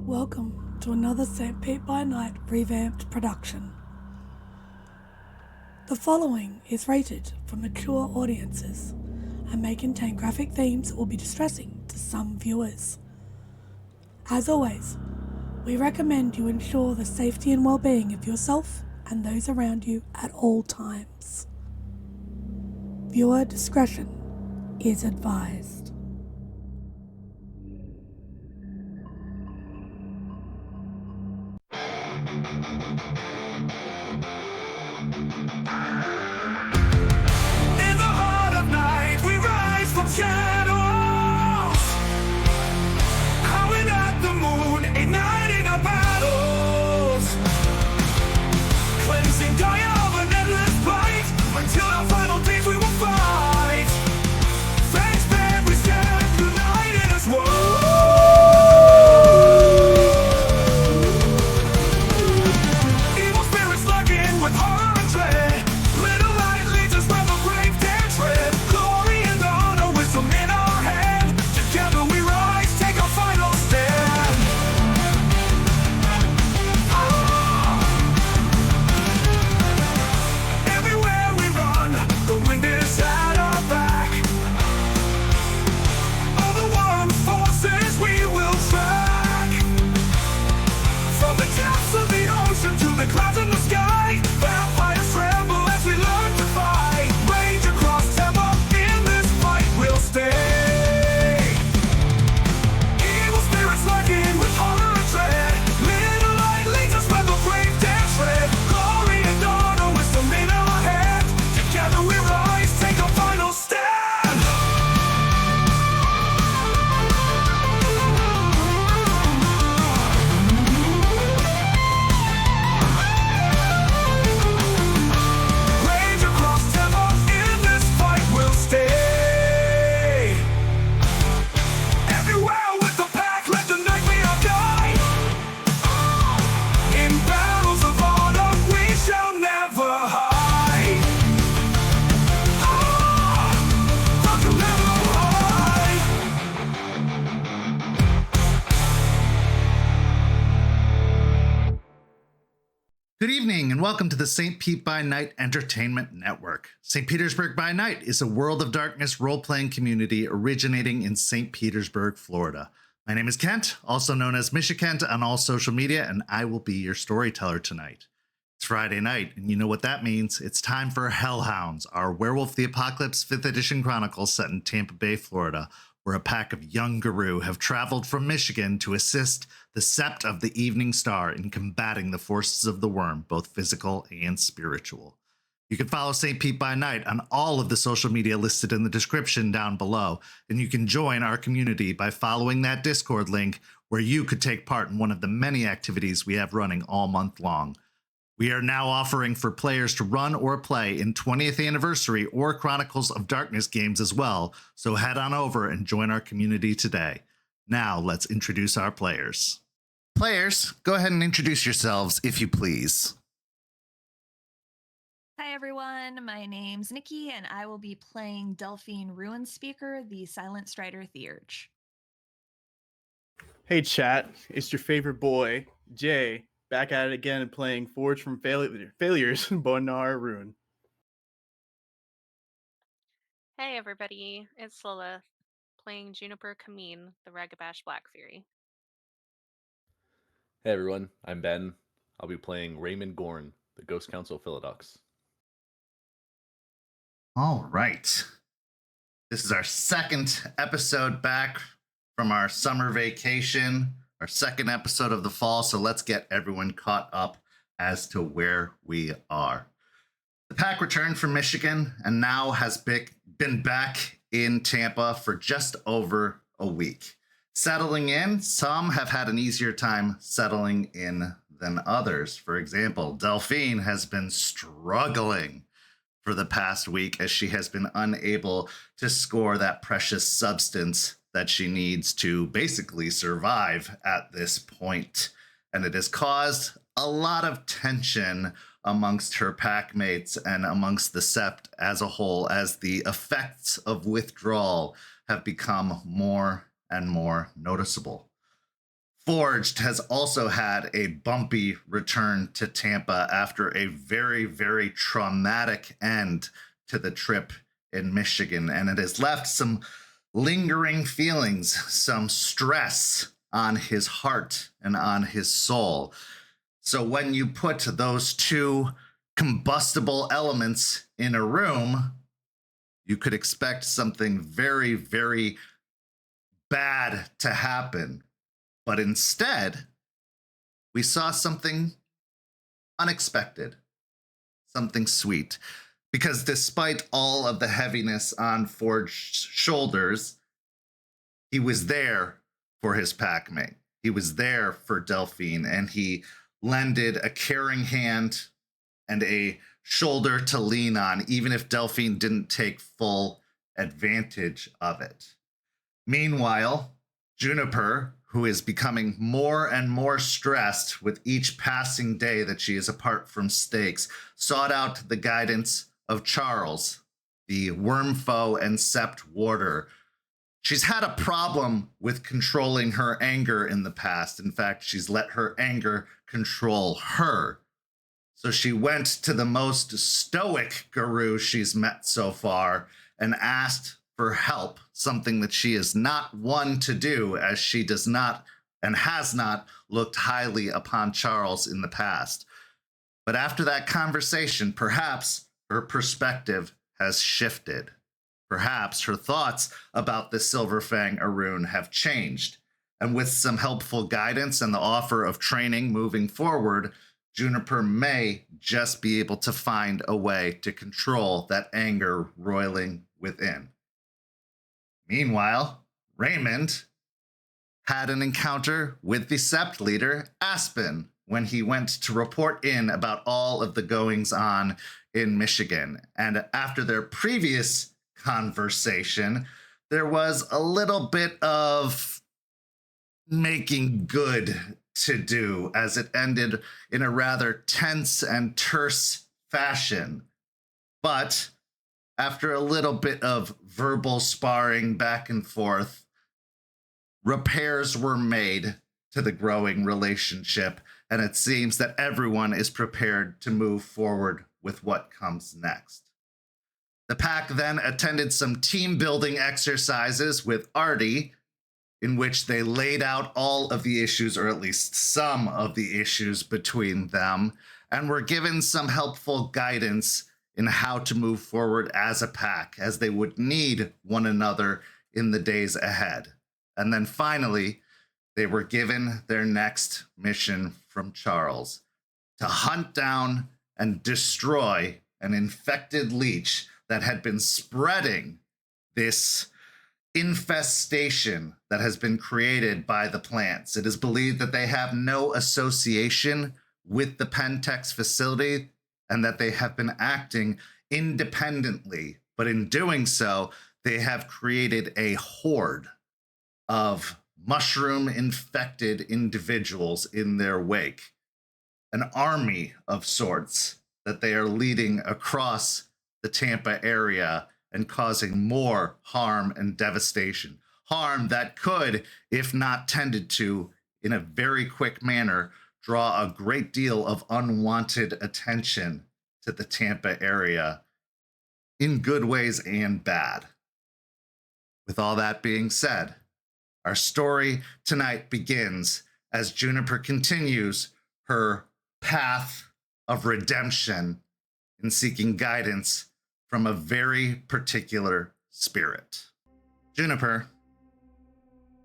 Welcome to another St. Pete by Night revamped production. The following is rated for mature audiences and may contain graphic themes that will be distressing to some viewers. As always, we recommend you ensure the safety and well-being of yourself and those around you at all times. Viewer discretion is advised. In the heart of night, we rise from shadows, howling at the moon, igniting our battles, cleansing Gaia of an endless fight, until our final days we will fight. Thanks, man, we stand united as one. Evil spirits lurking with horror and dread. Little light leads us where the brave dare tread. Glory and honor, wisdom in our hand. Together we rise, take our final stand. Everywhere we run, the wind is at our back. All the warring forces we will track. From the depths of the ocean to the clouds in the sky, vampires tremble as we learn to fight. Rage across Tampa, in this fight we'll stay. Evil spirits lurking with horror and dread. Little light leads us where the brave dare tread. Glory and honor, wisdom in our hand. Together we rise, take our final stand. Rage across Tampa, in this fight we'll stay. Everywhere with the pack, let the night be our guide. In battles of honor, we shall never hide. Fuck, we'll never hide. Good evening and welcome to the St. Pete by Night Entertainment Network. St. Petersburg by Night is a World of Darkness role-playing community originating in St. Petersburg, Florida. My name is Kent, also known as Misha Kent on all social media, and I will be your storyteller tonight. It's Friday night, and you know what that means. It's time for Hounds, our Werewolf the Apocalypse 5th edition chronicle set in Tampa Bay, Florida, where a pack of young guru have traveled from Michigan to assist the Sept of the Evening Star in combating the forces of the worm, both physical and spiritual. You can follow St. Pete by Night on all of the social media listed in the description down below, and you can join our community by following that Discord link where you could take part in one of the many activities we have running all month long. We are now offering for players to run or play in 20th Anniversary or Chronicles of Darkness games as well, so head on over and join our community today. Now, let's introduce our players. Players, go ahead and introduce yourselves, if you please. Hi everyone, my name's Nikki and I will be playing Delphine Ruin Speaker, the Silent Strider Theurge. Hey chat, it's your favorite boy, Jay, back at it again and playing Forge from Failures, Bonar Ruin. Hey everybody, it's Lilith, playing Juniper Kameen, the Ragabash Black Fury. Hey everyone, I'm Ben. I'll be playing Raymond Gorn, the Ghost Council Philodox. All right. This is our second episode back from our summer vacation, our second episode of the fall, so let's get everyone caught up as to where we are. The pack returned from Michigan and now has been back in Tampa for just over a week. Settling in, some have had an easier time settling in than others. For example, Delphine has been struggling for the past week as she has been unable to score that precious substance that she needs to basically survive at this point. And it has caused a lot of tension amongst her pack mates and amongst the Sept as a whole, as the effects of withdrawal have become more and more noticeable. Forged has also had a bumpy return to Tampa after a very, very traumatic end to the trip in Michigan, and it has left some lingering feelings, some stress on his heart and on his soul. So when you put those two combustible elements in a room, you could expect something very, very bad to happen. But instead, we saw something unexpected, something sweet. Because despite all of the heaviness on Forged's shoulders, he was there for his packmate. He was there for Delphine, and he lended a caring hand and a shoulder to lean on, even if Delphine didn't take full advantage of it. Meanwhile, Juniper, who is becoming more and more stressed with each passing day that she is apart from Stakes, sought out the guidance of Charles, the Wormfoe and Sept warder. She's had a problem with controlling her anger in the past. In fact, she's let her anger control her. So she went to the most stoic guru she's met so far and asked for help, something that she is not one to do, as she does not and has not looked highly upon Charles in the past. But after that conversation, perhaps her perspective has shifted. Perhaps her thoughts about the Silverfang Arun have changed. And with some helpful guidance and the offer of training moving forward, Juniper may just be able to find a way to control that anger roiling within. Meanwhile, Raymond had an encounter with the Sept leader, Aspen, when he went to report in about all of the goings-on in Michigan. And after their previous conversation, there was a little bit of making good to do, as it ended in a rather tense and terse fashion. But after a little bit of verbal sparring back and forth, repairs were made to the growing relationship, and it seems that everyone is prepared to move forward with what comes next. The pack then attended some team building exercises with Artie, in which they laid out all of the issues, or at least some of the issues between them, and were given some helpful guidance in how to move forward as a pack, as they would need one another in the days ahead. And then finally, they were given their next mission from Charles, to hunt down and destroy an infected leech that had been spreading this infestation that has been created by the plants. It is believed that they have no association with the Pentex facility and that they have been acting independently. But in doing so, they have created a horde of mushroom-infected individuals in their wake, an army of sorts that they are leading across the Tampa area and causing more harm and devastation. Harm that could, if not tended to in a very quick manner, draw a great deal of unwanted attention to the Tampa area in good ways and bad. With all that being said, our story tonight begins as Juniper continues her path of redemption in seeking guidance from a very particular spirit. Juniper,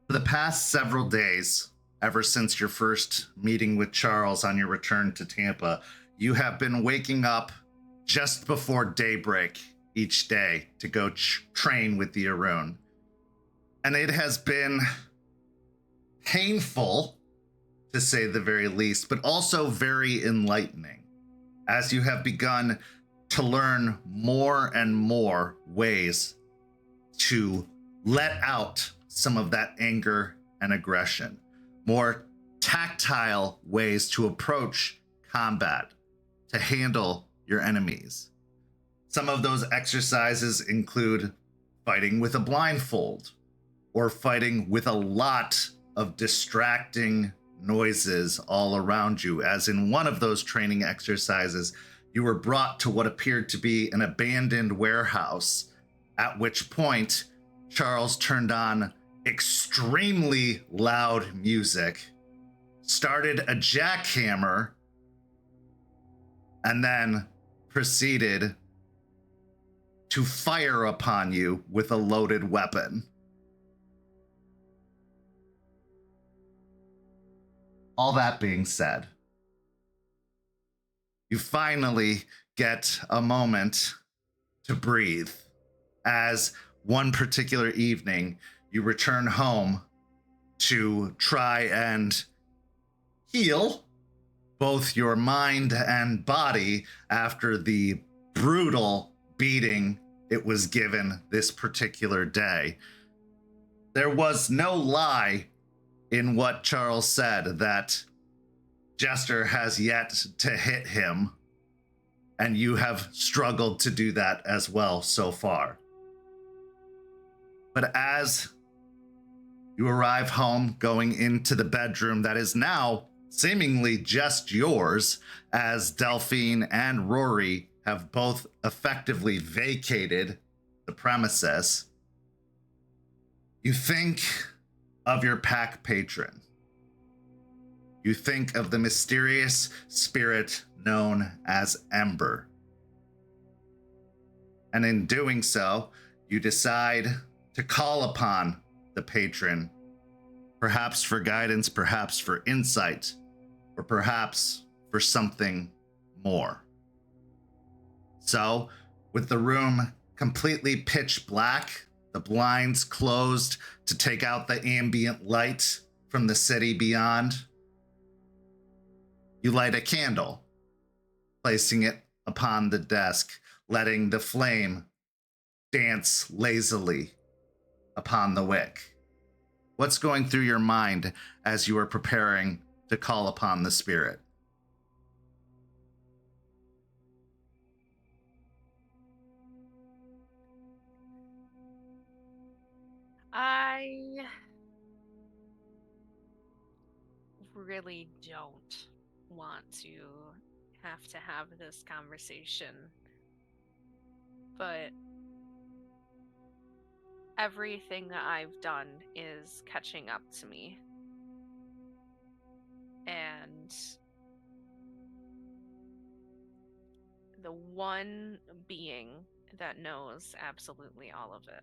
for the past several days, ever since your first meeting with Charles on your return to Tampa, you have been waking up just before daybreak each day to go train with the Arun. And it has been painful, to say the very least, but also very enlightening, as you have begun to learn more and more ways to let out some of that anger and aggression, more tactile ways to approach combat, to handle your enemies. Some of those exercises include fighting with a blindfold, or fighting with a lot of distracting noises all around you, as in one of those training exercises, you were brought to what appeared to be an abandoned warehouse, at which point Charles turned on extremely loud music, started a jackhammer, and then proceeded to fire upon you with a loaded weapon. All that being said, you finally get a moment to breathe as one particular evening you return home to try and heal both your mind and body after the brutal beating it was given this particular day. There was no lie in what Charles said that Jester has yet to hit him, and you have struggled to do that as well so far. But as you arrive home, going into the bedroom that is now seemingly just yours, as Delphine and Rory have both effectively vacated the premises, you think of your pack patron. You think of the mysterious spirit known as Ember. And in doing so, you decide to call upon the patron, perhaps for guidance, perhaps for insight, or perhaps for something more. So, with the room completely pitch black, the blinds closed to take out the ambient light from the city beyond, you light a candle, placing it upon the desk, letting the flame dance lazily upon the wick. What's going through your mind as you are preparing to call upon the spirit? I really don't want to have this conversation, but everything that I've done is catching up to me. And the one being that knows absolutely all of it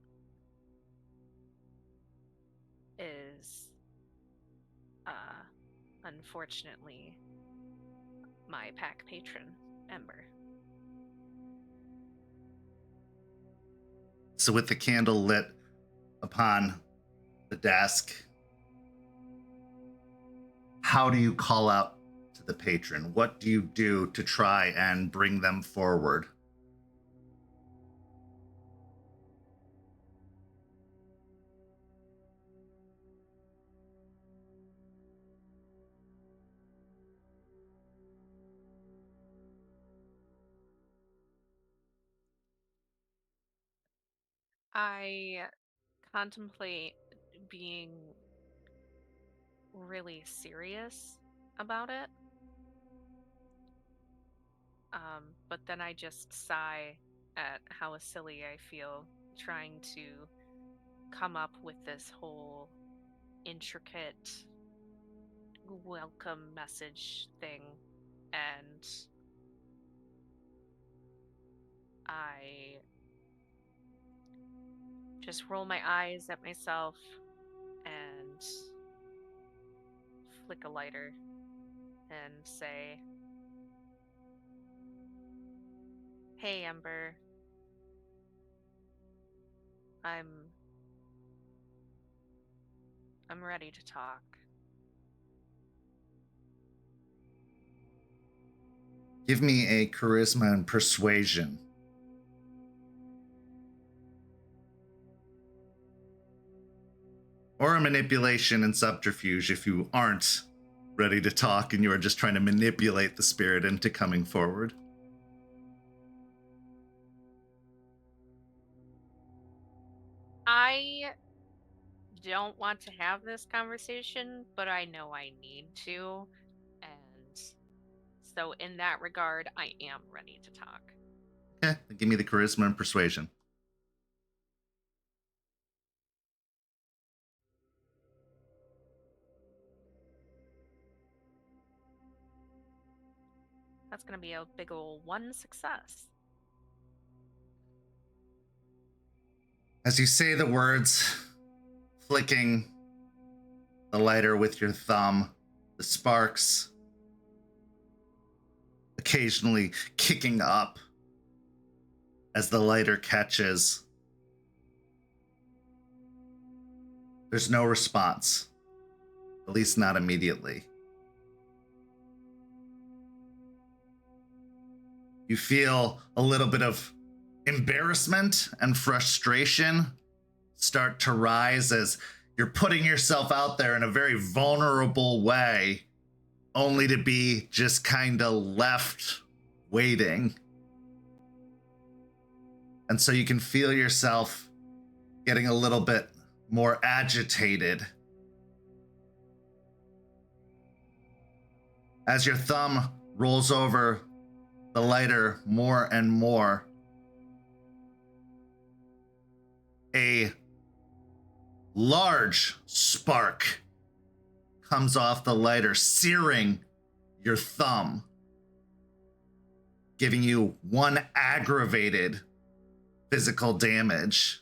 is, unfortunately, my pack patron, Ember. So with the candle lit upon the desk, how do you call out to the patron? What do you do to try and bring them forward? I contemplate being really serious about it. But then I just sigh at how silly I feel trying to come up with this whole intricate welcome message thing, and I just roll my eyes at myself and flick a lighter and say, "Hey, Ember, I'm ready to talk." Give me a charisma and persuasion. Or a manipulation and subterfuge if you aren't ready to talk and you are just trying to manipulate the spirit into coming forward. I don't want to have this conversation, but I know I need to. And so, in that regard, I am ready to talk. Okay, then give me the charisma and persuasion. That's going to be a big ol' 1 success. As you say the words, flicking the lighter with your thumb, the sparks occasionally kicking up as the lighter catches. There's no response, at least not immediately. You feel a little bit of embarrassment and frustration start to rise as you're putting yourself out there in a very vulnerable way, only to be just kind of left waiting. And so you can feel yourself getting a little bit more agitated as your thumb rolls over the lighter more and more. A large spark comes off the lighter, searing your thumb, giving you 1 aggravated physical damage.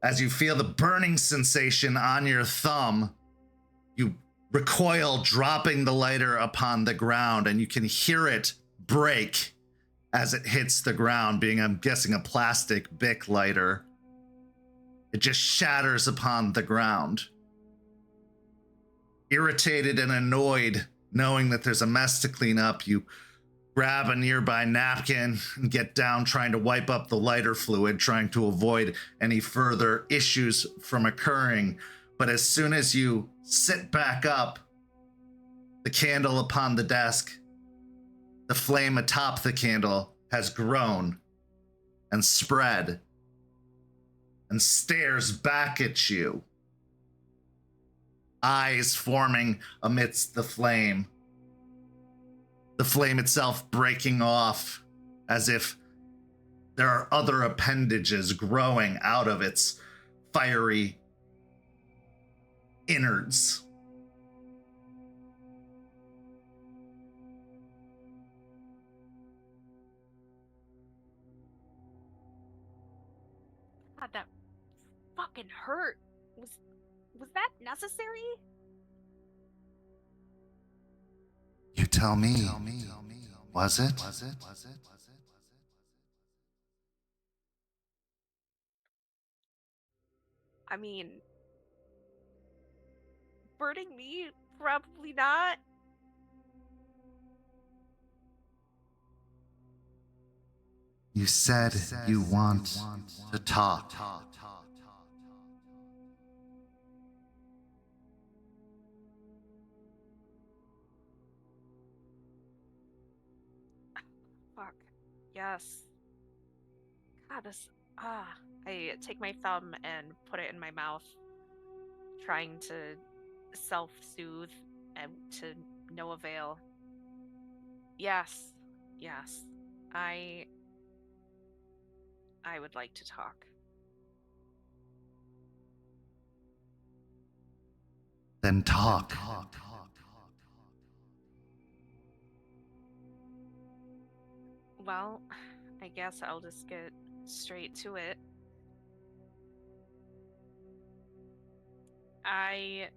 As you feel the burning sensation on your thumb, you recoil, dropping the lighter upon the ground, and you can hear it break as it hits the ground, being, I'm guessing, a plastic Bic lighter. It just shatters upon the ground. Irritated and annoyed, knowing that there's a mess to clean up, you grab a nearby napkin and get down, trying to wipe up the lighter fluid, trying to avoid any further issues from occurring. But as soon as you sit back up, the candle upon the desk, the flame atop the candle has grown and spread and stares back at you, eyes forming amidst the flame itself breaking off as if there are other appendages growing out of its fiery innards. God, that fucking hurt. Was that necessary? You tell me. Was it? I mean, burning me? Probably not. You said you want to talk. Fuck. Yes. God, this. I take my thumb and put it in my mouth, trying to self-soothe and to no avail. Yes. I would like to talk. Then talk. Well, I guess I'll just get straight to it. I,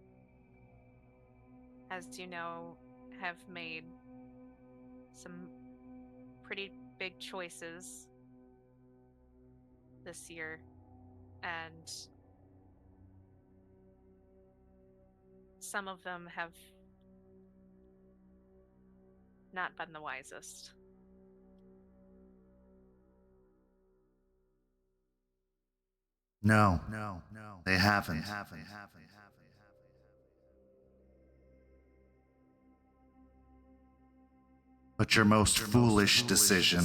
as you know, have made some pretty big choices this year, and some of them have not been the wisest. No, they haven't. But your most foolish decision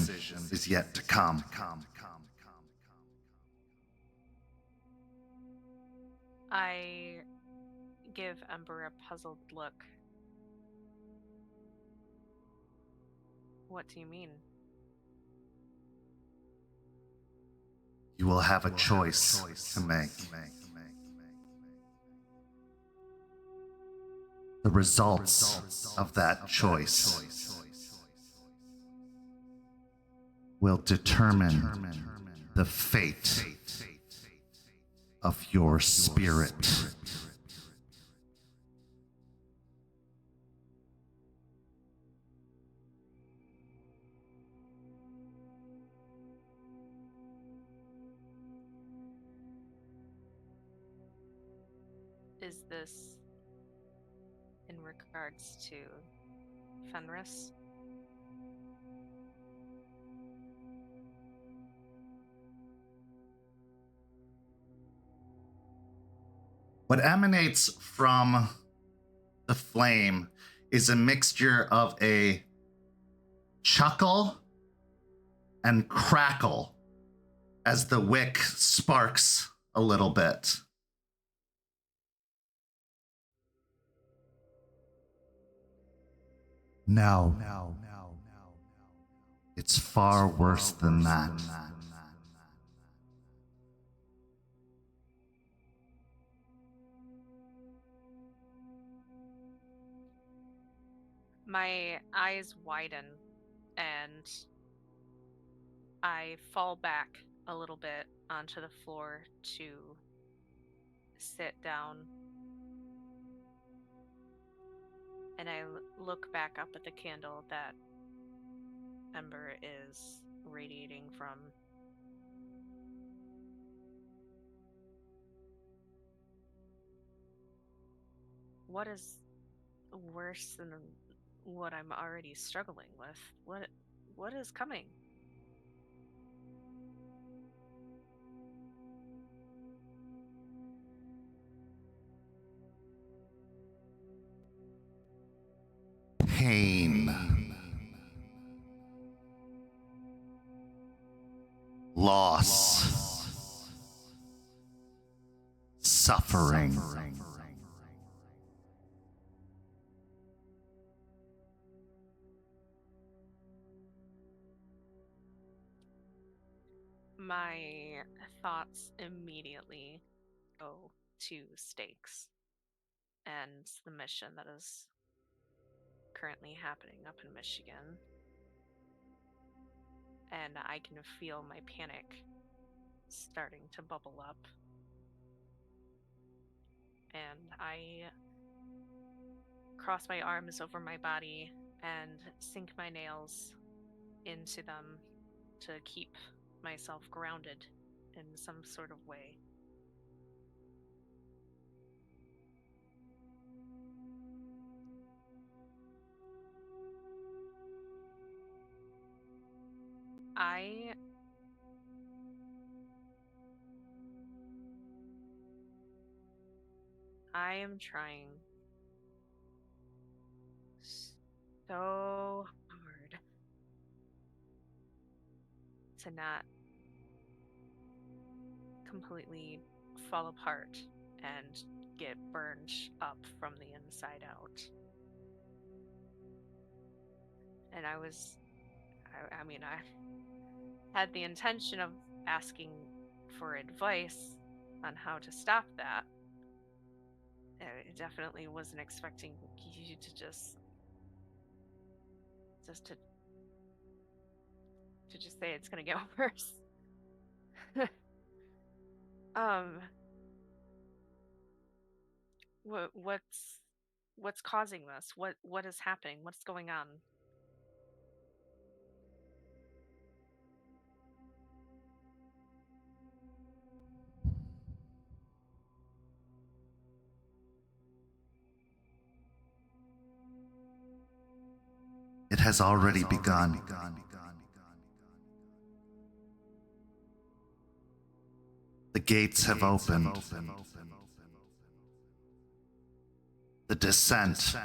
is yet to come. I give Ember a puzzled look. What do you mean? You will have a choice to make. The results of that choice will determine the fate of your spirit. Is this in regards to Fenris? What emanates from the flame is a mixture of a chuckle and crackle as the wick sparks a little bit. No. It's far worse than that. My eyes widen and I fall back a little bit onto the floor to sit down. And I look back up at the candle that Ember is radiating from. What is worse than what I'm already struggling with? What is coming? Pain, loss, suffering. My thoughts immediately go to stakes and the mission that is currently happening up in Michigan. And I can feel my panic starting to bubble up. And I cross my arms over my body and sink my nails into them to keep myself grounded in some sort of way. I am trying so hard to not completely fall apart and get burned up from the inside out. And I had the intention of asking for advice on how to stop that. I definitely wasn't expecting you to just say it's gonna get worse. What's causing this? What is happening? What's going on? It has already begun. The gates have opened. The descent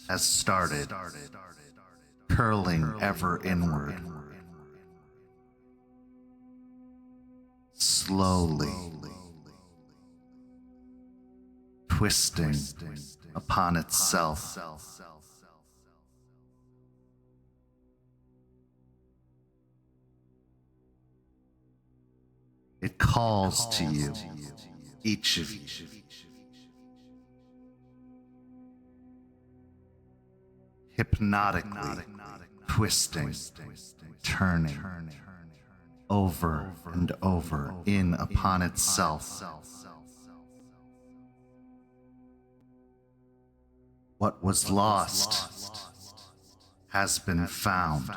has started. curling ever inward. Slowly twisting upon itself. It calls to you, each of you. Hypnotically twisting, turning over and over in upon itself. What was lost has been found,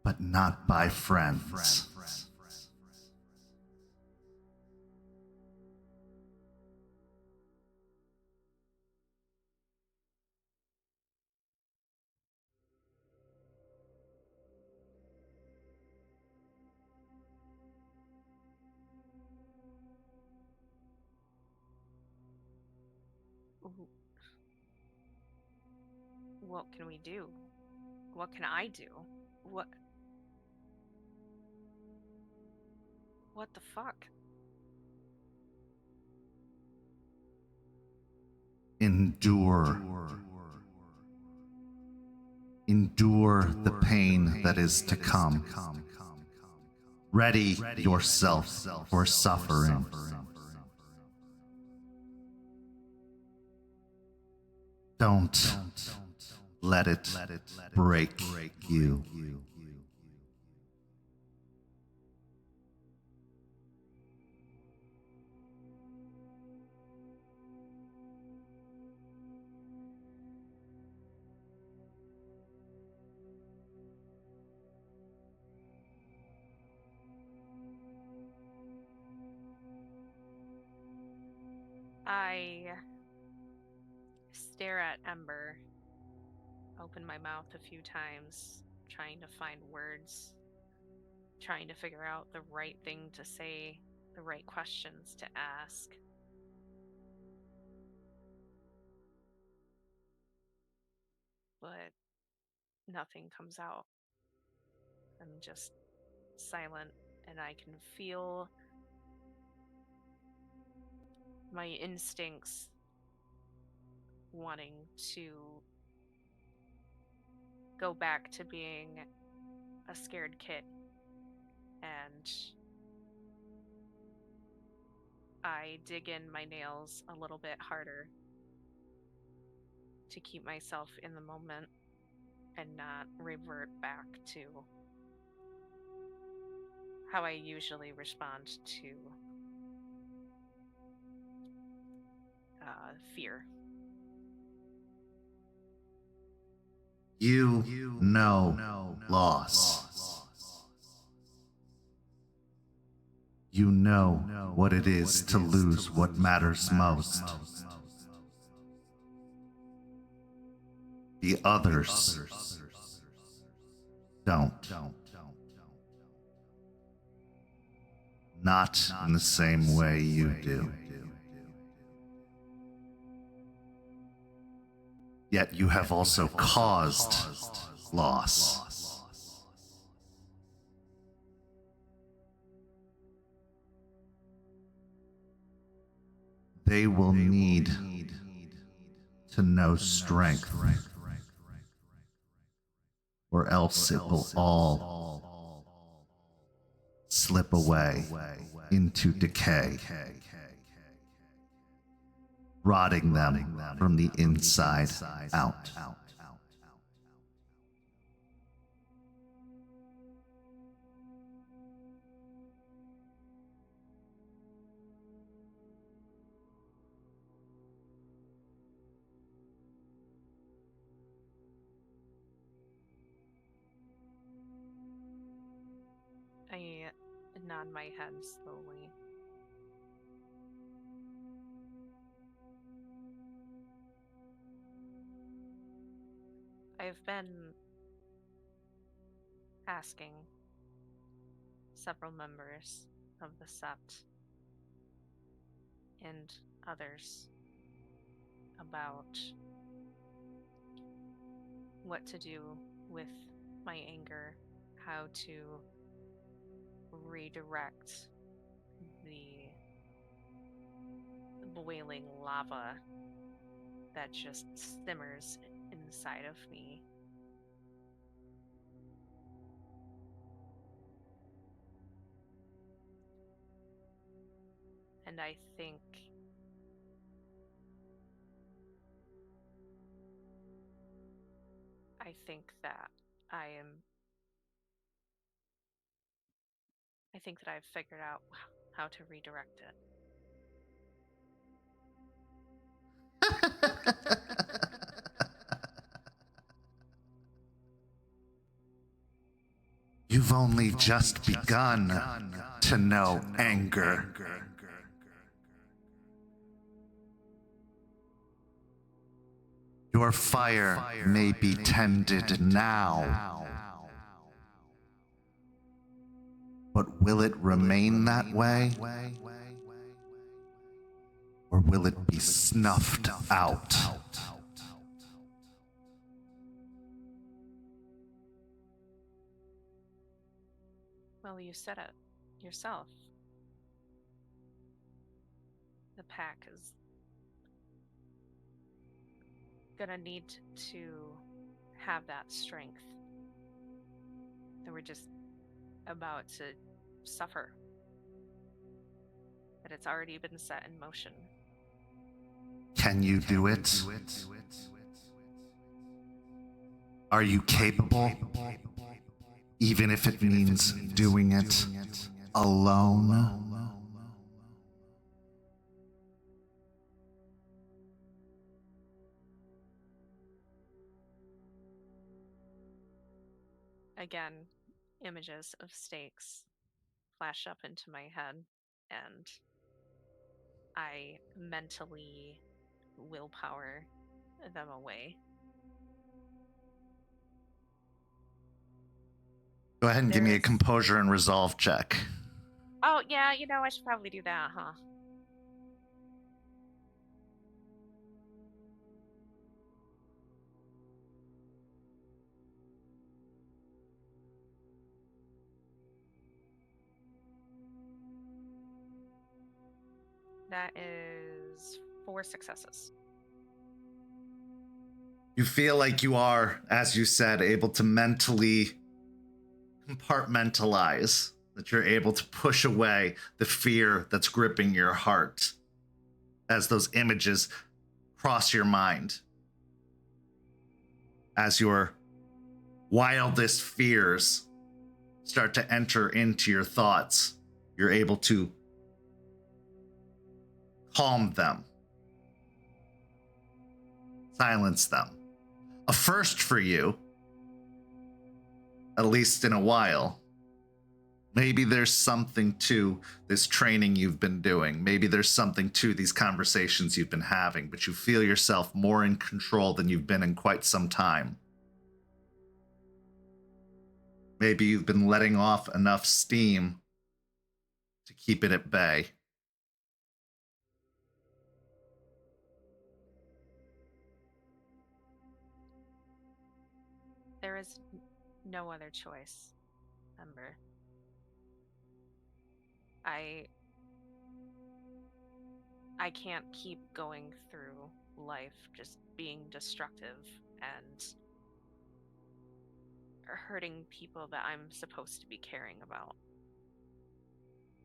but not by friends. What can we do? What can I do? What the fuck? Endure. Endure the pain that is to come. Ready yourself for suffering. Don't let it break you. I stare at Ember, open my mouth a few times, trying to find words, trying to figure out the right thing to say, the right questions to ask. But nothing comes out. I'm just silent, and I can feel my instincts wanting to go back to being a scared kid. And I dig in my nails a little bit harder to keep myself in the moment and not revert back to how I usually respond to fear. You know loss. You know what it is to lose what matters most. The others don't. Not in the same way you do. Yet you have also caused loss. They will need to know strength, or else it will all slip away into decay, rotting them from the inside out. I nod my head slowly. I've been asking several members of the Sept and others about what to do with my anger, how to redirect the boiling lava that just simmers inside of me. And I think that I think that I've figured out how to redirect it. You've only just begun to know anger. Your fire may be tended now, but will it remain that way? Or will it be snuffed out? Well, you said it yourself. The pack is gonna need to have that strength. And we're just about to suffer. But it's already been set in motion. Can you do it? Are you capable? Even if it means doing it alone? Again, images of stakes flash up into my head, and I mentally willpower them away. Go ahead and give me a composure and resolve check. Oh, yeah, I should probably do that, huh? That is 4 successes. You feel like you are, as you said, able to mentally compartmentalize, that you're able to push away the fear that's gripping your heart as those images cross your mind. As your wildest fears start to enter into your thoughts, you're able to calm them, silence them. A first for you, at least in a while. Maybe there's something to this training you've been doing. Maybe there's something to these conversations you've been having, but you feel yourself more in control than you've been in quite some time. Maybe you've been letting off enough steam to keep it at bay. There is no other choice, Ember. I can't keep going through life just being destructive and hurting people that I'm supposed to be caring about.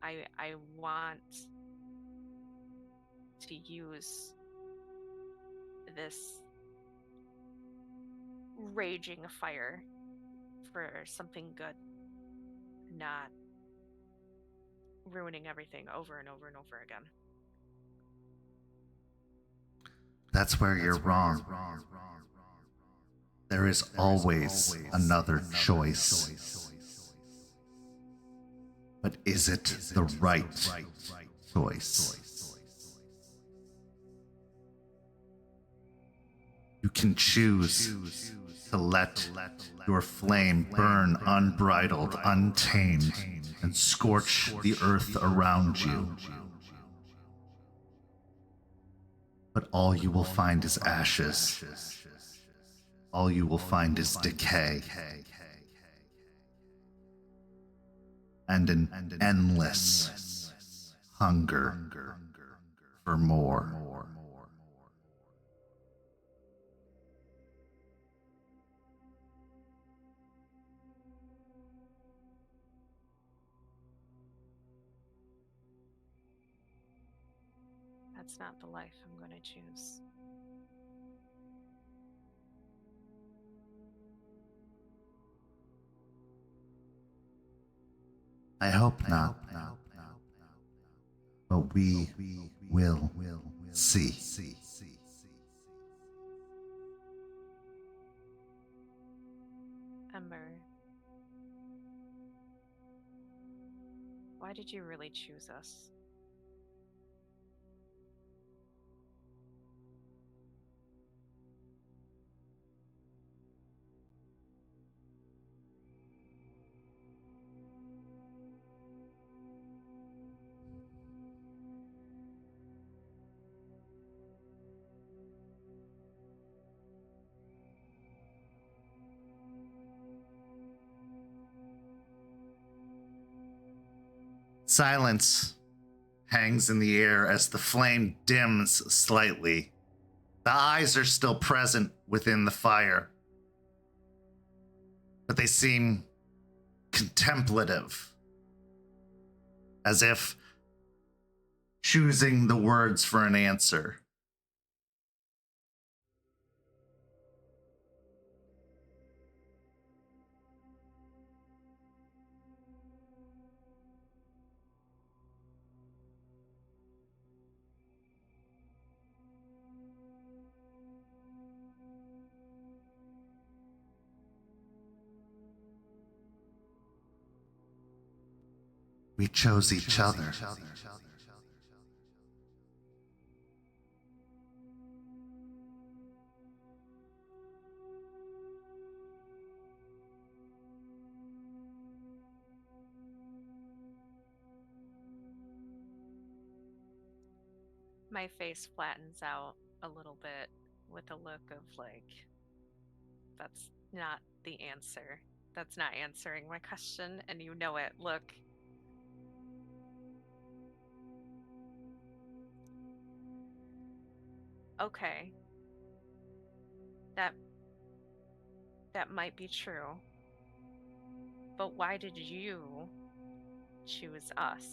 I want to use this raging fire for something good, not ruining everything over and over and over again. That's where you're wrong. There is always another choice. But is it the right choice? You can choose to let your flame burn unbridled, untamed, and scorch the earth around you. But all you will find is ashes. all you will find is decay and an endless hunger for more. That's not the life I'm going to choose. I hope not. But we will see. Ember, why did you really choose us? Silence hangs in the air as the flame dims slightly. The eyes are still present within the fire, but they seem contemplative, as if choosing the words for an answer. We chose each other. My face flattens out a little bit with a look of like, that's not the answer. That's not answering my question, and you know it. Look. Okay. That might be true. But why did you choose us?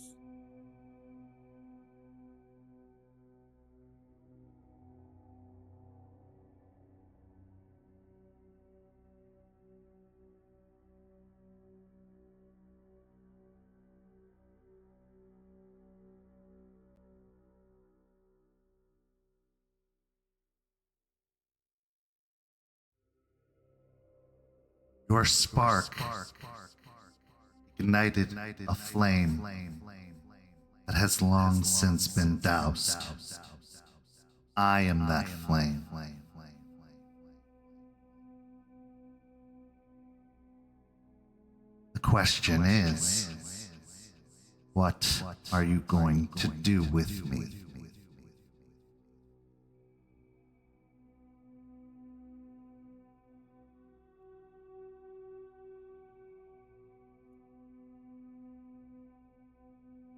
Your spark ignited a flame that has long since been doused. I am that flame. The question is, what are you going to do with me?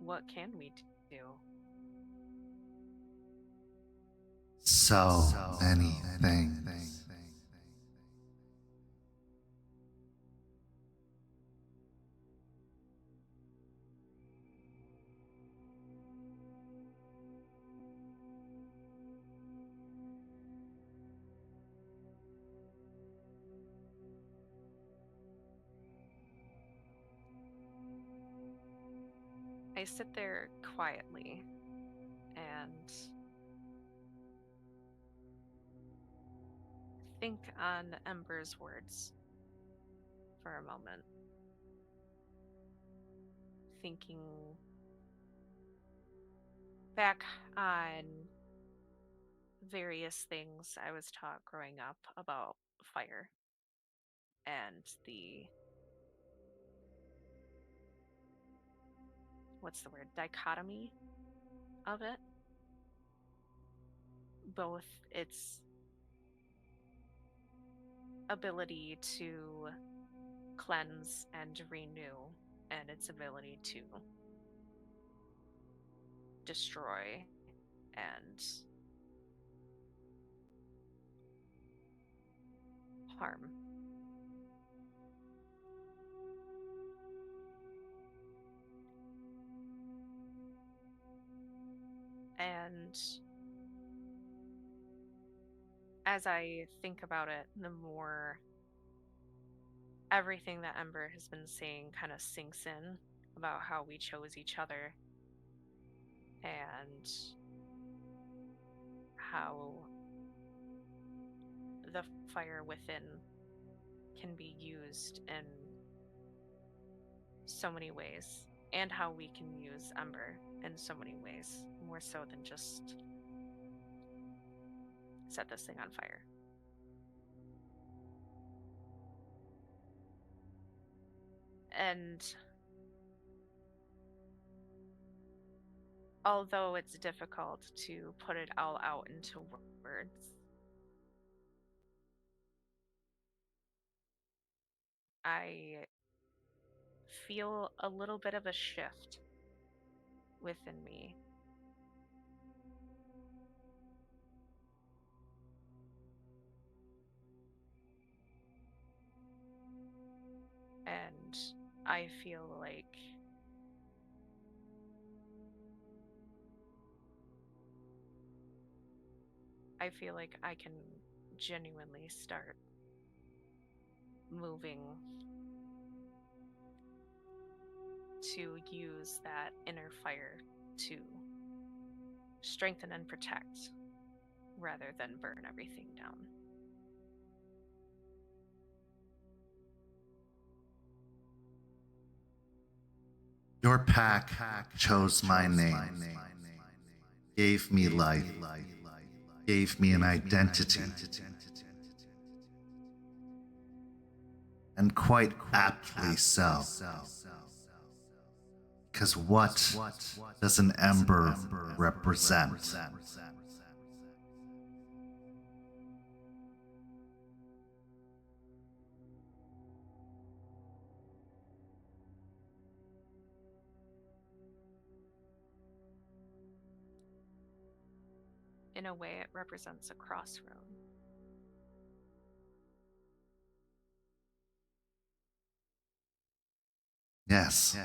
What can we do? So many things. I sit there quietly and think on Ember's words for a moment. Thinking back on various things I was taught growing up about fire and the, what's the word, dichotomy of it. Both its ability to cleanse and renew, and its ability to destroy and harm. And as I think about it, the more everything that Ember has been saying kind of sinks in about how we chose each other and how the fire within can be used in so many ways, and how we can use Ember in so many ways, more so than just set this thing on fire. And although it's difficult to put it all out into words, I feel a little bit of a shift within me. And I feel like I can genuinely start moving to use that inner fire to strengthen and protect rather than burn everything down. Your pack chose my name, gave me life, gave me an identity, and quite aptly so. Because what does an ember represent? In a way, it represents a crossroad. Yes.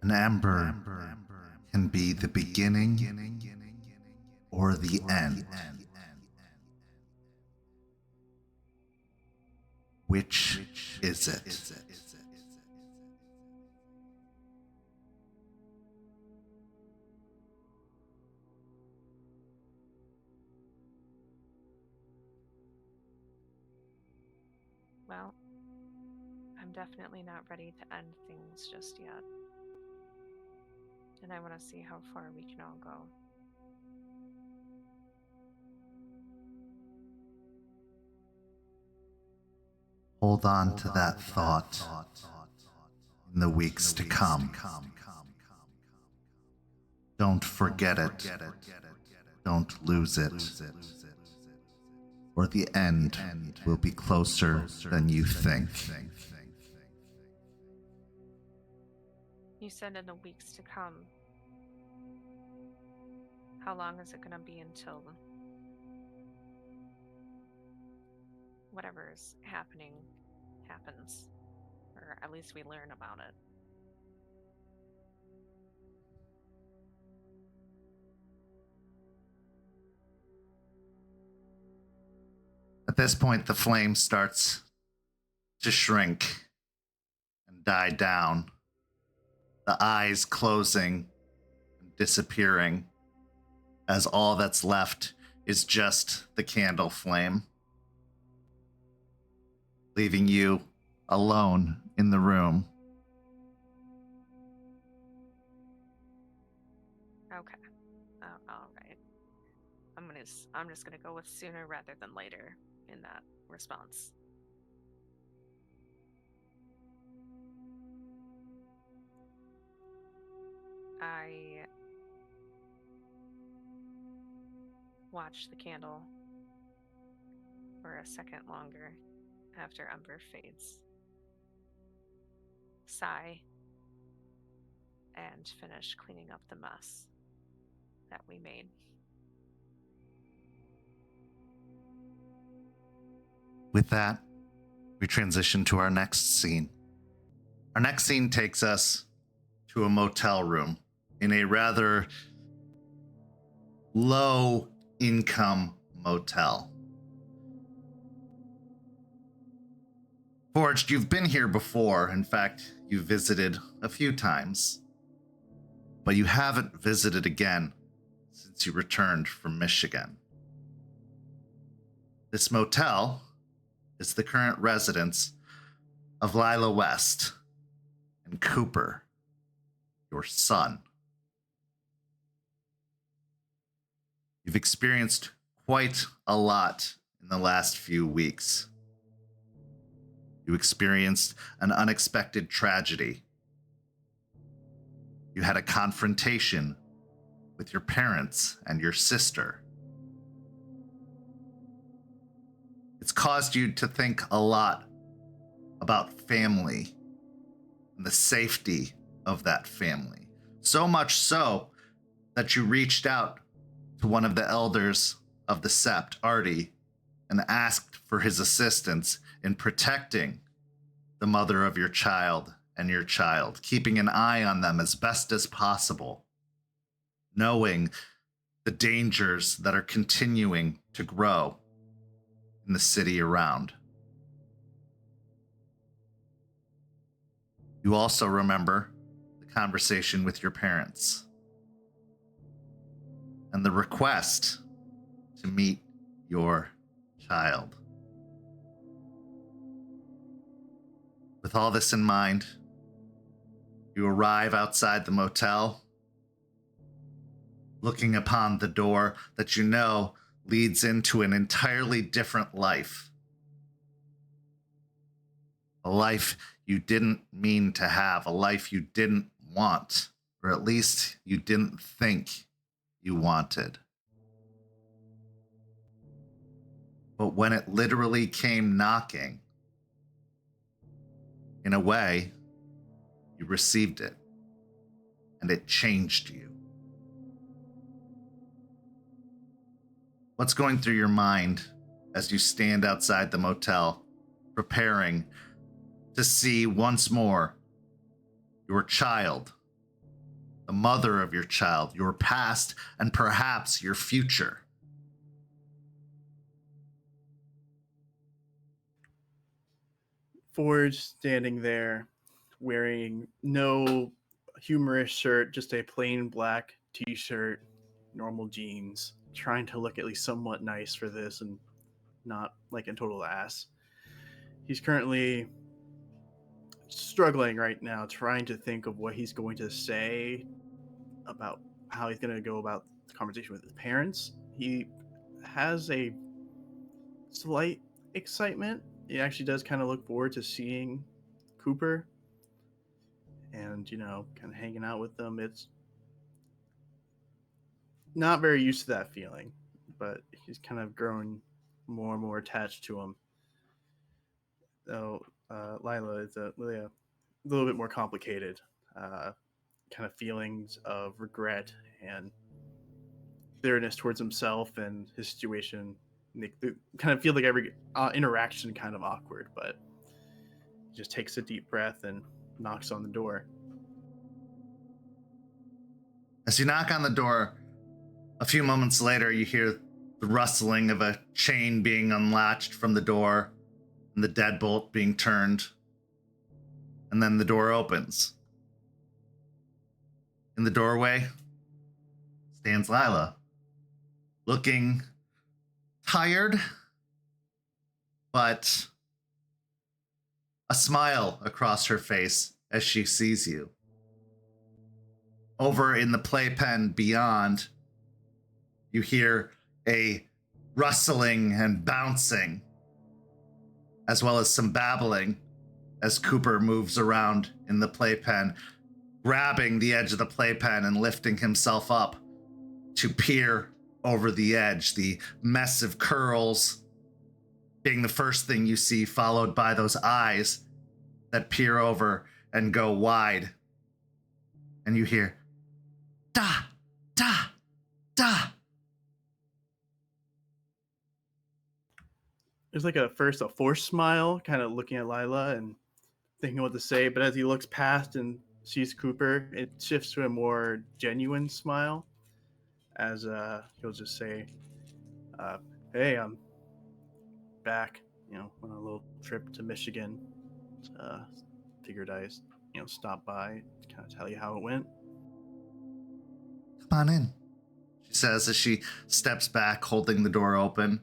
An ember can be the beginning or the end. Which is it? Well, I'm definitely not ready to end things just yet. And I want to see how far we can all go. Hold on to that thought in the weeks to come. Don't forget it. Don't lose it. Or the end will be closer than you think. You said in the weeks to come. How long is it going to be until whatever's happening happens? Or at least we learn about it. At this point, the flame starts to shrink and die down, the eyes closing and disappearing, as all that's left is just the candle flame, leaving you alone in the room. Okay. All right. I'm just gonna go with sooner rather than later in that response. I watch the candle for a second longer after Ember fades. Sigh and finish cleaning up the mess that we made. With that, we transition to our next scene. Our next scene takes us to a motel room in a rather low income motel. Forged, you've been here before. In fact, you've visited a few times, but you haven't visited again since you returned from Michigan. This motel is the current residence of Lila West and Cooper, your son. You've experienced quite a lot in the last few weeks. You experienced an unexpected tragedy. You had a confrontation with your parents and your sister. It's caused you to think a lot about family and the safety of that family. So much so that you reached out to one of the elders of the Sept, Artie, and asked for his assistance in protecting the mother of your child and your child, keeping an eye on them as best as possible, knowing the dangers that are continuing to grow in the city around. You also remember the conversation with your parents and the request to meet your child. With all this in mind, you arrive outside the motel, looking upon the door that you know leads into an entirely different life. A life you didn't mean to have, a life you didn't want, or at least you didn't think you wanted. But when it literally came knocking, in a way, you received it, and it changed you. What's going through your mind as you stand outside the motel, preparing to see once more your child, the mother of your child, your past, and perhaps your future? Forge standing there wearing no humorous shirt, just a plain black t-shirt, normal jeans, trying to look at least somewhat nice for this and not like a total ass. He's currently struggling right now, trying to think of what he's going to say about how he's going to go about the conversation with his parents. He has a slight excitement. He actually does kind of look forward to seeing Cooper and, kind of hanging out with them. It's not very used to that feeling, but he's kind of grown more and more attached to him. Though Lila is a little bit more complicated. Kind of feelings of regret and bitterness towards himself and his situation. They kind of feel like every interaction kind of awkward, but he just takes a deep breath and knocks on the door. As you knock on the door, a few moments later, you hear the rustling of a chain being unlatched from the door and the deadbolt being turned. And then the door opens. In the doorway stands Lila, looking tired, but a smile across her face as she sees you. Over in the playpen beyond, you hear a rustling and bouncing, as well as some babbling as Cooper moves around in the playpen, grabbing the edge of the playpen and lifting himself up to peer over the edge. The mess of curls being the first thing you see, followed by those eyes that peer over and go wide. And you hear, da, da, da. There's like a forced smile, kind of looking at Lila and thinking what to say, but as he looks past and sees Cooper, it shifts to a more genuine smile as he'll just say, hey, I'm back, on a little trip to Michigan. Figured I, stop by to kind of tell you how it went. Come on in, she says as she steps back, holding the door open.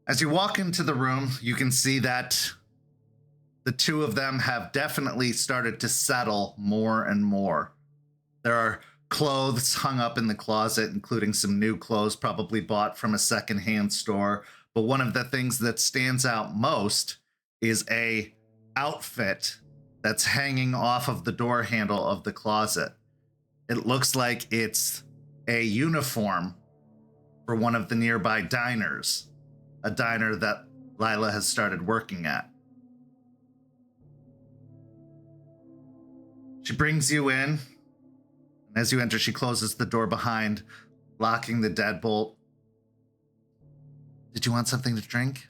As you walk into the room, you can see that the two of them have definitely started to settle more and more. There are clothes hung up in the closet, including some new clothes probably bought from a secondhand store. But one of the things that stands out most is a outfit that's hanging off of the door handle of the closet. It looks like it's a uniform for one of the nearby diners, a diner that Lila has started working at. She brings you in, and as you enter, she closes the door behind, locking the deadbolt. Did you want something to drink?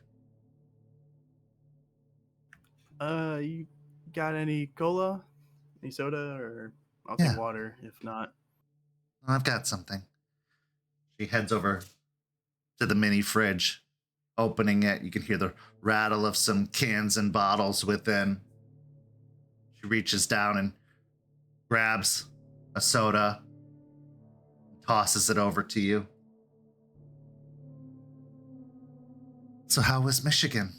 You got any cola? Any soda? Or I'll Yeah. take water if not. I've got something. She heads over to the mini fridge, opening it. You can hear the rattle of some cans and bottles within. She reaches down and grabs a soda, tosses it over to you. So how was Michigan?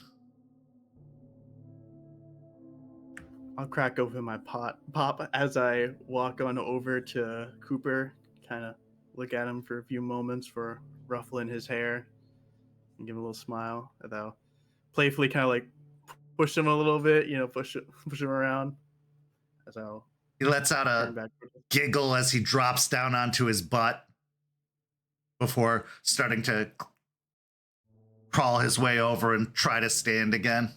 I'll crack open my pop as I walk on over to Cooper, kind of look at him for a few moments for ruffling his hair and give him a little smile. And I'll playfully kind of like push him a little bit, push him around. As I'll He lets out turn a back. giggle as he drops down onto his butt before starting to crawl his way over and try to stand again.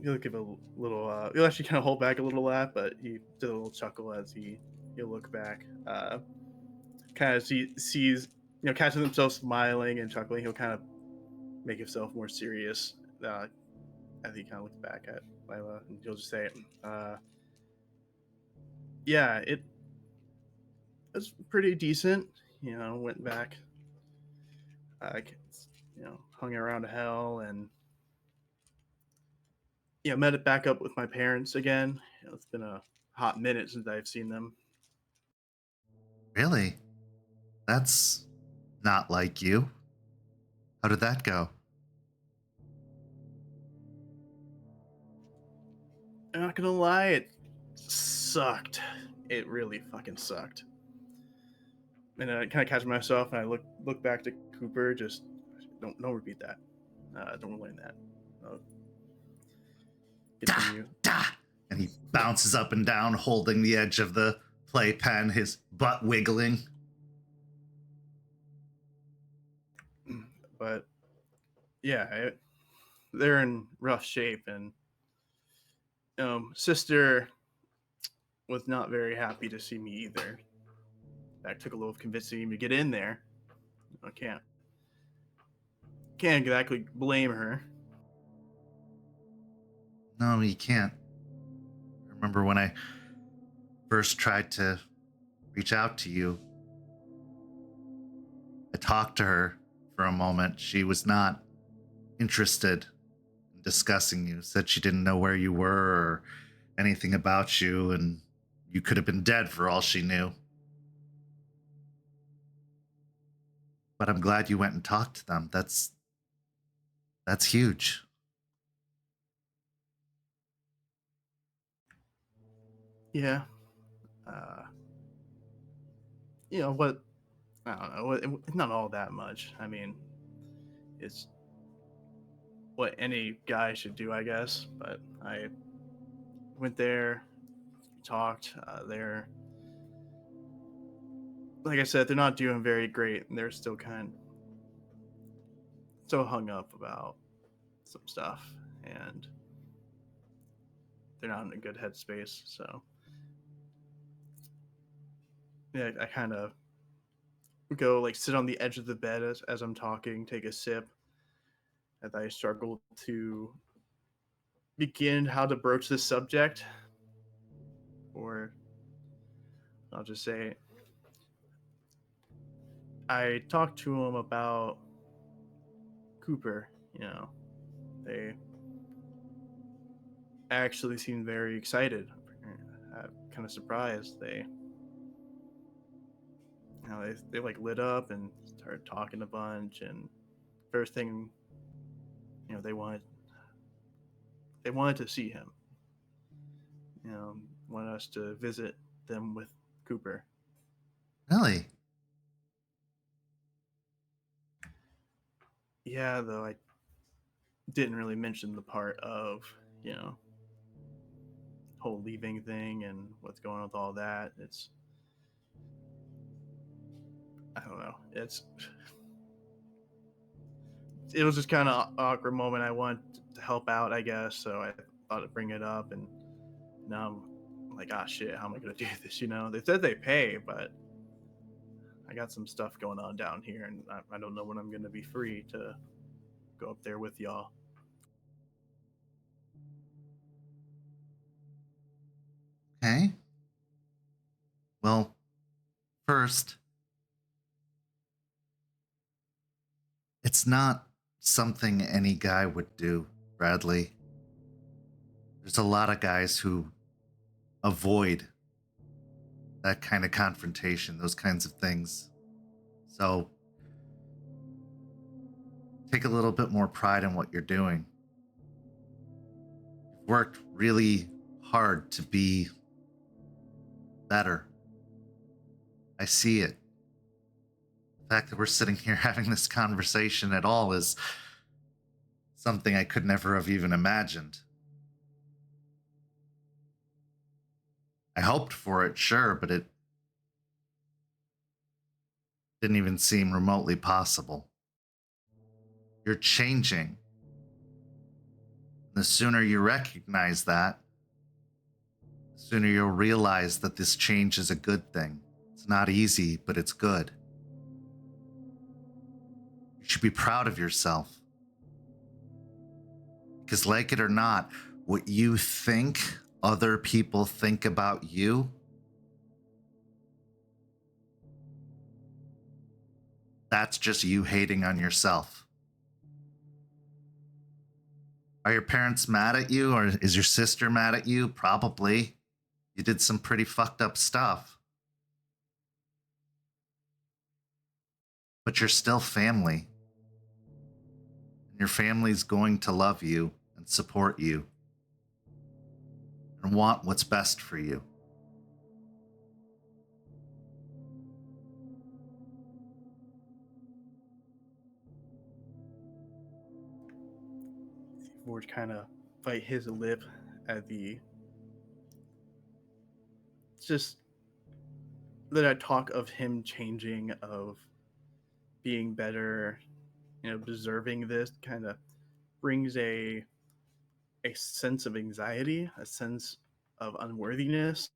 He'll give a little. He'll actually kind of hold back a little laugh, but he did a little chuckle as he'll look back. Kind of sees, catching himself smiling and chuckling. He'll kind of make himself more serious as he kind of looks back at Lila, and he'll just say, "Yeah, it was pretty decent. Went back, hung around to hell and." Met it back up with my parents again. It's been a hot minute since I've seen them. Really? That's not like you. How did that go? I'm not gonna lie, it sucked. It really fucking sucked. And I kind of catch myself and I look back to Cooper. Just don't repeat that. Don't learn that. Continue. Da! And he bounces up and down, holding the edge of the playpen, his butt wiggling. But yeah, they're in rough shape, and sister was not very happy to see me either. That took a little convincing him to get in there. I can't exactly blame her. No, you can't. I remember when I first tried to reach out to you. I talked to her for a moment. She was not interested in discussing you. Said she didn't know where you were or anything about you, and you could have been dead for all she knew. But I'm glad you went and talked to them. That's huge. Yeah. What? I don't know. It's not all that much. I mean, it's what any guy should do, I guess. But I went there, talked. like I said, they're not doing very great, and they're still hung up about some stuff, and they're not in a good headspace. So yeah, I kind of go like sit on the edge of the bed as I'm talking, take a sip, as I struggle to begin how to broach this subject, or I'll just say I talked to him about Cooper. They actually seemed very excited. I'm kind of surprised. They like lit up and started talking a bunch. And first thing, they wanted to see him. Wanted us to visit them with Cooper. Really? Yeah, though I didn't really mention the part of whole leaving thing and what's going on with all that. I don't know. It was just kind of awkward moment. I wanted to help out, I guess, so I thought to bring it up, and now I'm like, shit, how am I gonna do this? They said they pay, but I got some stuff going on down here, and I don't know when I'm gonna be free to go up there with y'all. Okay. Well, first, it's not something any guy would do, Bradley. There's a lot of guys who avoid that kind of confrontation, those kinds of things. So take a little bit more pride in what you're doing. You've worked really hard to be better. I see it. The fact that we're sitting here having this conversation at all is something I could never have even imagined. I hoped for it, sure, but it didn't even seem remotely possible. You're changing. The sooner you recognize that, the sooner you'll realize that this change is a good thing. It's not easy, but it's good. You should be proud of yourself. Because like it or not, what you think other people think about you, that's just you hating on yourself. Are your parents mad at you, or is your sister mad at you? Probably. You did some pretty fucked up stuff. But you're still family. And your family's going to love you and support you and want what's best for you. Forge kind of bite his lip at the just that I talk of him changing, of being better, deserving this, kind of brings a sense of anxiety, a sense of unworthiness,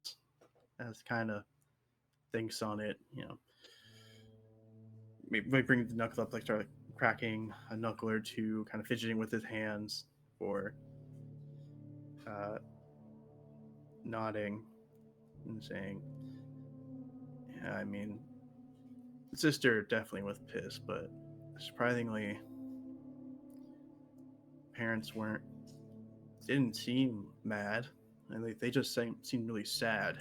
as kind of thinks on it. Maybe bring the knuckle up, like start cracking a knuckle or two, kind of fidgeting with his hands, or nodding and saying, yeah, I mean, the sister definitely was pissed, but surprisingly, parents didn't seem mad, and they just seemed really sad.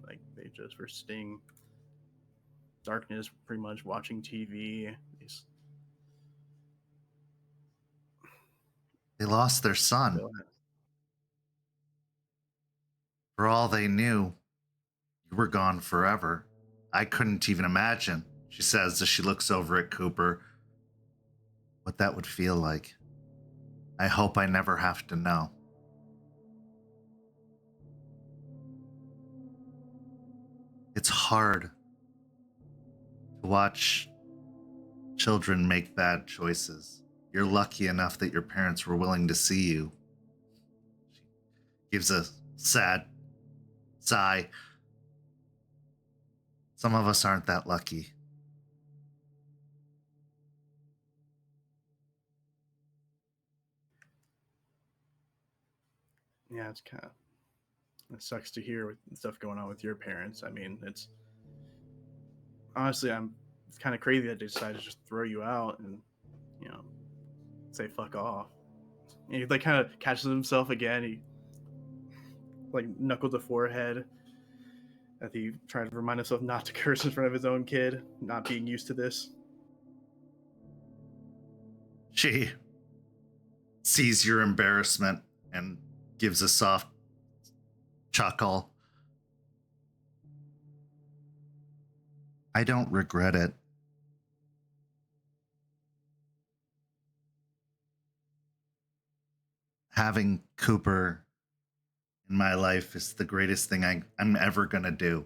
Like they just were sitting darkness, pretty much watching TV. They lost their son. For all they knew, you were gone forever. I couldn't even imagine, she says as she looks over at Cooper, what that would feel like. I hope I never have to know. It's hard to watch children make bad choices. You're lucky enough that your parents were willing to see you. She gives a sad sigh. Some of us aren't that lucky. Yeah, it sucks to hear with stuff going on with your parents. I mean, it's honestly, it's kind of crazy that they decided to just throw you out and, you know, say fuck off. And he like kind of catches himself again. He like knuckled the forehead as he tried to remind himself not to curse in front of his own kid, not being used to this. She sees your embarrassment and gives a soft chuckle. I don't regret it. Having Cooper in my life is the greatest thing I'm ever going to do.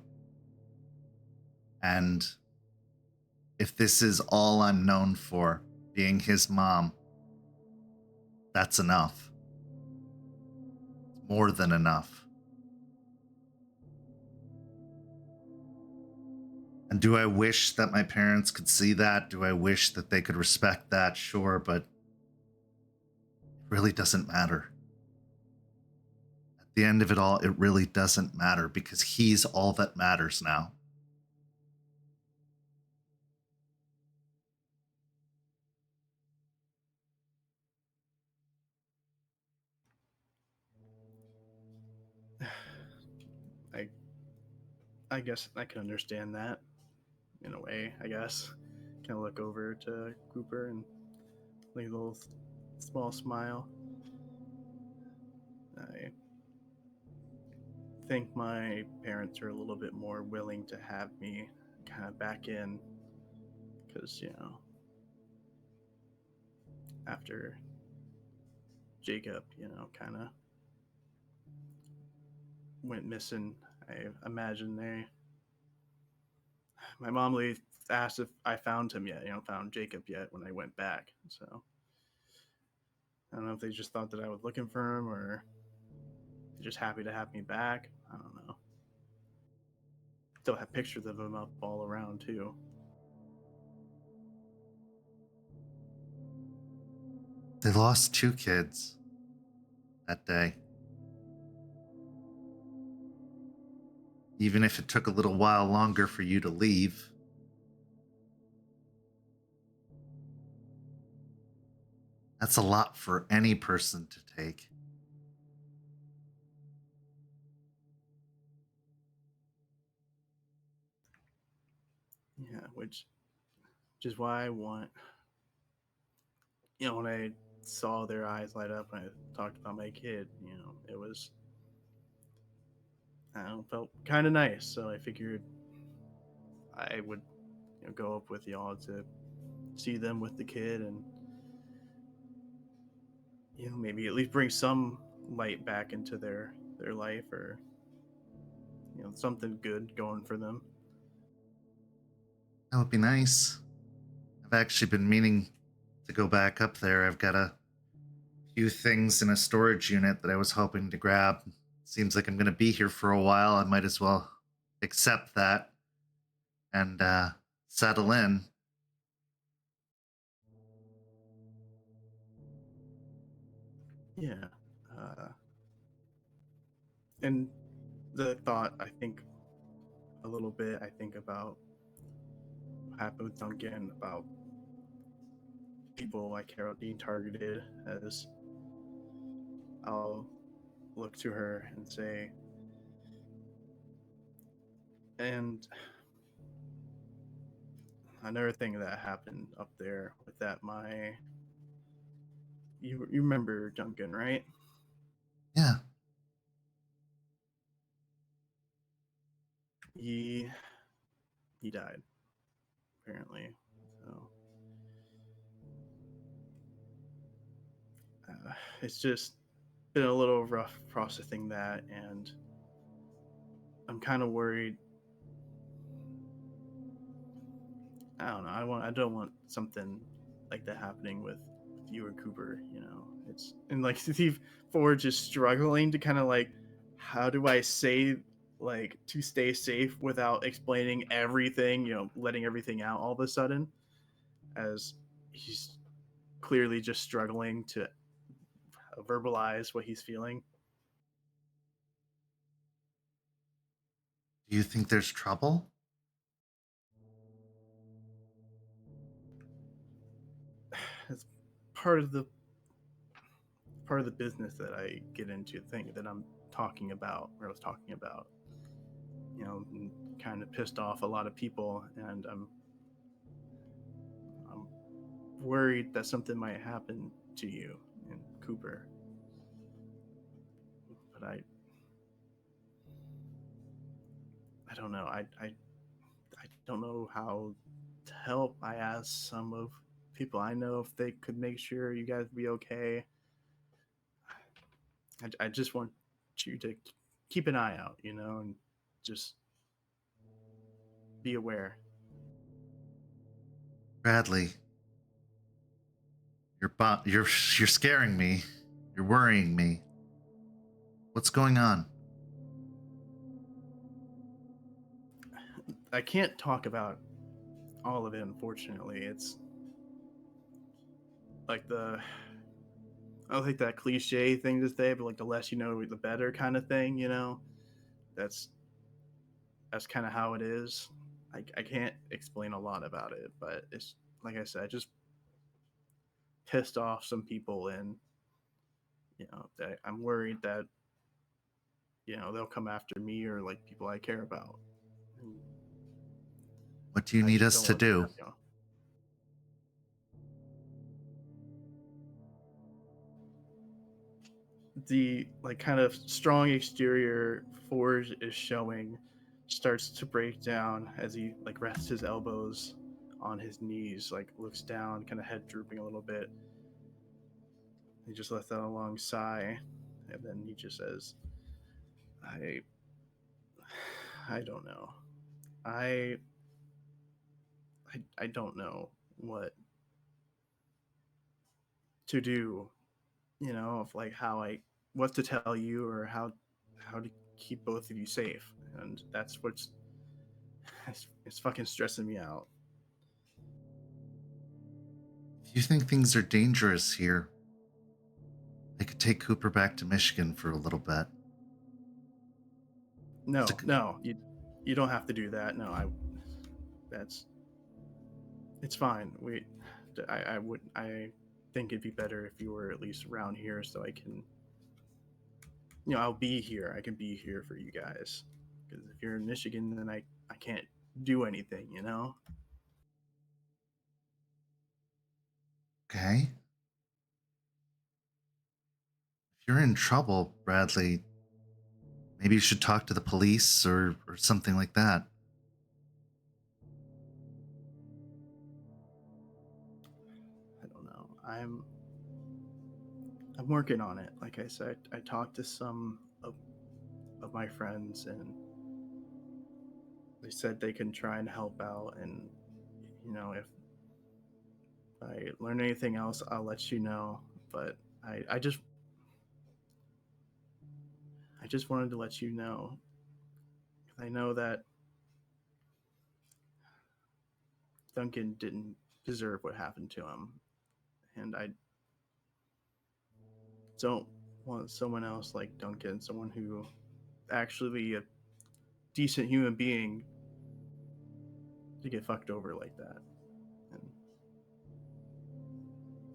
And if this is all I'm known for, being his mom, that's enough. It's more than enough. And do I wish that my parents could see that? Do I wish that they could respect that? Sure, but it really doesn't matter. At the end of it all, it really doesn't matter because he's all that matters now. I guess I can understand that in a way. I guess kind of look over to Cooper and leave a little small smile. I think my parents are a little bit more willing to have me kind of back in because, you know, after Jacob, you know, kind of went missing, I imagine my mom asked if I found him yet, you know, found Jacob yet when I went back. So I don't know if they just thought that I was looking for him or just happy to have me back. I don't know. Still have pictures of him up all around too. They lost 2 kids that day. Even if it took a little while longer for you to leave. That's a lot for any person to take. Yeah, which is why I want, you know, when I saw their eyes light up when I talked about my kid, you know, it was, I don't know, felt kind of nice. So I figured I would, you know, go up with y'all to see them with the kid and, you know, maybe at least bring some light back into their life or, you know, something good going for them. That would be nice. I've actually been meaning to go back up there. I've got a few things in a storage unit that I was hoping to grab. Seems like I'm going to be here for a while. I might as well accept that and settle in. Yeah. And the thought, I think a little bit, I think about what happened with Duncan, about people like Carol being targeted, as I'll look to her and say, and another thing that happened up there with that, you remember Duncan, right? Yeah. He died, apparently. So it's just been a little rough processing that, and I'm kind of worried I don't know. I don't want something like that happening with you and Cooper. You know, it's and like Steve Ford just struggling to kind of like, how do I say like to stay safe without explaining everything? You know, letting everything out all of a sudden, as he's clearly just struggling to verbalize what he's feeling. Do you think there's trouble? It's part of the business that I get into, the thing that I'm talking about, or I was talking about. You know, kind of pissed off a lot of people, and I'm worried that something might happen to you and Cooper. But I don't know. I don't know how to help. I asked some of people I know if they could make sure you guys be okay. I just want you to keep an eye out, you know, and just be aware. Bradley, you're scaring me. You're worrying me. What's going on? I can't talk about all of it, unfortunately. It's like I don't think that cliche thing to say, but like the less you know, the better kind of thing, you know? That's kind of how it is. I can't explain a lot about it, but it's like I said, just pissed off some people, and you know, I'm worried that you know they'll come after me or like people I care about. And What do you I need just us don't to want them do? you know. The like kind of strong exterior Forge is showing starts to break down as he like rests his elbows on his knees, like looks down, kind of head drooping a little bit. He just lets out a long sigh, and then he just says, "I, I don't know. I, I don't know what to do. You know, of like what to tell you or how to keep both of you safe, and that's what's it's fucking stressing me out." If you think things are dangerous here, I could take Cooper back to Michigan for a little bit. No, no, you don't have to do that. No, that's it's fine. I think it'd be better if you were at least around here so I can, you know, I'll be here. I can be here for you guys. Because if you're in Michigan, then I can't do anything, you know? Okay. If you're in trouble, Bradley, maybe you should talk to the police or something like that. I don't know. I'm working on it. Like I said, I talked to some of my friends, and they said they can try and help out, and you know, if I learn anything else, I'll let you know. But I just wanted to let you know. I know that Duncan didn't deserve what happened to him, and I don't want someone else like Duncan, someone who actually a decent human being, to get fucked over like that. And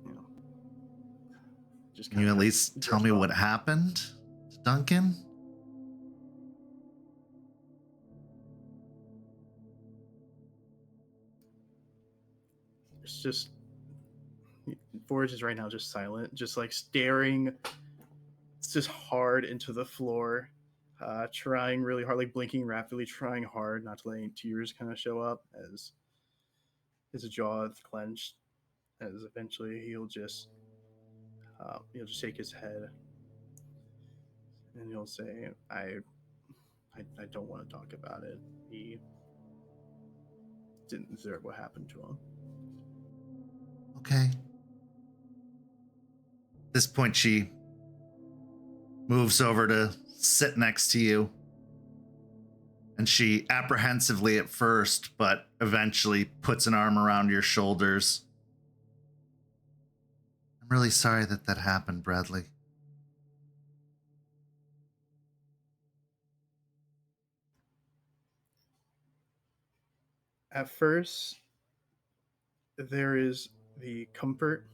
you know, just Can kind you of at least tell drift me off. what happened to Duncan? It's just Forge is right now just silent, just like staring. It's just hard into the floor, trying really hard, like blinking rapidly, trying hard not to let any tears kind of show up as his jaw is clenched. As eventually he'll just shake his head and he'll say, I don't want to talk about it. didn't deserve what happened to him. Okay. At this point, she moves over to sit next to you. And she apprehensively at first, but eventually puts an arm around your shoulders. I'm really sorry that happened, Bradley. At first, there is the comfort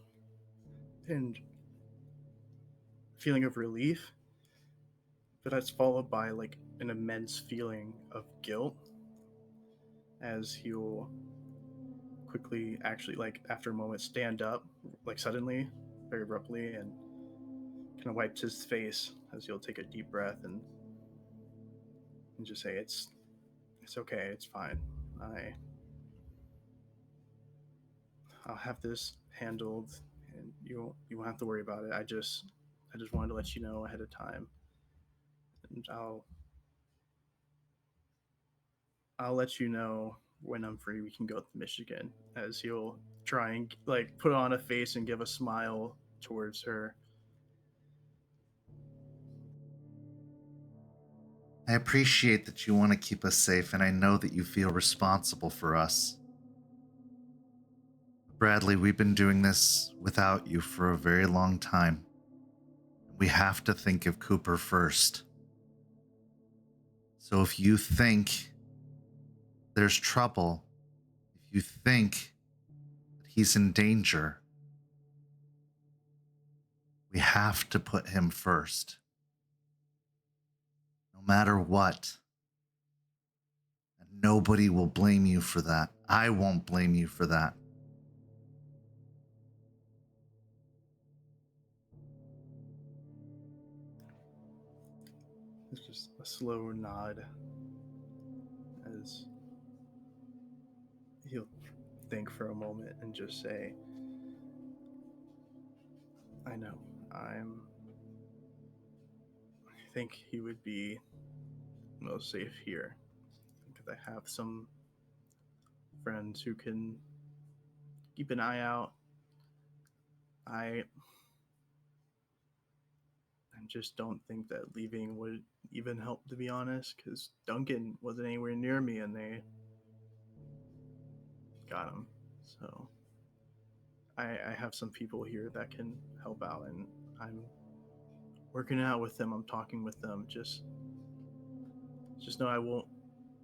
and feeling of relief, but that's followed by like an immense feeling of guilt as he'll quickly actually, like, after a moment, stand up, like suddenly, very abruptly, and kind of wipes his face as he'll take a deep breath and just say, it's okay, it's fine. I'll have this handled, and you won't have to worry about it. I just wanted to let you know ahead of time, and I'll let you know when I'm free. We can go to Michigan. As he'll try and like put on a face and give a smile towards her. I appreciate that you want to keep us safe, and I know that you feel responsible for us. Bradley, we've been doing this without you for a very long time. We have to think of Cooper first. So if you think there's trouble, if you think that he's in danger, we have to put him first. No matter what. And nobody will blame you for that. I won't blame you for that. It's just a slow nod as he'll think for a moment and just say, I know, I think he would be most safe here because I have some friends who can keep an eye out. I just don't think that leaving would even help, to be honest, because Duncan wasn't anywhere near me and they got him. So I have some people here that can help out, and I'm working out with them. I'm talking with them. Just know I won't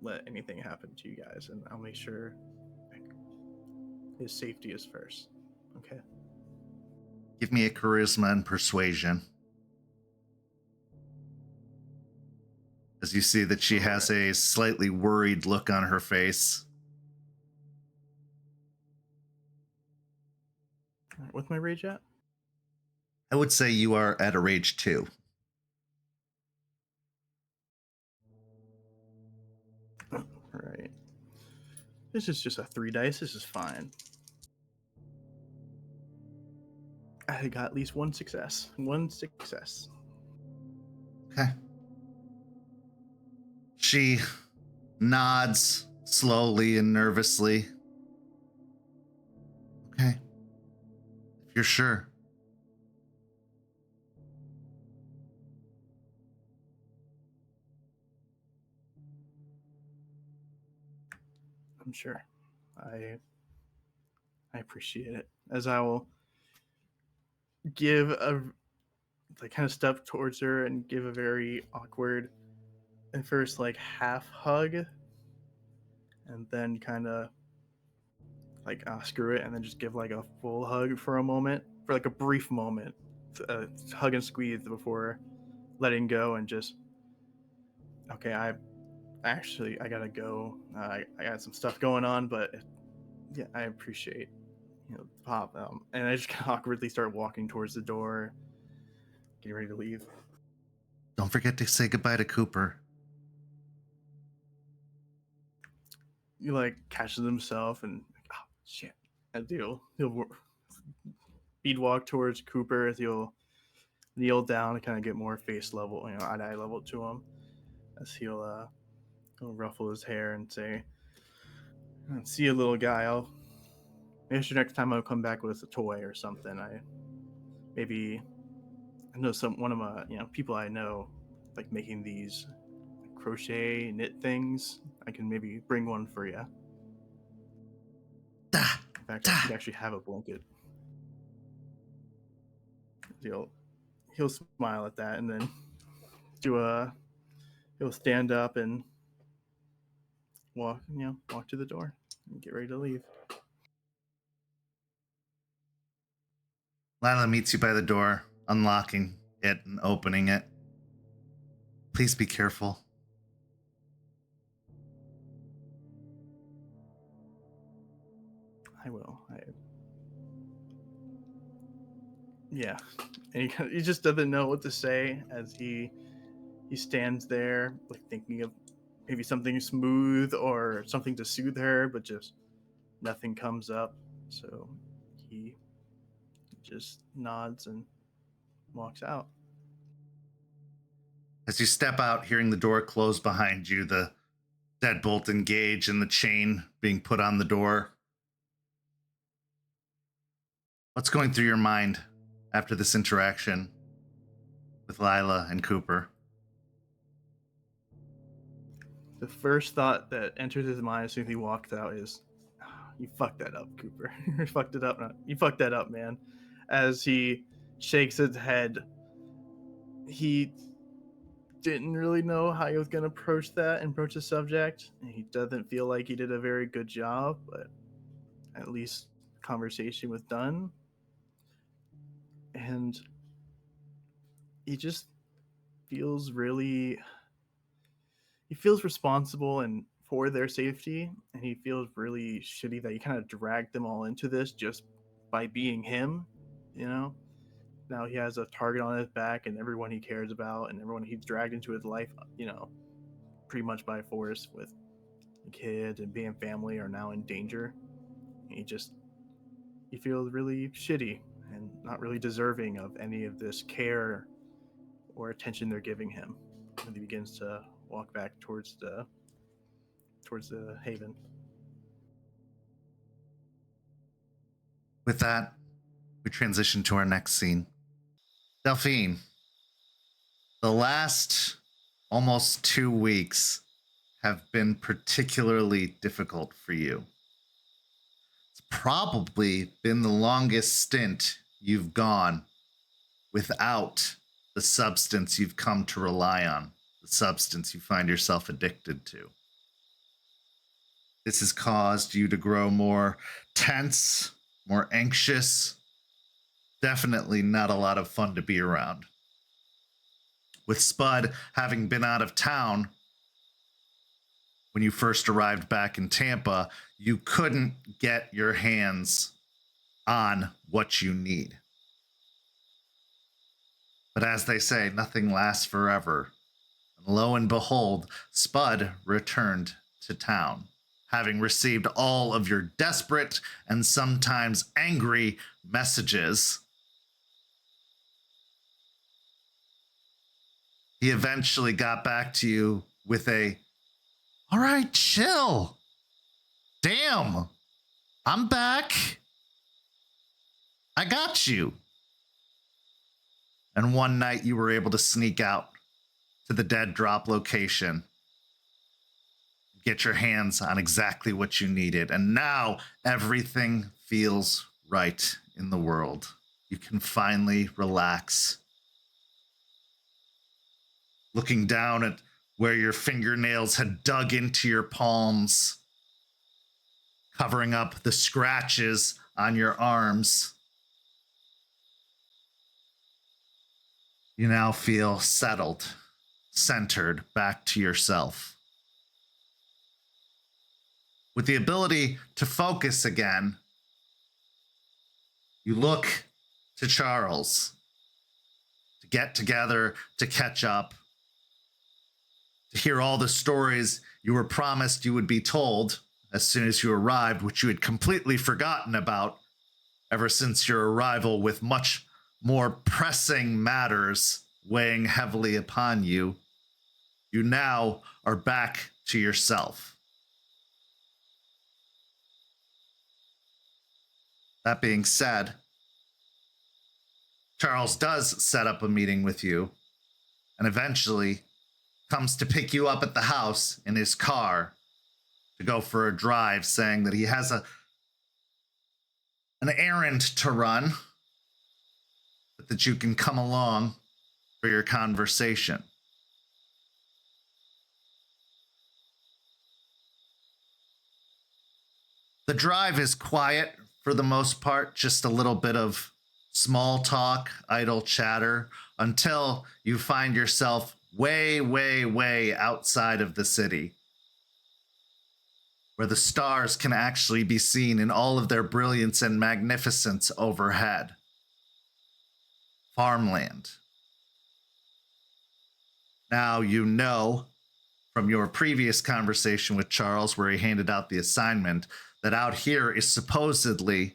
let anything happen to you guys, and I'll make sure his safety is first. Okay? Give me a charisma and persuasion. As you see that she has a slightly worried look on her face. All right, what's my rage at? I would say you are at a rage 2. Right. This is just a 3 dice. This is fine. I got at least one success. One success. Okay. She nods slowly and nervously. Okay. If you're sure. I'm sure. I appreciate it. As I will give a kind of step towards her and give a very awkward and first like half hug, and then kind of like screw it, and then just give like a full hug for a moment, for like a brief moment, hug and squeeze before letting go, and just okay. I gotta go. I got some stuff going on, but yeah, I appreciate pop. And I just kind of awkwardly start walking towards the door, getting ready to leave. Don't forget to say goodbye to Cooper. He like catches himself and oh shit. And he'll speed walk towards Cooper as he'll kneel down and kind of get more face level, eye level to him, as he'll ruffle his hair and say, See you, little guy. Maybe next time I'll come back with a toy or something. I know one of my people I know like making these crochet knit things. I can maybe bring one for you. In fact, I actually have a blanket. He'll smile at that and then he'll stand up and walk to the door and get ready to leave. Lila meets you by the door, unlocking it and opening it. Please be careful. I will. Yeah. And he just doesn't know what to say as he stands there, like thinking of maybe something smooth or something to soothe her, but just nothing comes up. So he just nods and walks out. As you step out, hearing the door close behind you, the deadbolt engage and the chain being put on the door. What's going through your mind after this interaction with Lila and Cooper? The first thought that enters his mind as soon as he walks out is, you fucked that up, Cooper. You fucked it up. You fucked that up, man. As he shakes his head, he didn't really know how he was going to approach the subject. And he doesn't feel like he did a very good job, but at least conversation was done. And he just feels responsible and for their safety, and he feels really shitty that he kind of dragged them all into this just by being him. Now he has a target on his back, and everyone he cares about and everyone he's dragged into his life, pretty much by force, with the kid and being family, are now in danger. He feels really shitty and not really deserving of any of this care or attention they're giving him. And he begins to walk back towards the haven. With that, we transition to our next scene. Delphine, the last almost 2 weeks have been particularly difficult for you. It's probably been the longest stint you've gone without the substance you've come to rely on, the substance you find yourself addicted to. This has caused you to grow more tense, more anxious. Definitely not a lot of fun to be around. With Spud having been out of town when you first arrived back in Tampa, you couldn't get your hands on what you need. But as they say, nothing lasts forever. And lo and behold, Spud returned to town, having received all of your desperate and sometimes angry messages. He eventually got back to you with all right, chill. Damn, I'm back. I got you. And one night you were able to sneak out to the dead drop location, get your hands on exactly what you needed. And now everything feels right in the world. You can finally relax. Looking down at where your fingernails had dug into your palms, covering up the scratches on your arms. You now feel settled, centered, back to yourself. With the ability to focus again, you look to Charles to get together, to catch up, to hear all the stories you were promised you would be told as soon as you arrived, which you had completely forgotten about ever since your arrival, with much more pressing matters weighing heavily upon you. You now are back to yourself. That being said, Charles does set up a meeting with you and eventually comes to pick you up at the house in his car to go for a drive, saying that he has an errand to run, but that you can come along for your conversation. The drive is quiet for the most part, just a little bit of small talk, idle chatter, until you find yourself way, way, way outside of the city, where the stars can actually be seen in all of their brilliance and magnificence overhead. Farmland. Now you know from your previous conversation with Charles, where he handed out the assignment, that out here is supposedly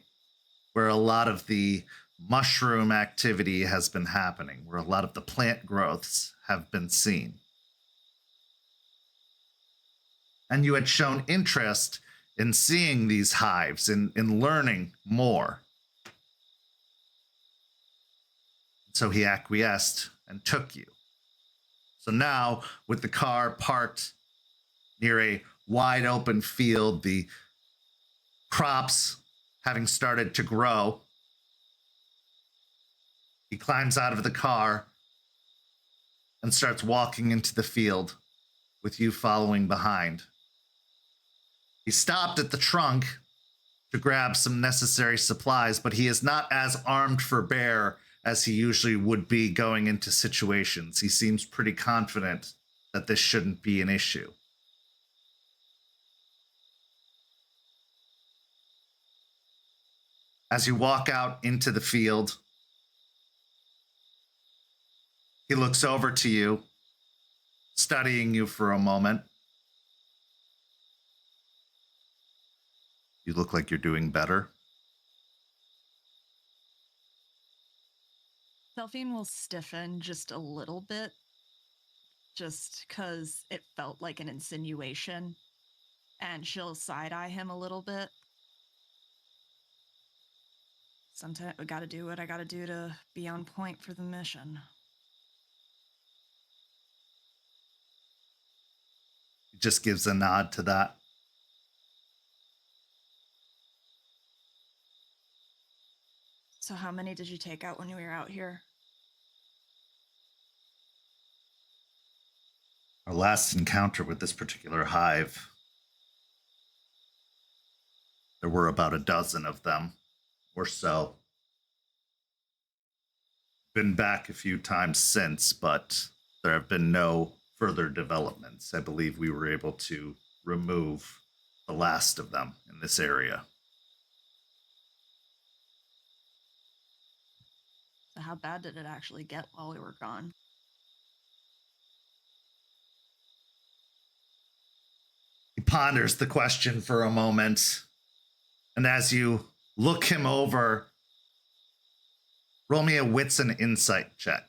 where a lot of the mushroom activity has been happening, where a lot of the plant growths have been seen. And you had shown interest in seeing these hives, in learning more. So he acquiesced and took you. So now, with the car parked near a wide open field, the crops having started to grow, he climbs out of the car and starts walking into the field with you following behind. He stopped at the trunk to grab some necessary supplies, but he is not as armed for bear as he usually would be going into situations. He seems pretty confident that this shouldn't be an issue. As you walk out into the field, he looks over to you, studying you for a moment. You look like you're doing better. Delphine will stiffen just a little bit, just because it felt like an insinuation, and she'll side-eye him a little bit. Sometimes I gotta do what I gotta do to be on point for the mission. He just gives a nod to that. So how many did you take out when you were out here? Our last encounter with this particular hive, there were about a dozen of them or so. Been back a few times since, but there have been no further developments. I believe we were able to remove the last of them in this area. So how bad did it actually get while we were gone? He ponders the question for a moment, and as you look him over, roll me a wits and insight check.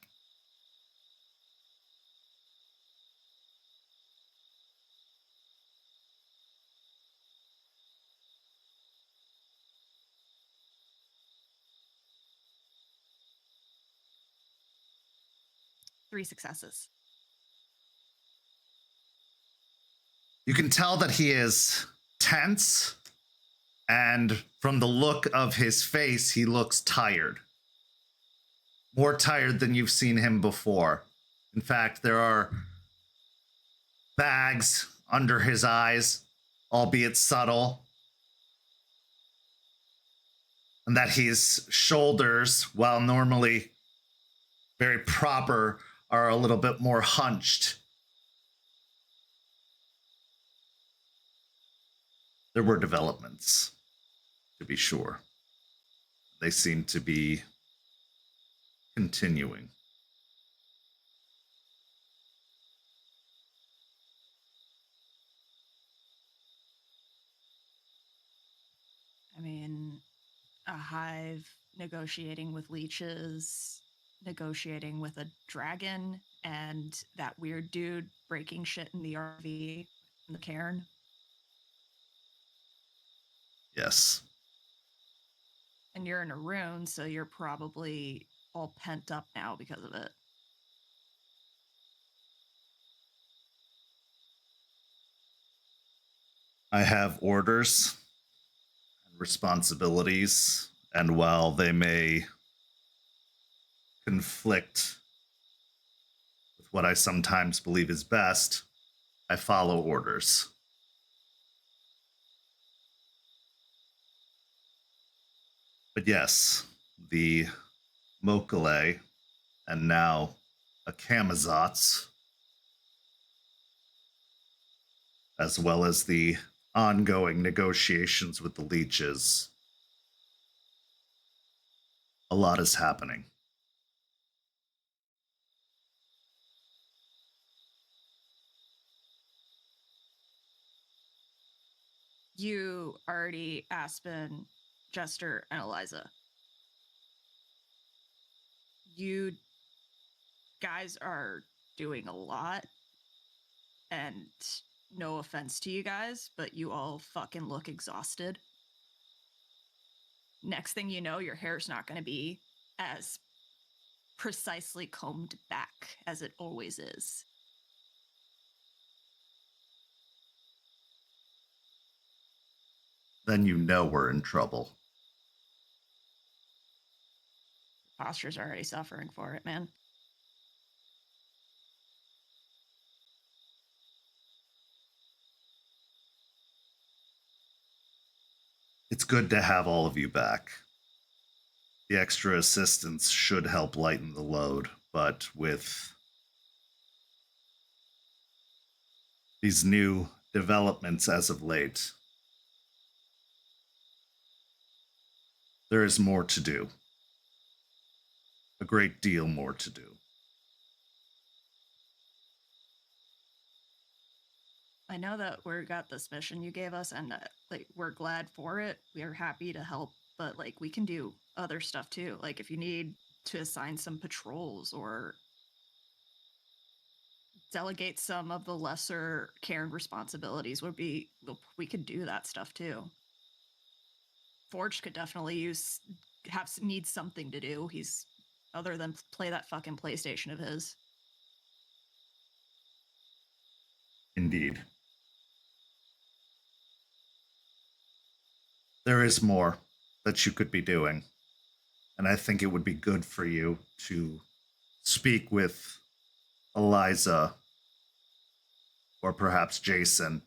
Three successes. You can tell that he is tense, and from the look of his face, he looks tired. More tired than you've seen him before. In fact, there are bags under his eyes, albeit subtle, and that his shoulders, while normally very proper, are a little bit more hunched. There were developments, to be sure. They seem to be continuing. I mean, a hive negotiating with leeches, negotiating with a dragon, and that weird dude breaking shit in the RV in the cairn. Yes. And you're in a rune, so you're probably all pent up now because of it. I have orders and responsibilities, and while they may conflict with what I sometimes believe is best, I follow orders. But yes, the Mokale and now a Kamazotz, as well as the ongoing negotiations with the leeches, a lot is happening. You already Aspen, Jester, and Eliza. You guys are doing a lot, and no offense to you guys, but you all fucking look exhausted. Next thing you know, your hair's not going to be as precisely combed back as it always is. Then you know we're in trouble. Posture's already suffering for it, man. It's good to have all of you back. The extra assistance should help lighten the load, but with these new developments as of late, there is more to do. A great deal more to do. I know that we got this mission you gave us, and like we're glad for it. We are happy to help, but like we can do other stuff too. Like if you need to assign some patrols or delegate some of the lesser care and responsibilities, we could do that stuff too. Forge could definitely need something to do. He's other than play that fucking PlayStation of his. Indeed. There is more that you could be doing, and I think it would be good for you to speak with Eliza or perhaps Jason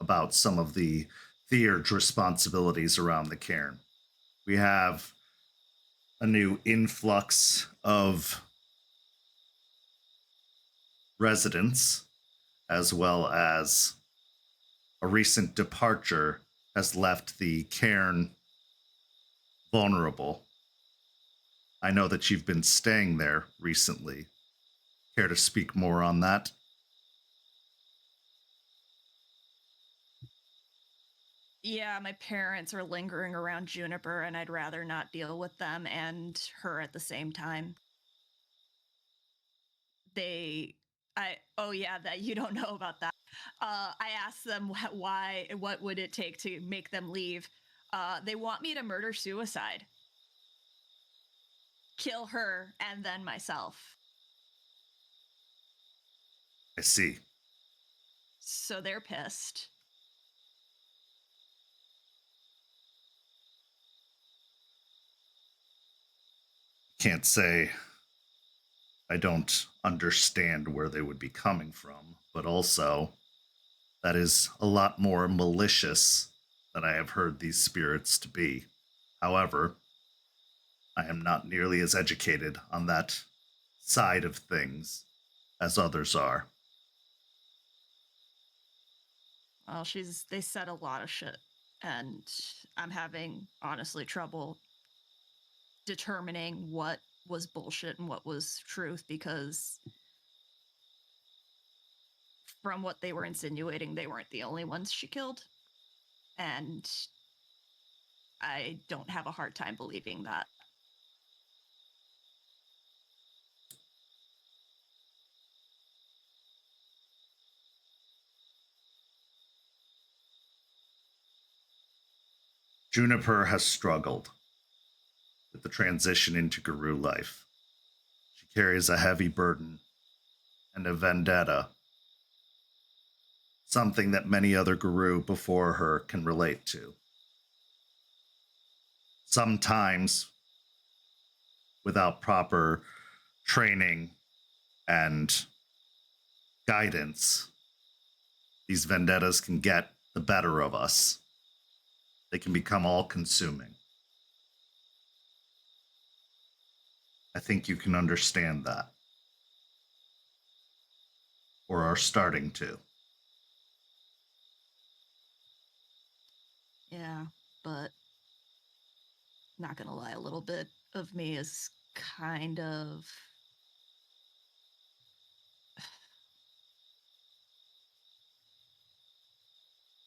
about some of the theurge responsibilities around the cairn. We have a new influx of residents, as well as a recent departure has left the cairn vulnerable. I know that you've been staying there recently. Care to speak more on that? Yeah, my parents are lingering around Juniper, and I'd rather not deal with them and her at the same time. That you don't know about that. I asked them what would it take to make them leave. They want me to murder suicide. Kill her and then myself. I see. So they're pissed. Can't say I don't understand where they would be coming from, but also that is a lot more malicious than I have heard these spirits to be. However, I am not nearly as educated on that side of things as others are. Well, they said a lot of shit, and I'm having honestly trouble determining what was bullshit and what was truth, because from what they were insinuating, they weren't the only ones she killed. And I don't have a hard time believing that. Juniper has struggled. with the transition into Guru life. She carries a heavy burden and a vendetta, something that many other Guru before her can relate to. Sometimes, without proper training and guidance, these vendettas can get the better of us. They can become all-consuming. I think you can understand that. Or are starting to. Yeah, but not gonna lie, a little bit of me is kind of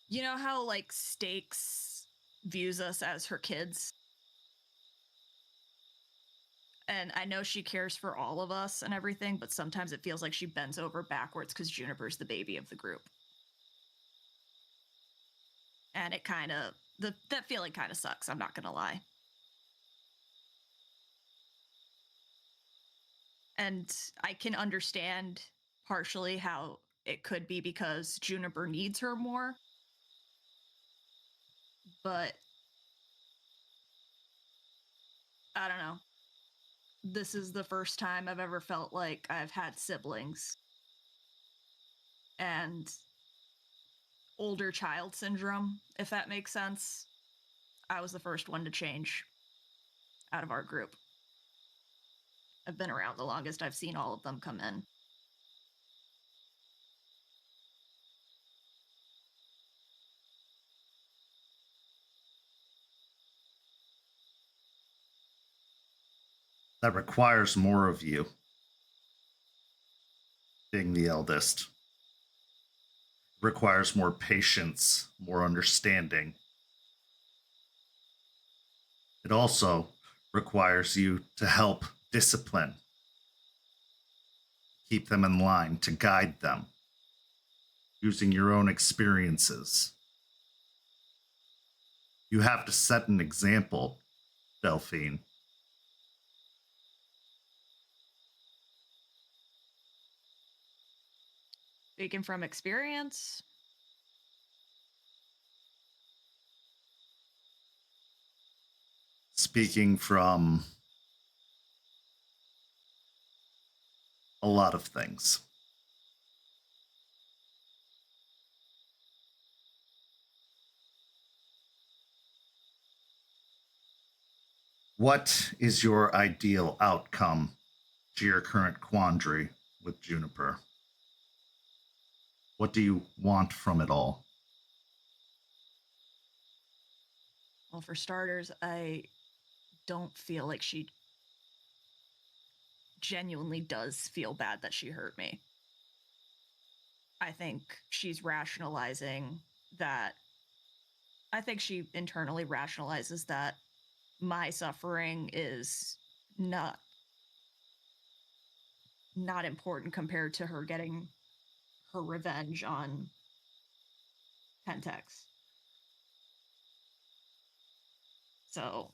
you know how like Stakes views us as her kids? And I know she cares for all of us and everything, but sometimes it feels like she bends over backwards because Juniper's the baby of the group. And it kind of, that feeling kind of sucks, I'm not gonna lie. And I can understand partially how it could be because Juniper needs her more. But I don't know. This is the first time I've ever felt like I've had siblings. And older child syndrome, if that makes sense. I was the first one to change out of our group. I've been around the longest. I've seen all of them come in. That requires more of you, being the eldest. Requires more patience, more understanding. It also requires you to help discipline, keep them in line, to guide them, using your own experiences. You have to set an example, Delphine. Speaking from experience, Speaking from a lot of things. What is your ideal outcome to your current quandary with Juniper? What do you want from it all? well, for starters, I don't feel like she genuinely does feel bad that she hurt me. I think she's rationalizing that. I think she internally rationalizes that my suffering is not important compared to her getting her revenge on Pentex. So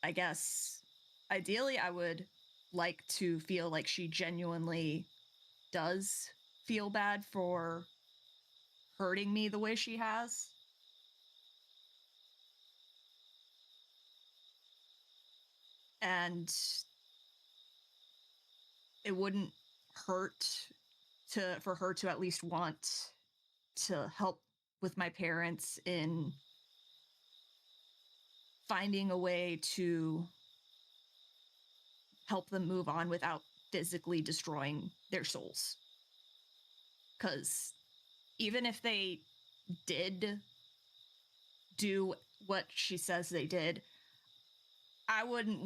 I guess ideally I would like to feel like she genuinely does feel bad for hurting me the way she has. And it wouldn't hurt for her to at least want to help with my parents in finding a way to help them move on without physically destroying their souls. Because even if they did do what she says they did, I wouldn't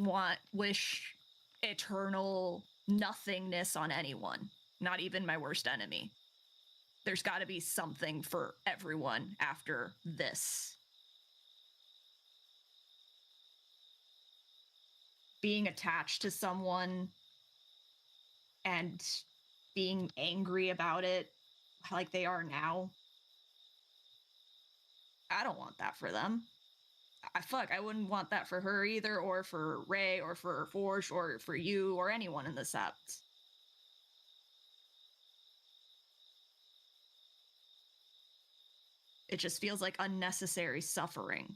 wish eternal nothingness on anyone, not even my worst enemy. There's got to be something for everyone after this. Being attached to someone and being angry about it like they are now, I don't want that for them. I wouldn't want that for her either, or for Ray, or for Forge, or for you, or anyone in the Sept. It just feels like unnecessary suffering.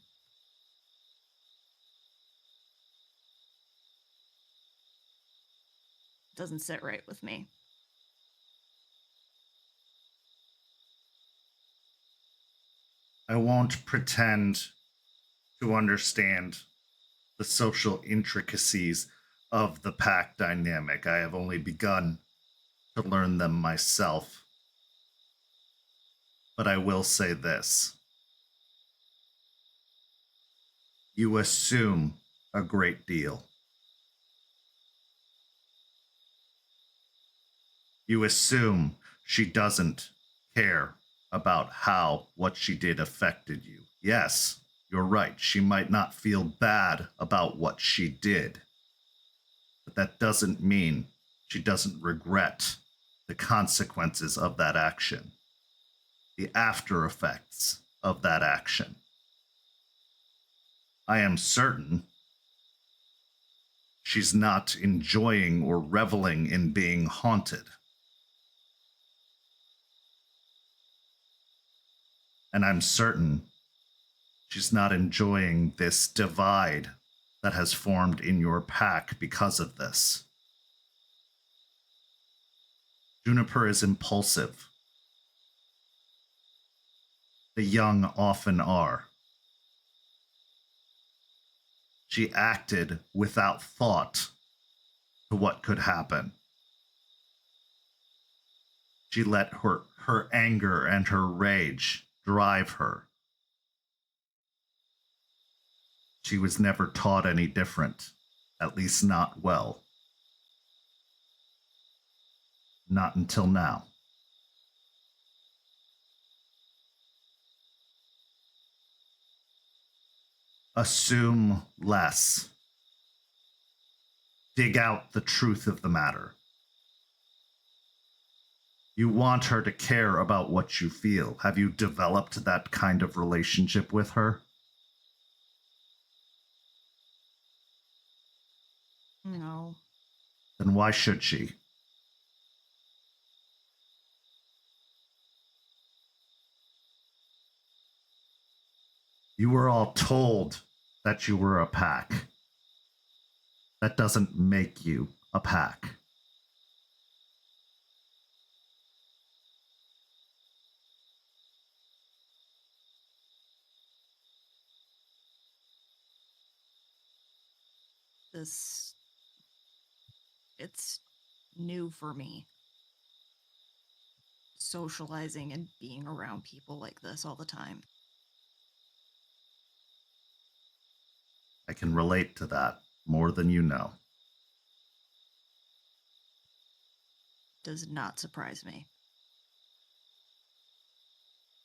Doesn't sit right with me. I won't pretend to understand the social intricacies of the pack dynamic. I have only begun to learn them myself. But I will say this. You assume a great deal. You assume she doesn't care about how what she did affected you. Yes, you're right. She might not feel bad about what she did. But that doesn't mean she doesn't regret the consequences of that action, the after effects of that action. I am certain she's not enjoying or reveling in being haunted. And I'm certain she's not enjoying this divide that has formed in your pack because of this. Juniper is impulsive. The young often are. She acted without thought to what could happen. She let her anger and her rage drive her. She was never taught any different, at least not well. Not until now. Assume less. Dig out the truth of the matter. You want her to care about what you feel. Have you developed that kind of relationship with her? No. Then why should she? You were all told that you were a pack. That doesn't make you a pack. It's new for me. Socializing and being around people like this all the time. I can relate to that more than you know. Does not surprise me.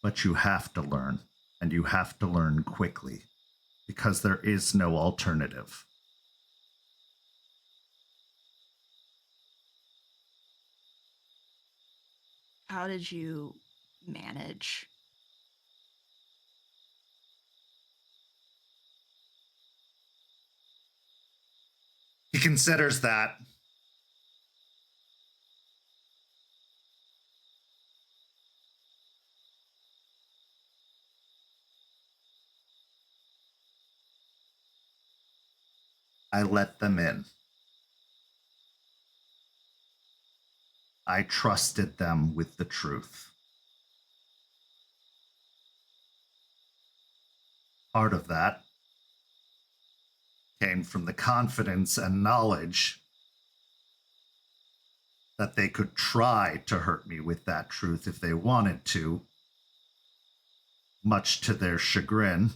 But you have to learn, and you have to learn quickly, because there is no alternative. How did you manage? He considers that. I let them in. I trusted them with the truth. Part of that came from the confidence and knowledge that they could try to hurt me with that truth if they wanted to, much to their chagrin,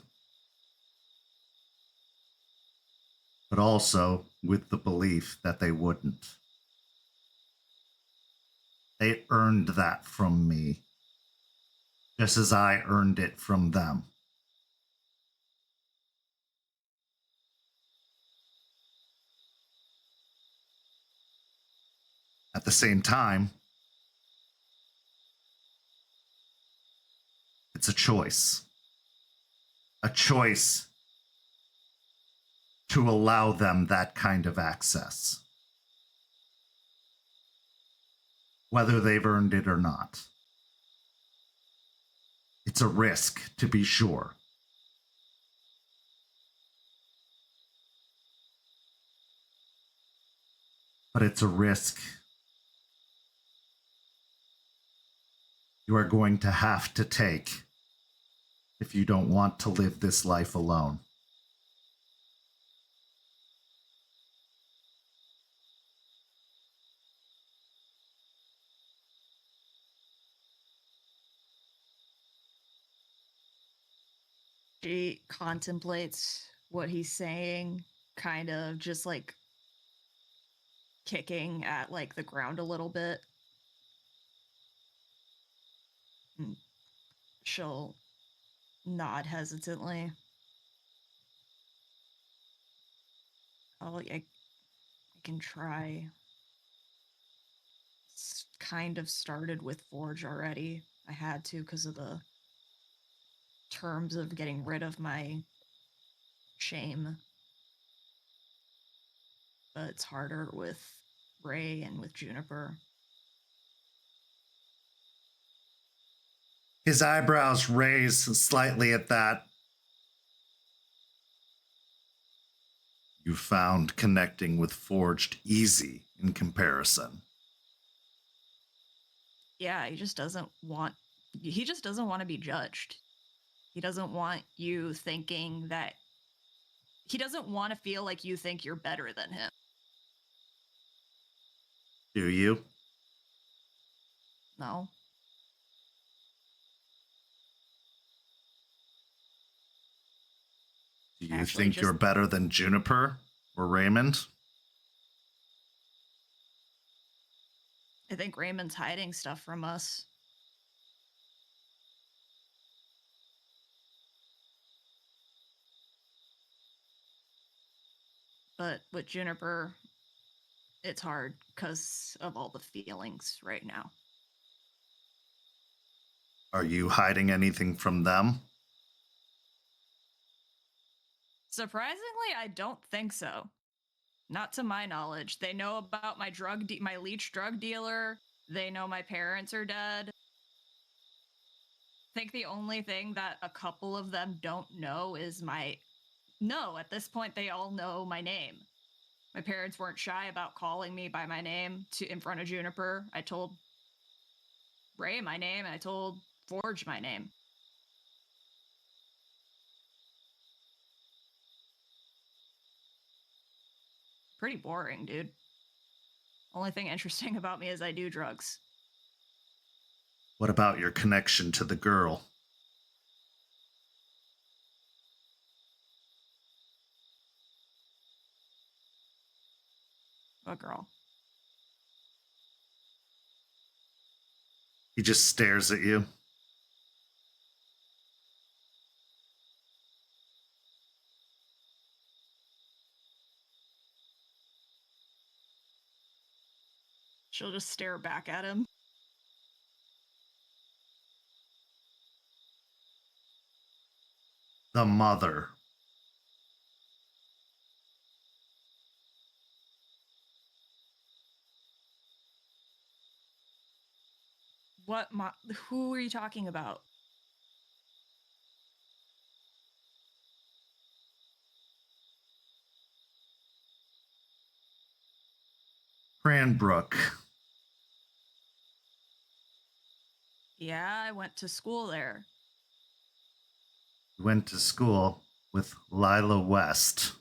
but also with the belief that they wouldn't. They earned that from me, just as I earned it from them. At the same time, it's a choice. A choice to allow them that kind of access, whether they've earned it or not. It's a risk, to be sure. But it's a risk you are going to have to take if you don't want to live this life alone. She contemplates what he's saying, kind of just like kicking at like the ground a little bit. And she'll nod hesitantly. I can try. It's kind of started with Forge already. I had to because of the terms of getting rid of my shame. But it's harder with Ray and with Juniper. His eyebrows raise slightly at that. You found connecting with Forged easy in comparison. Yeah, he just doesn't want to be judged. He doesn't want you thinking that he doesn't want to feel like you think you're better than him. Do you? No. Do you Actually, think you're better than Juniper or Raymond? I think Raymond's hiding stuff from us. But with Juniper, it's hard because of all the feelings right now. Are you hiding anything from them? Surprisingly, I don't think so. Not to my knowledge. They know about my my leech drug dealer. They know my parents are dead. I think the only thing that a couple of them don't know is No, at this point, they all know my name. My parents weren't shy about calling me by my name in front of Juniper. I told Ray my name, and I told Forge my name. Pretty boring, dude. Only thing interesting about me is I do drugs. What about your connection to the girl? What girl? He just stares at you. She'll just stare back at him. The mother. Who are you talking about? Cranbrook. Yeah, I went to school there. You went to school with Lila West,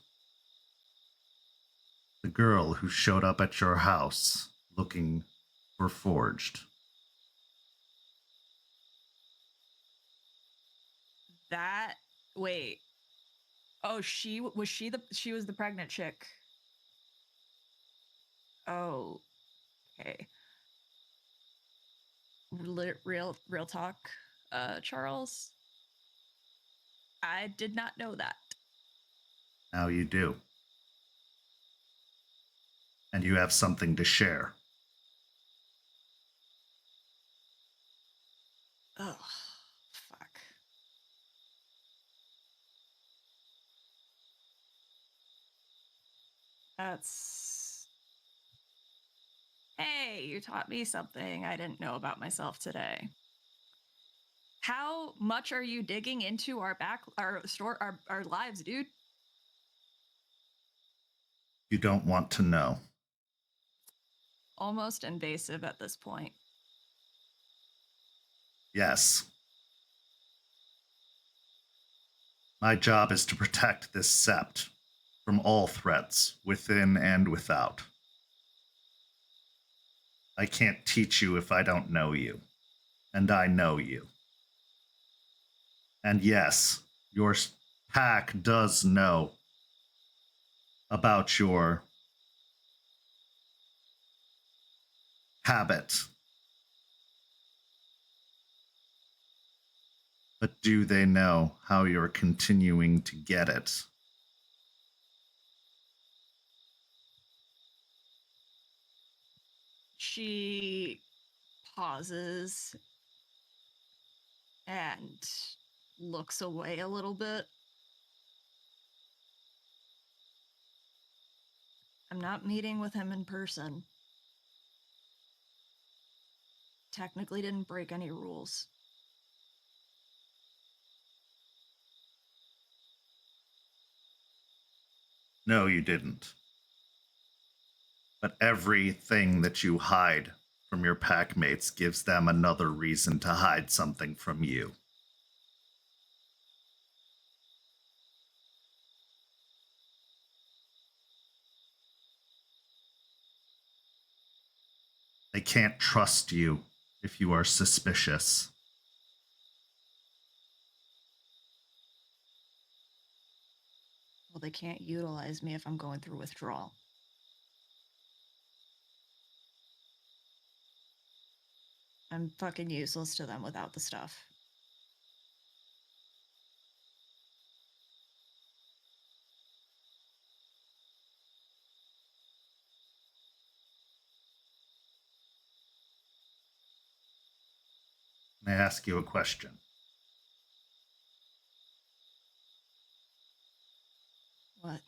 the girl who showed up at your house looking for Forged. Wait. Oh, she was the pregnant chick. Oh, okay. Real talk, Charles. I did not know that. Now you do. And you have something to share. Oh, fuck. That's... Hey, you taught me something I didn't know about myself today. How much are you digging into our lives, dude? You don't want to know. Almost invasive at this point. Yes. My job is to protect this sept from all threats, within and without. I can't teach you if I don't know you, and I know you. And yes, your pack does know about your habit. But do they know how you're continuing to get it? She pauses and looks away a little bit. I'm not meeting with him in person. Technically didn't break any rules. No, you didn't. But everything that you hide from your packmates gives them another reason to hide something from you. They can't trust you if you are suspicious. Well, they can't utilize me if I'm going through withdrawal. I'm fucking useless to them without the stuff. May I ask you a question? What?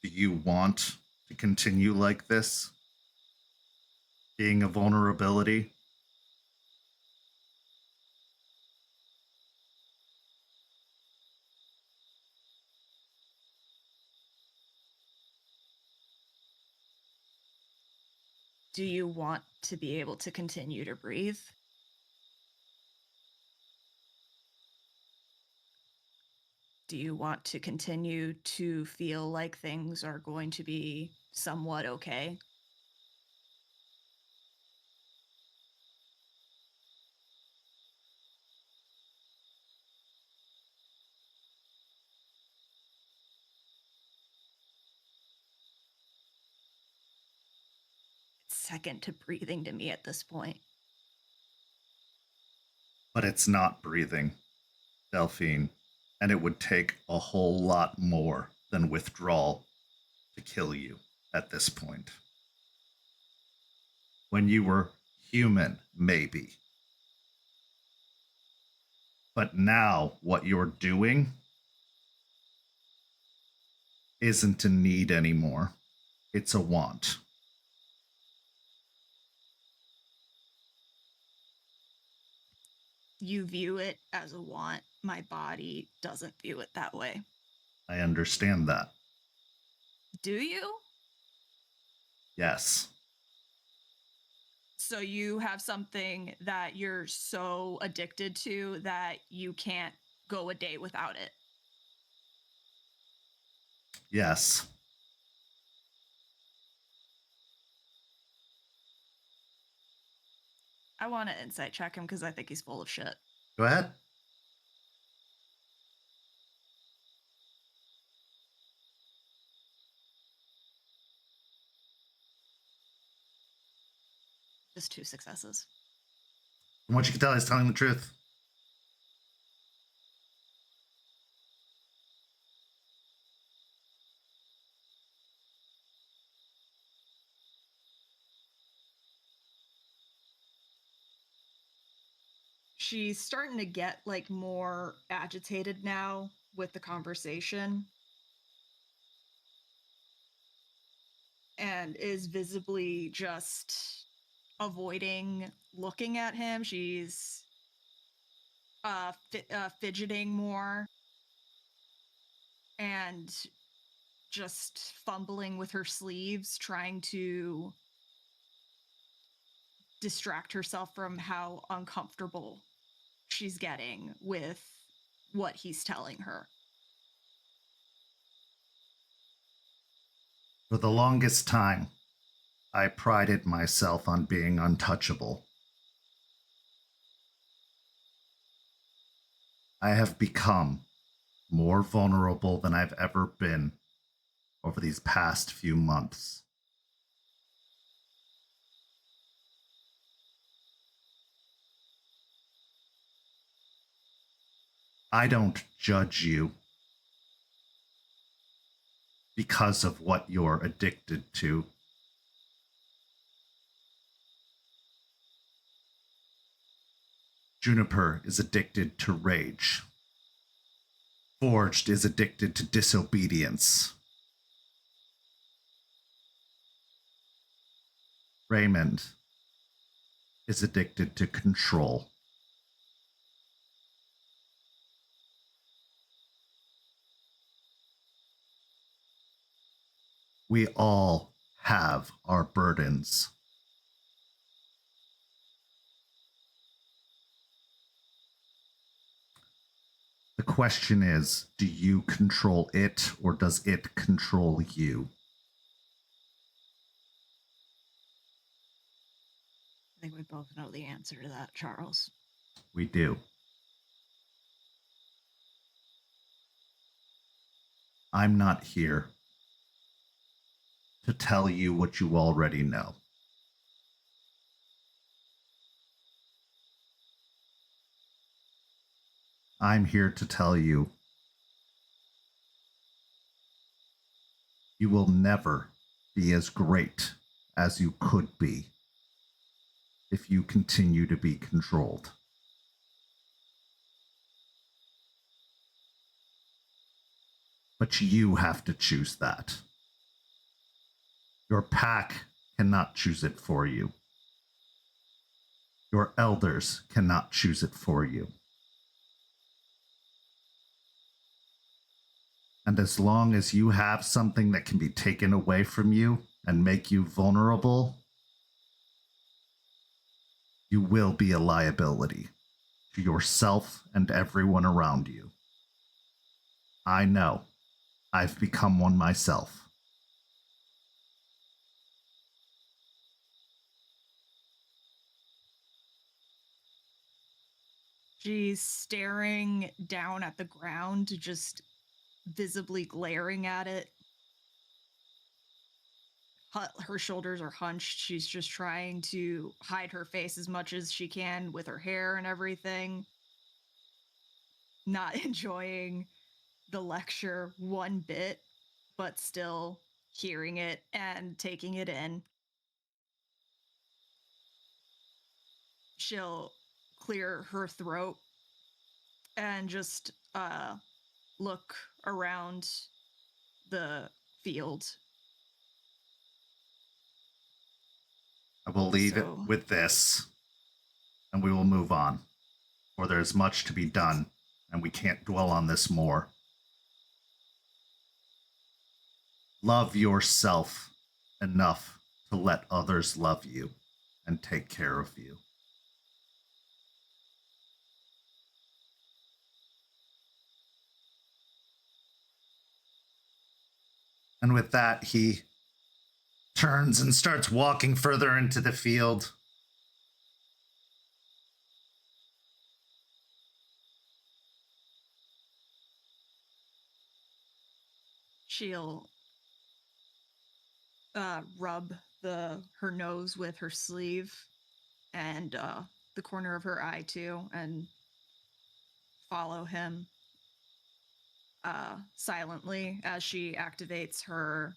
Do you want to continue like this? Being a vulnerability? Do you want to be able to continue to breathe? Do you want to continue to feel like things are going to be somewhat okay? It's second to breathing to me at this point. But it's not breathing, Delphine, and it would take a whole lot more than withdrawal to kill you at this point. When you were human, maybe. But now, what you're doing isn't a need anymore. It's a want. You view it as a want. My body doesn't view it that way. I understand that. Do you? Yes. So you have something that you're so addicted to that you can't go a day without it. Yes. I want to insight check him because I think he's full of shit. Go ahead. Just 2 successes. From what you can tell, he's telling the truth. she's starting to get like more agitated now with the conversation and is visibly just avoiding looking at him. She's fidgeting more and just fumbling with her sleeves, trying to distract herself from how uncomfortable she's getting with what he's telling her. For the longest time, I prided myself on being untouchable. I have become more vulnerable than I've ever been over these past few months. I don't judge you because of what you're addicted to. Juniper is addicted to rage. Forged is addicted to disobedience. Raymond is addicted to control. We all have our burdens. The question is, do you control it or does it control you? I think we both know the answer to that, Charles. We do. I'm not here to tell you what you already know. I'm here to tell you you will never be as great as you could be if you continue to be controlled. But you have to choose that. Your pack cannot choose it for you. Your elders cannot choose it for you. And as long as you have something that can be taken away from you and make you vulnerable, you will be a liability to yourself and everyone around you. I know. I've become one myself. She's staring down at the ground, just visibly glaring at it. Her shoulders are hunched. She's just trying to hide her face as much as she can with her hair and everything. Not enjoying the lecture one bit, but still hearing it and taking it in. She'll clear her throat and just look around the field. I will leave it So- with this, and we will move on, for there's much to be done, and we can't dwell on this more. Love yourself enough to let others love you and take care of you. And with that, he turns and starts walking further into the field. She'll rub her nose with her sleeve and the corner of her eye too, and follow him silently as she activates her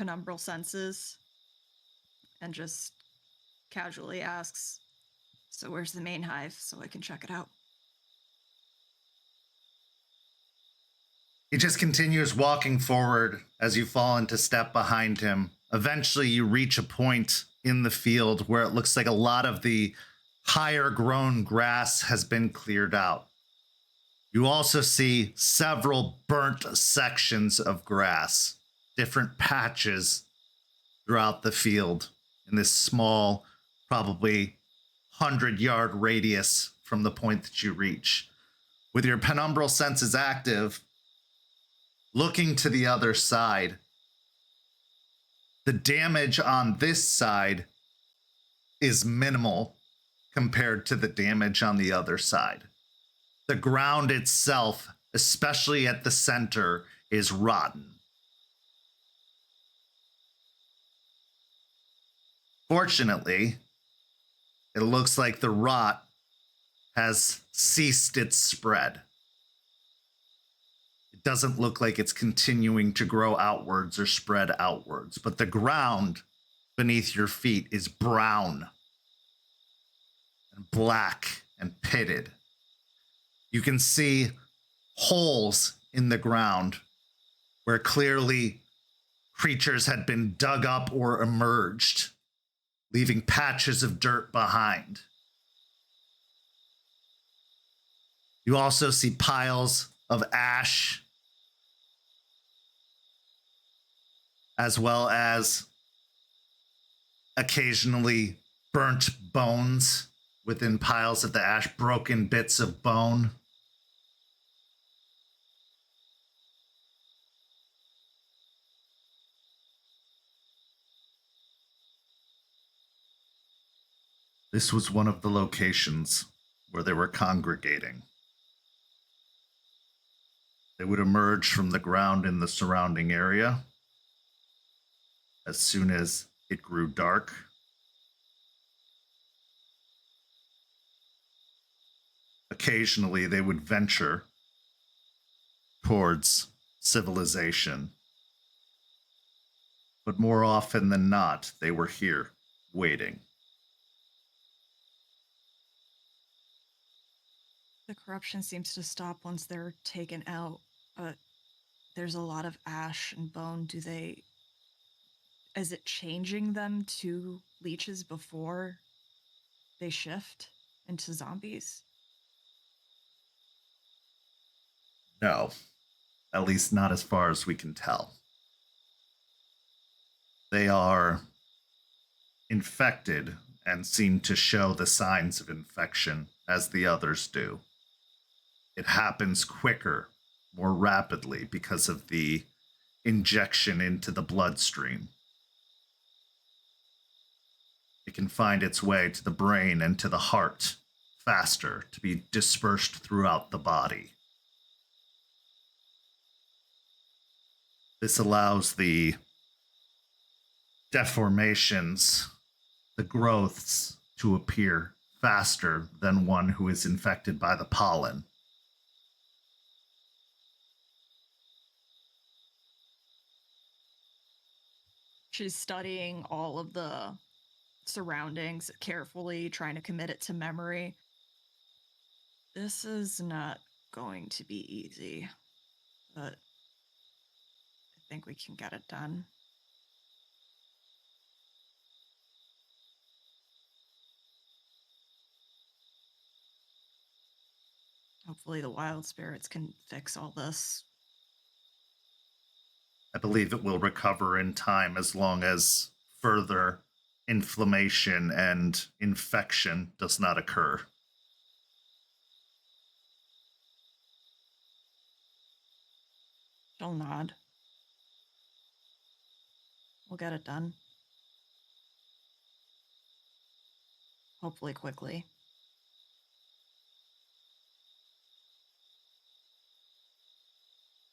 penumbral senses and just casually asks, So where's the main hive so I can check it out? He just continues walking forward as you fall into step behind him. Eventually, you reach a point in the field where it looks like a lot of the higher grown grass has been cleared out. You also see several burnt sections of grass, different patches throughout the field in this small, probably 100-yard radius from the point that you reach. With your penumbral senses active, looking to the other side, the damage on this side is minimal compared to the damage on the other side. The ground itself, especially at the center, is rotten. Fortunately, it looks like the rot has ceased its spread. It doesn't look like it's continuing to grow outwards or spread outwards, but the ground beneath your feet is brown and black and pitted. You can see holes in the ground where clearly creatures had been dug up or emerged, leaving patches of dirt behind. You also see piles of ash, as well as occasionally burnt bones within piles of the ash, broken bits of bone. This was one of the locations where they were congregating. They would emerge from the ground in the surrounding area as soon as it grew dark. Occasionally, they would venture towards civilization. But more often than not, they were here, waiting. The corruption seems to stop once they're taken out, but there's a lot of ash and bone. Is it changing them to leeches before they shift into zombies? No, at least not as far as we can tell. They are infected and seem to show the signs of infection as the others do. It happens quicker, more rapidly because of the injection into the bloodstream. It can find its way to the brain and to the heart faster to be dispersed throughout the body. This allows the deformations, the growths, to appear faster than one who is infected by the pollen. She's studying all of the surroundings carefully, trying to commit it to memory. This is not going to be easy, but I think we can get it done. Hopefully the wild spirits can fix all this. I believe it will recover in time as long as further inflammation and infection does not occur. She'll nod. We'll get it done. Hopefully quickly.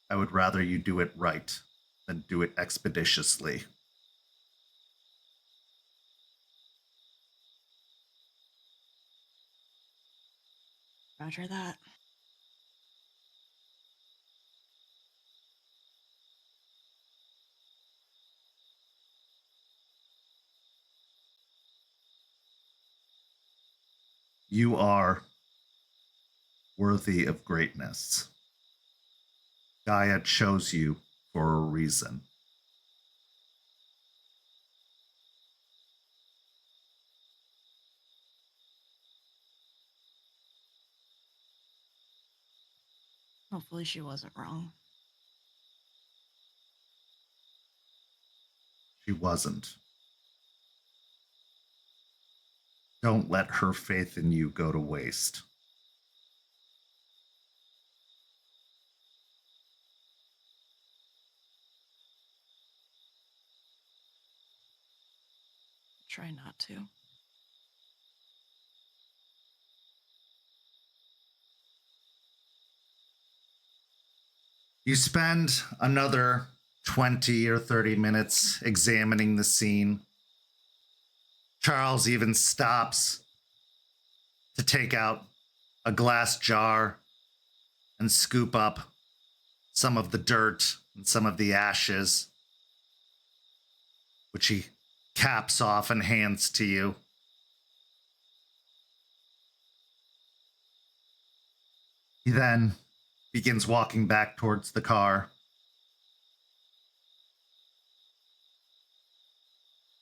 I would rather you do it right than do it expeditiously. Roger that. You are worthy of greatness. Gaia chose you for a reason. Hopefully she wasn't wrong. She wasn't. Don't let her faith in you go to waste. Try not to. You spend another 20 or 30 minutes examining the scene. Charles even stops to take out a glass jar and scoop up some of the dirt and some of the ashes, which he caps off and hands to you. He then begins walking back towards the car.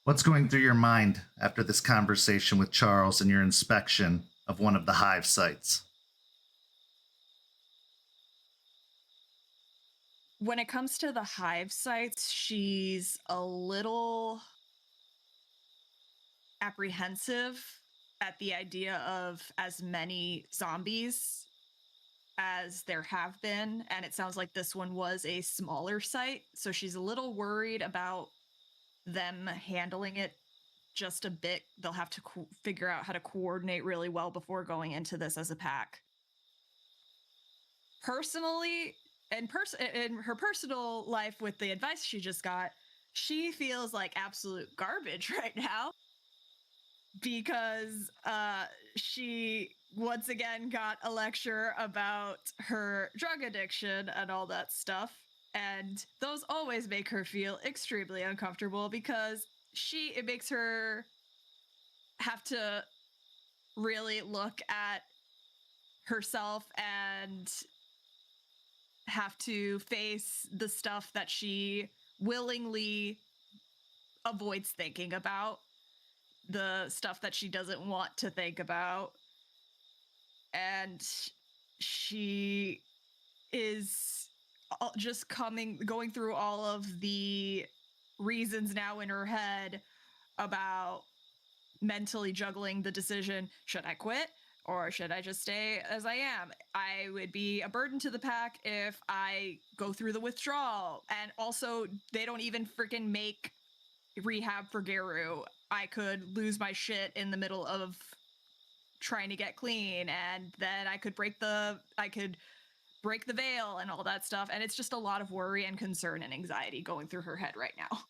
What's going through your mind after this conversation with Charles and your inspection of one of the hive sites? When it comes to the hive sites, she's a little apprehensive at the idea of as many zombies as there have been. And it sounds like this one was a smaller site. So she's a little worried about them handling it just a bit. They'll have to figure out how to coordinate really well before going into this as a pack. Personally, in her personal life with the advice she just got, she feels like absolute garbage right now because she once again got a lecture about her drug addiction and all that stuff. And those always make her feel extremely uncomfortable because it makes her have to really look at herself and have to face the stuff that she willingly avoids thinking about, the stuff that she doesn't want to think about. And she is just going through all of the reasons now in her head about mentally juggling the decision, should I quit or should I just stay as I am? I would be a burden to the pack if I go through the withdrawal. And also, they don't even freaking make rehab for Geru. I could lose my shit in the middle of trying to get clean, and then I could break the veil and all that stuff. And it's just a lot of worry and concern and anxiety going through her head right now.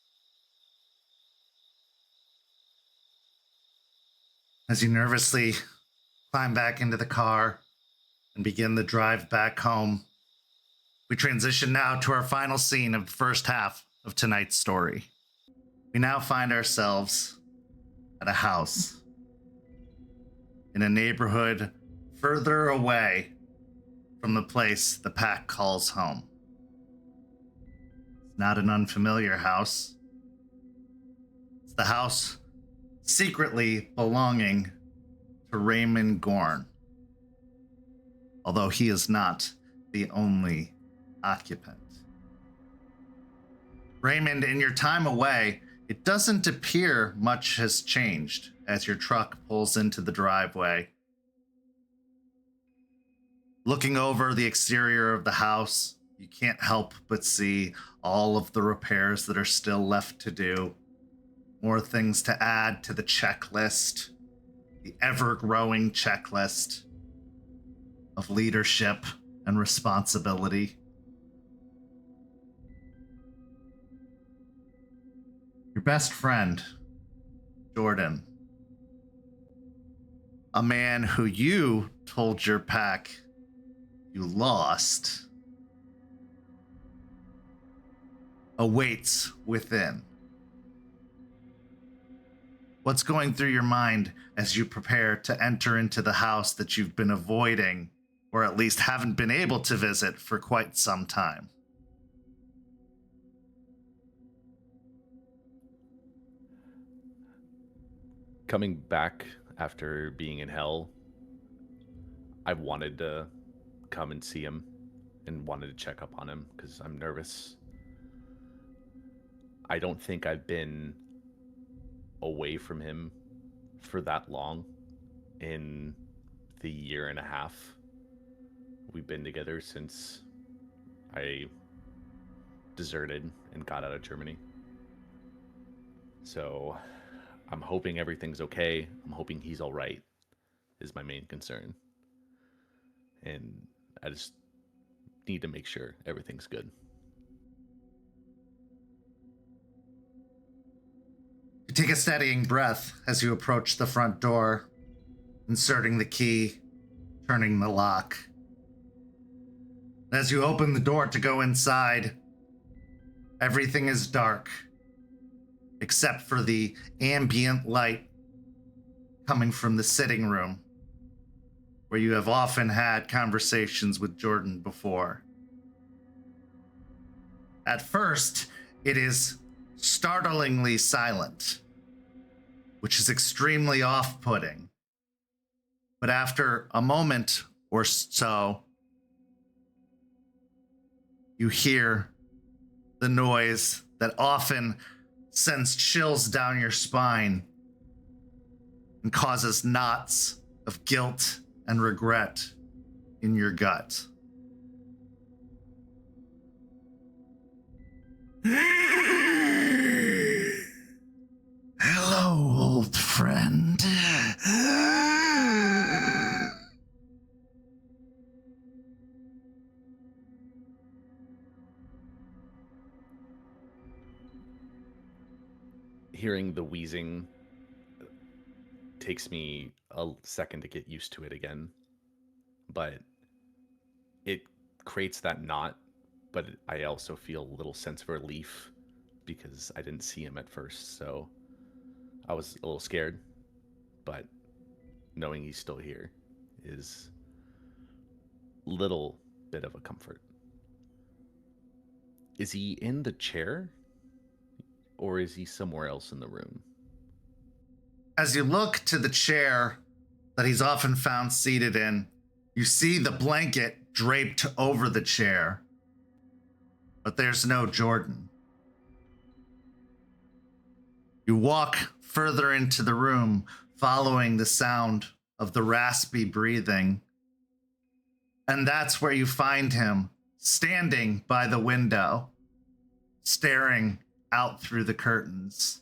As you nervously climb back into the car and begin the drive back home, we transition now to our final scene of the first half of tonight's story. We now find ourselves at a house in a neighborhood further away from the place the pack calls home. It's not an unfamiliar house. It's the house secretly belonging to Raymond Gorn, although he is not the only occupant. Raymond, in your time away, it doesn't appear much has changed as your truck pulls into the driveway. Looking over the exterior of the house, you can't help but see all of the repairs that are still left to do. More things to add to the checklist, the ever-growing checklist of leadership and responsibility. Your best friend, Jordan, a man who you told your pack you lost, awaits within. What's going through your mind as you prepare to enter into the house that you've been avoiding, or at least haven't been able to visit for quite some time? Coming back after being in hell, I wanted to come and see him and wanted to check up on him because I'm nervous. I don't think I've been away from him for that long in the year and a half we've been together since I deserted and got out of Germany. So I'm hoping everything's okay. I'm hoping he's all right is my main concern. And I just need to make sure everything's good. You take a steadying breath as you approach the front door, inserting the key, turning the lock. As you open the door to go inside, everything is dark, except for the ambient light coming from the sitting room, where you have often had conversations with Jordan before. At first, it is startlingly silent, which is extremely off-putting. But after a moment or so, you hear the noise that often sends chills down your spine and causes knots of guilt and regret in your gut. Hello, old friend. Hearing the wheezing takes me a second to get used to it again, but it creates that knot, but I also feel a little sense of relief because I didn't see him at first, so I was a little scared, but knowing he's still here is a little bit of a comfort. Is he in the chair? Or is he somewhere else in the room? As you look to the chair that he's often found seated in, you see the blanket draped over the chair, but there's no Jordan. You walk further into the room, following the sound of the raspy breathing, and that's where you find him, standing by the window, staring out through the curtains.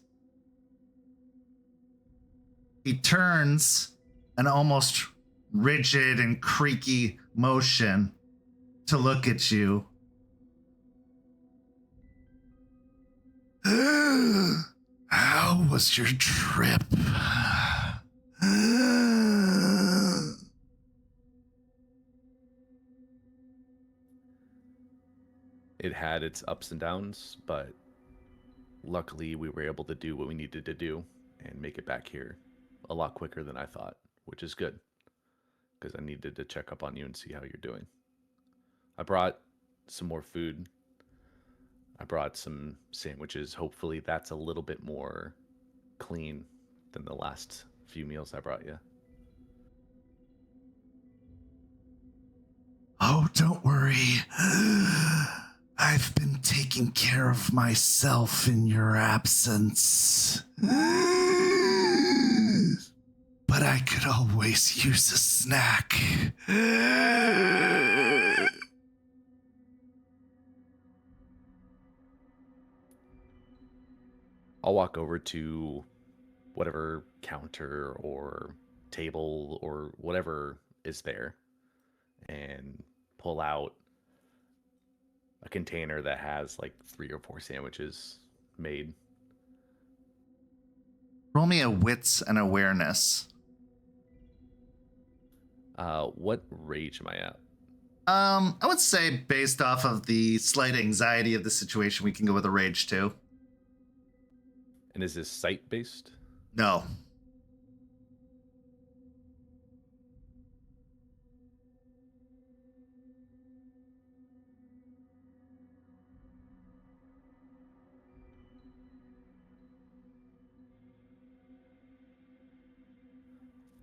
He turns an almost rigid and creaky motion to look at you. How was your trip? It had its ups and downs, but luckily we were able to do what we needed to do and make it back here a lot quicker than I thought, which is good because I needed to check up on you and see how you're doing. I brought some more food. I brought some sandwiches. Hopefully that's a little bit more clean than the last few meals I brought you. Oh, don't worry. I've been taking care of myself in your absence. But I could always use a snack. I'll walk over to whatever counter or table or whatever is there and pull out a container that has like 3 or 4 sandwiches made. Roll me a wits and awareness. What rage am I at? I would say based off of the slight anxiety of the situation, we can go with a rage too. And is this site based? No.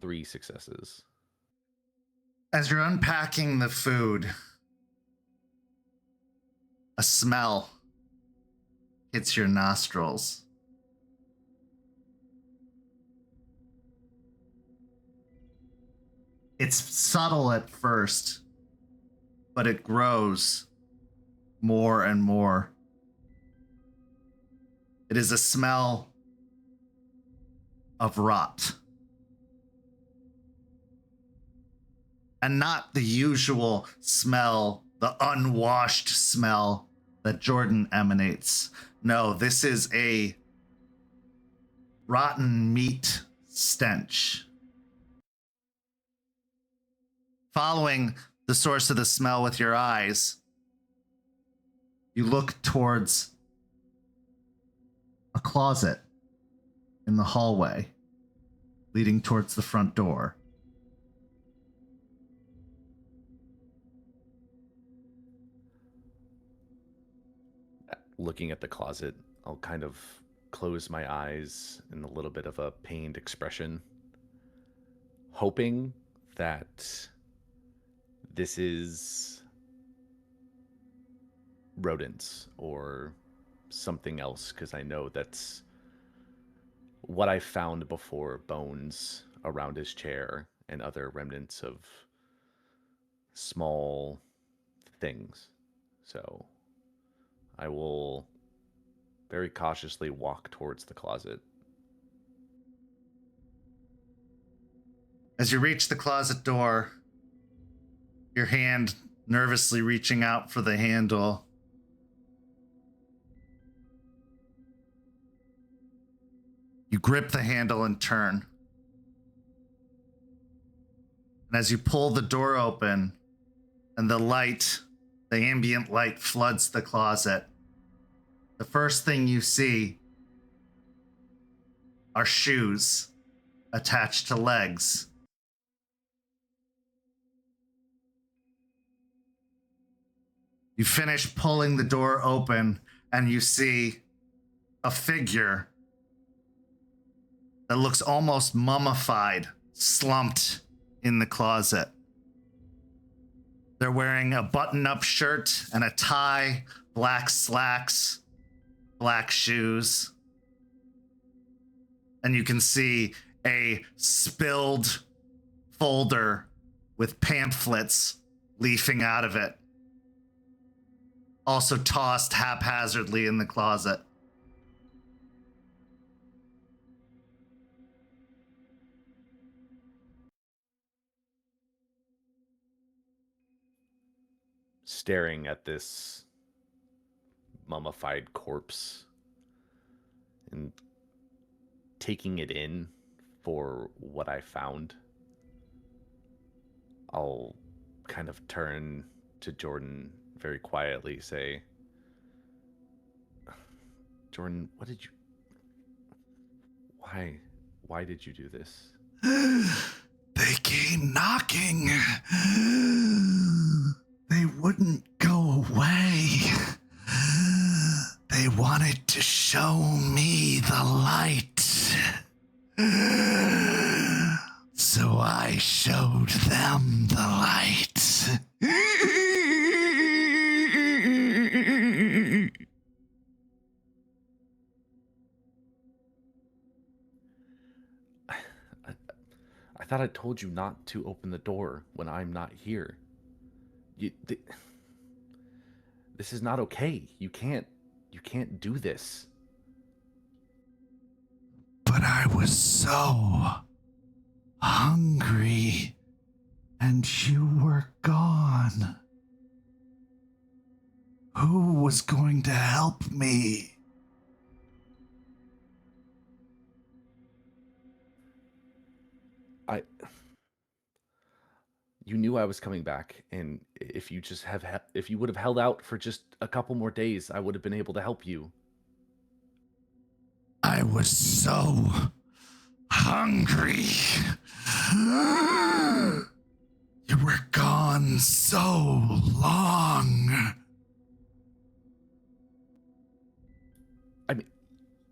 Three successes. As you're unpacking the food, a smell hits your nostrils. It's subtle at first, but it grows more and more. It is a smell of rot. And not the usual smell, the unwashed smell that Jordan emanates. No, this is a rotten meat stench. Following the source of the smell with your eyes, you look towards a closet in the hallway leading towards the front door. Looking at the closet, I'll kind of close my eyes in a little bit of a pained expression, hoping that this is rodents or something else, because I know that's what I found before: bones around his chair and other remnants of small things. So I will very cautiously walk towards the closet. As you reach the closet door, your hand nervously reaching out for the handle, you grip the handle and turn. And as you pull the door open and the light, the ambient light floods the closet, the first thing you see are shoes attached to legs. You finish pulling the door open and you see a figure that looks almost mummified, slumped in the closet. They're wearing a button-up shirt and a tie, black slacks, black shoes. And you can see a spilled folder with pamphlets leafing out of it, also tossed haphazardly in the closet. Staring at this mummified corpse and taking it in for what I found, I'll kind of turn to Jordan very quietly, say, Jordan, why did you do this? They came knocking. They wouldn't go away. They wanted to show me the light. So I showed them the light. I thought I told you not to open the door when I'm not here. This is not okay. You can't do this. But I was so hungry, and you were gone. Who was going to help me? You knew I was coming back, and if you would have held out for just a couple more days, I would have been able to help you. I was so hungry. You were gone so long.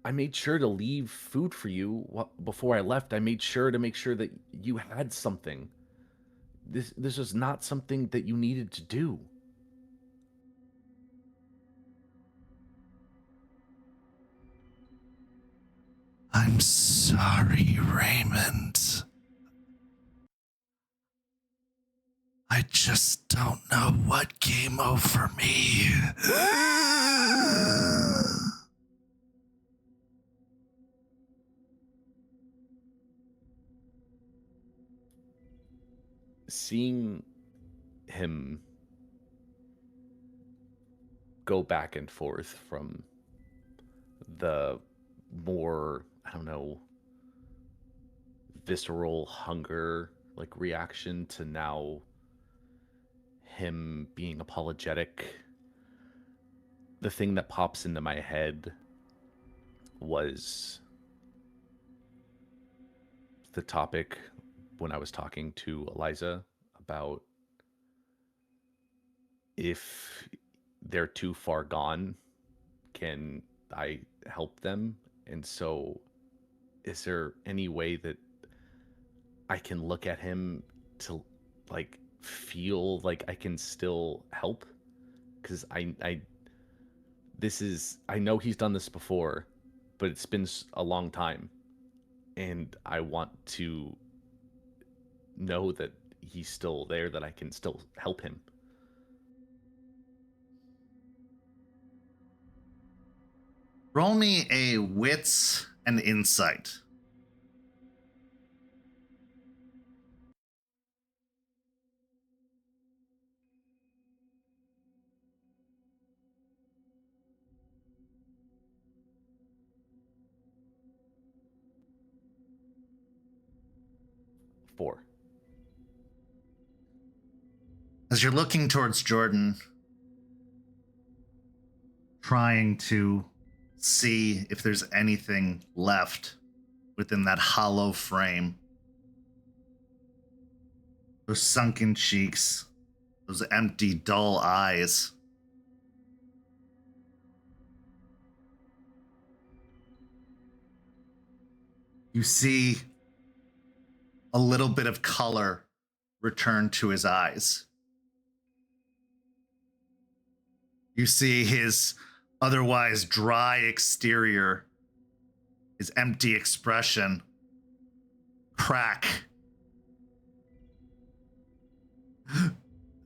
I made sure to leave food for you before I left. I made sure that you had something. This was not something that you needed to do. I'm sorry, Raymond. I just don't know what came over me. Seeing him go back and forth from the more, I don't know, visceral hunger like reaction to now him being apologetic, the thing that pops into my head was the topic when I was talking to Eliza about if they're too far gone, can I help them? And so is there any way that I can look at him to like feel like I can still help? Because I know he's done this before, but it's been a long time, and I want to know that he's still there, that I can still help him. Roll me a wits and insight. Four. As you're looking towards Jordan, trying to see if there's anything left within that hollow frame, those sunken cheeks, those empty, dull eyes. You see a little bit of color return to his eyes. You see his otherwise dry exterior, his empty expression, crack.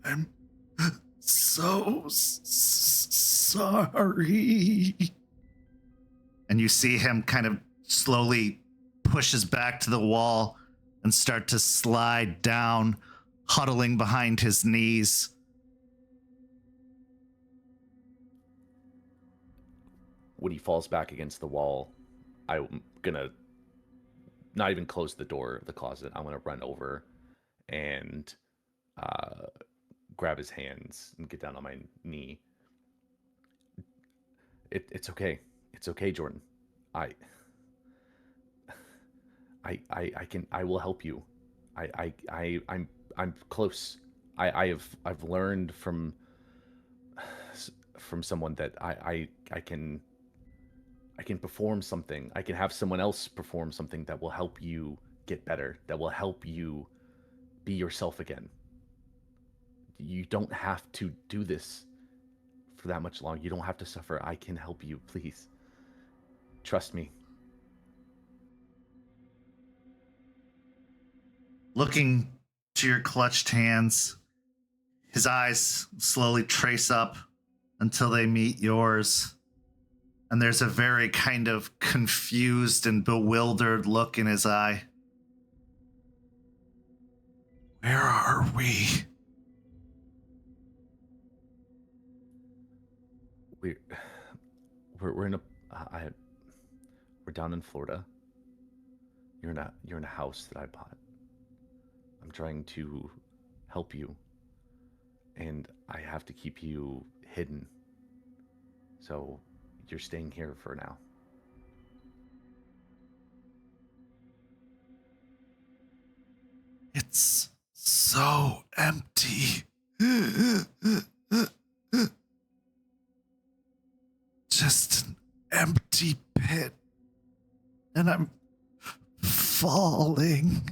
I'm so sorry. And you see him kind of slowly push his back to the wall and start to slide down, huddling behind his knees. When he falls back against the wall, I'm gonna not even close the door of the closet. I'm gonna run over and grab his hands and get down on my knee. It's okay. It's okay, Jordan. I will help you. I'm close. I've learned from someone that I can perform something. I can have someone else perform something that will help you get better, that will help you be yourself again. You don't have to do this for that much longer. You don't have to suffer. I can help you, please. Trust me. Looking to your clutched hands, his eyes slowly trace up until they meet yours. And there's a very kind of confused and bewildered look in his eye. Where are we? We're in a we're down in Florida. You're in a house that I bought. I'm trying to help you, and I have to keep you hidden. So you're staying here for now. It's so empty. Just an empty pit. And I'm falling.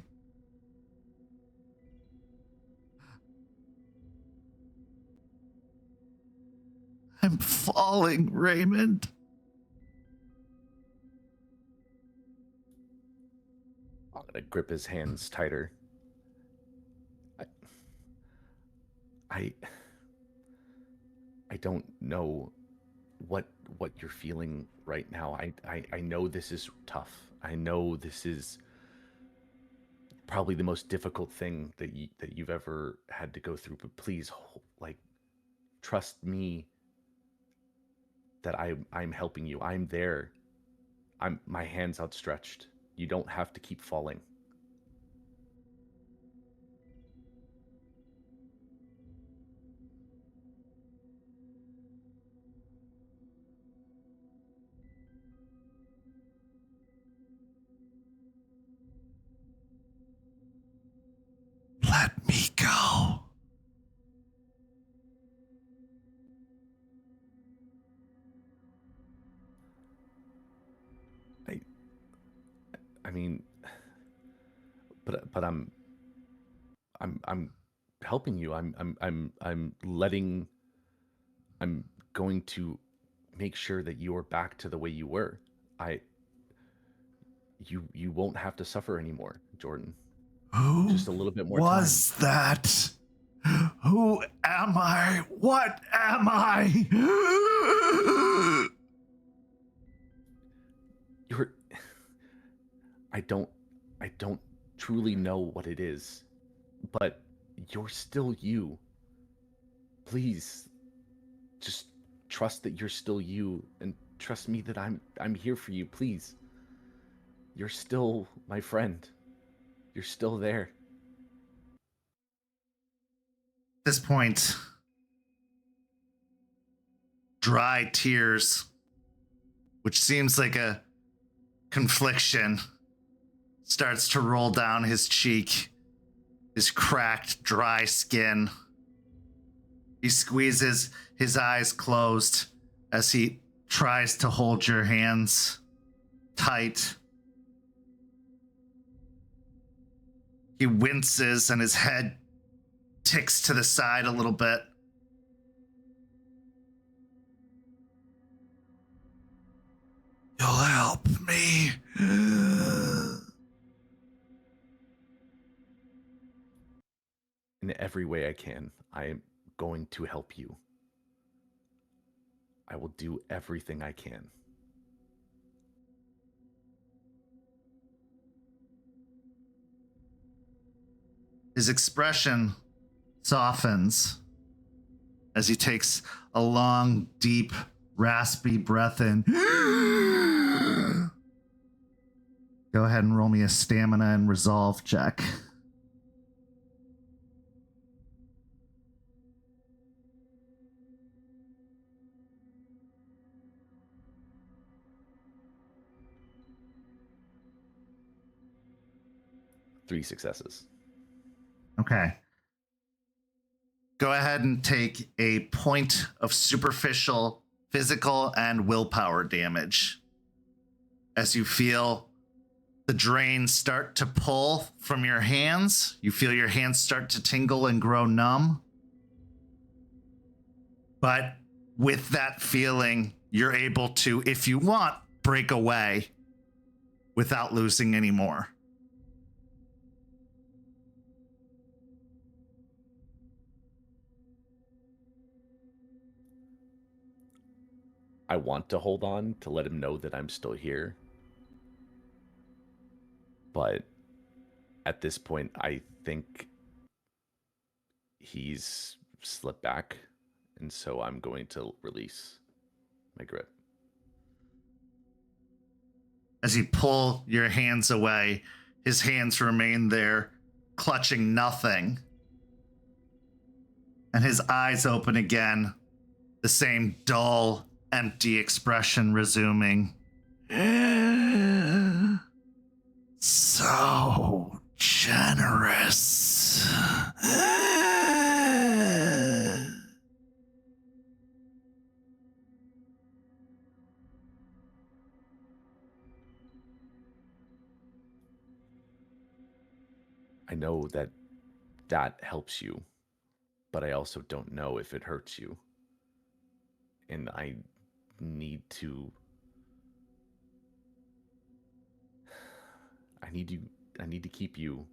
I'm falling, Raymond. I'm gonna grip his hands tighter. I don't know what you're feeling right now. I know this is tough. I know this is probably the most difficult thing that you've ever had to go through. But please, like, trust me that I'm helping you. I'm there. My hands outstretched. You don't have to keep falling. Let me go. I mean, but I'm helping you. I'm going to make sure that you are back to the way you were. You won't have to suffer anymore, Jordan. Who Just a little bit more was time. that? Who am I? What am I? I don't truly know what it is, but you're still you. Please just trust that you're still you, and trust me that I'm here for you. Please. You're still my friend. You're still there. At this point, dry tears, which seems like a confliction, starts to roll down his cheek, his cracked, dry skin. He squeezes his eyes closed as he tries to hold your hands tight. He winces and his head ticks to the side a little bit. You'll help me. In every way I can, I am going to help you. I will do everything I can. His expression softens as he takes a long, deep, raspy breath in. Go ahead and roll me a stamina and resolve check. Three successes. Okay. Go ahead and take a point of superficial physical and willpower damage as you feel the drain start to pull from your hands. You feel your hands start to tingle and grow numb. But with that feeling, you're able to, if you want, break away without losing any more. I want to hold on to let him know that I'm still here. But at this point, I think he's slipped back. And so I'm going to release my grip. As you pull your hands away, his hands remain there, clutching nothing. And his eyes open again, the same dull, empty expression resuming. So generous. I know that that helps you, but I also don't know if it hurts you. And I need to... I need to keep you...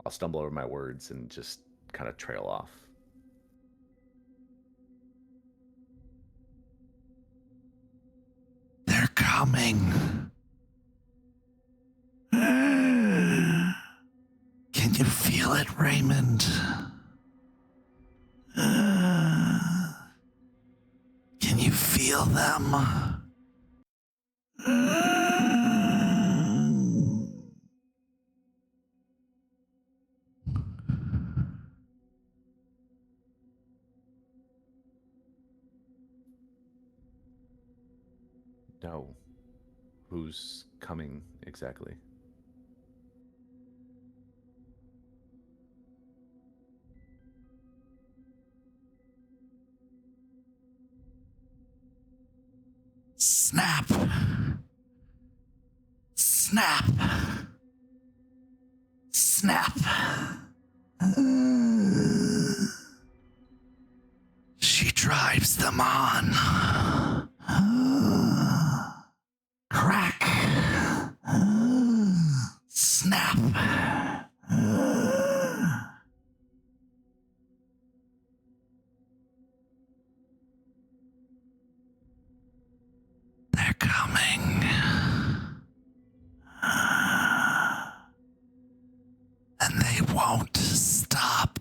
I'll stumble over my words and just kind of trail off. They're coming. Can you feel it, Raymond? Can you feel them? No. Who's coming exactly? Snap. Snap. Snap. She drives them on. Crack. Snap. They're coming. And they won't stop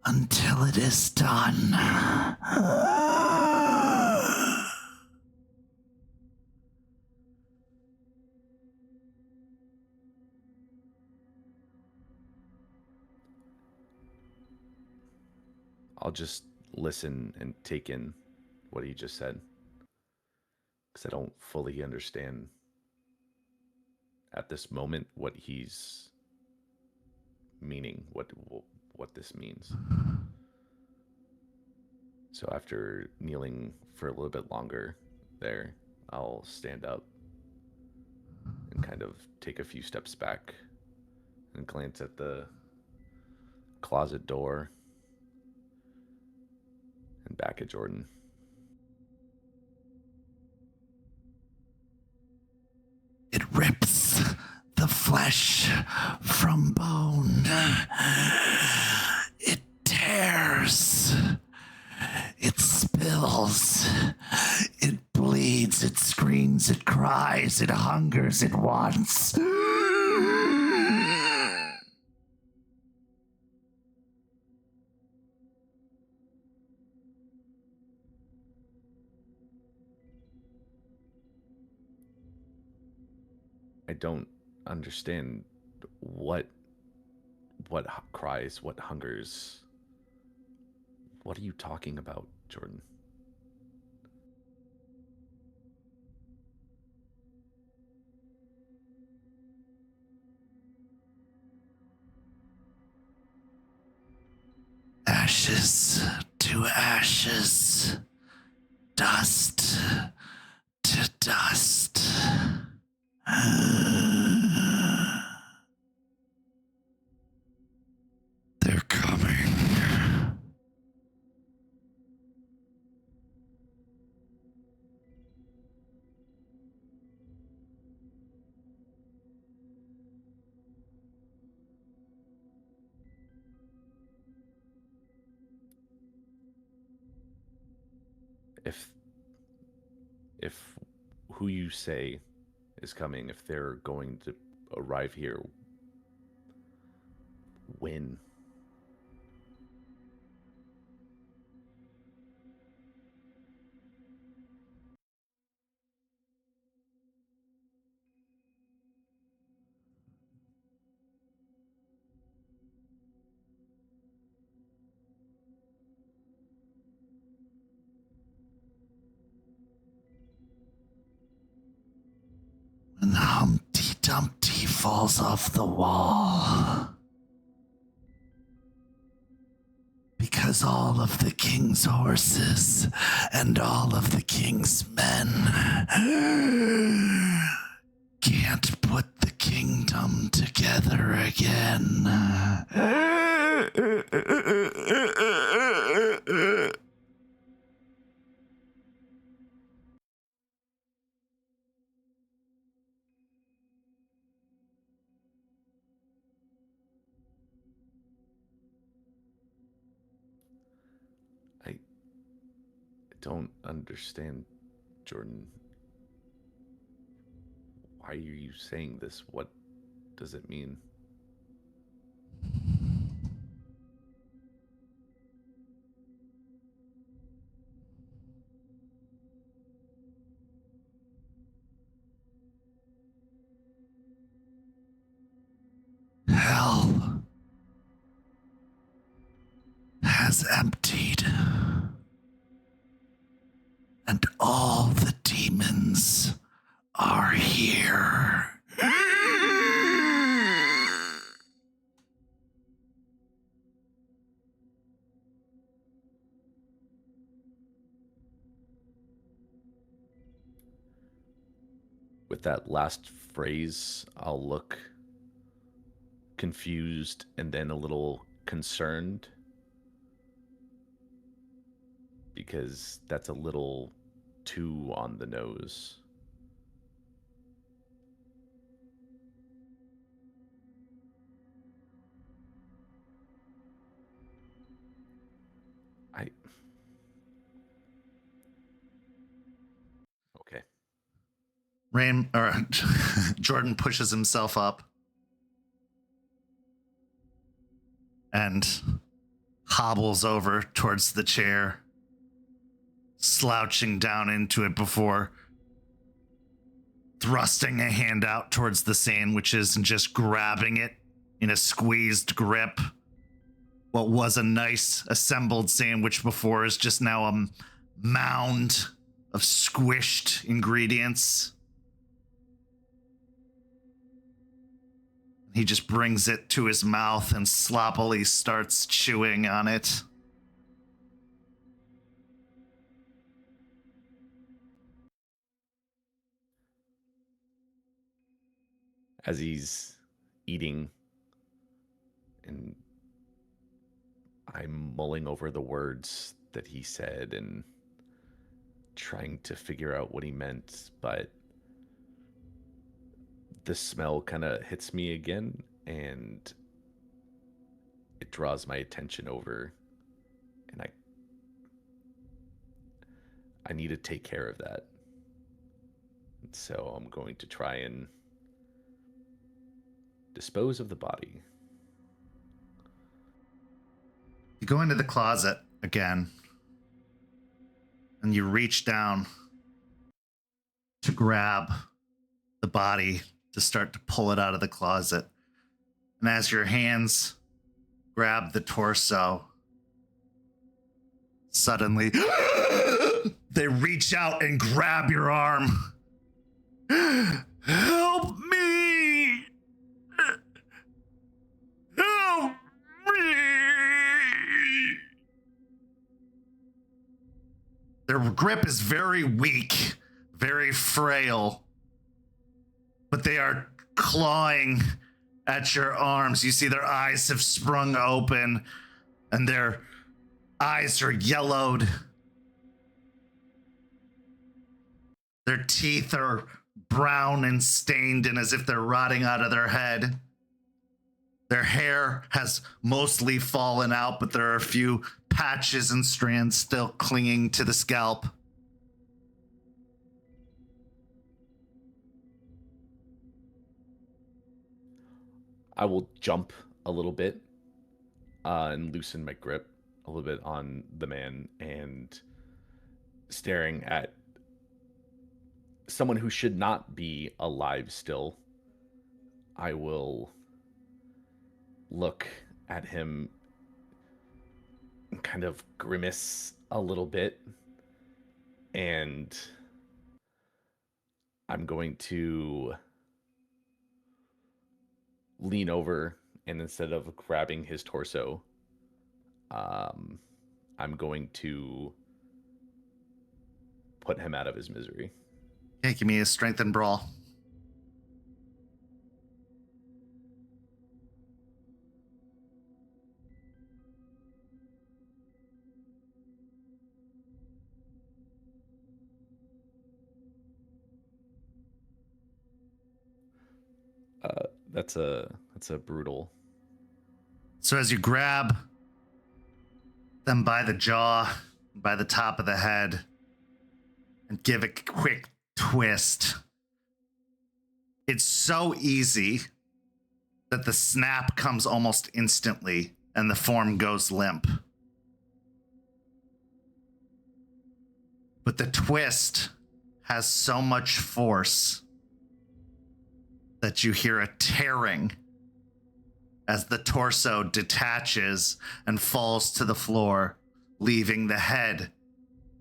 until it is done. I'll just listen and take in what he just said, because I don't fully understand at this moment what he's meaning, what this means. So after kneeling for a little bit longer there, I'll stand up and kind of take a few steps back and glance at the closet door and back at Jordan. It rips the flesh from bone. It tears. It spills. It bleeds. It screams. It cries. It hungers. It wants. I don't understand what cries, what hungers. What are you talking about, Jordan? Ashes to ashes. Dust to dust. They're coming. If who you say is coming, if they're going to arrive here, when? When Humpty Dumpty falls off the wall. Because because all of the king's horses and all of the king's men can't put the kingdom together again. I don't understand, Jordan. Why are you saying this? What does it mean? Hell has emptied, and all the demons are here. With that last phrase, I'll look confused and then a little concerned, because that's a little too on the nose. Okay. Jordan pushes himself up and hobbles over towards the chair, slouching down into it before thrusting a hand out towards the sandwiches and just grabbing it in a squeezed grip. What was a nice assembled sandwich before is just now a mound of squished ingredients. He just brings it to his mouth and sloppily starts chewing on it. As he's eating, and I'm mulling over the words that he said and trying to figure out what he meant, but the smell kind of hits me again, and it draws my attention over, and I need to take care of that. So I'm going to try and dispose of the body. You go into the closet again, and you reach down to grab the body to start to pull it out of the closet. And as your hands grab the torso, suddenly they reach out and grab your arm. Help me! Help me! Their grip is very weak, very frail, but they are clawing at your arms. You see their eyes have sprung open, and their eyes are yellowed. Their teeth are brown and stained and as if they're rotting out of their head. Their hair has mostly fallen out, but there are a few patches and strands still clinging to the scalp. I will jump a little bit and loosen my grip a little bit on the man, and staring at someone who should not be alive still, I will look at him and kind of grimace a little bit, and I'm going to lean over, and instead of grabbing his torso, I'm going to put him out of his misery. Okay, give me a strength and brawl. That's a brutal. So as you grab them by the jaw, by the top of the head, and give a quick twist, it's so easy that the snap comes almost instantly and the form goes limp. But the twist has so much force that you hear a tearing as the torso detaches and falls to the floor, leaving the head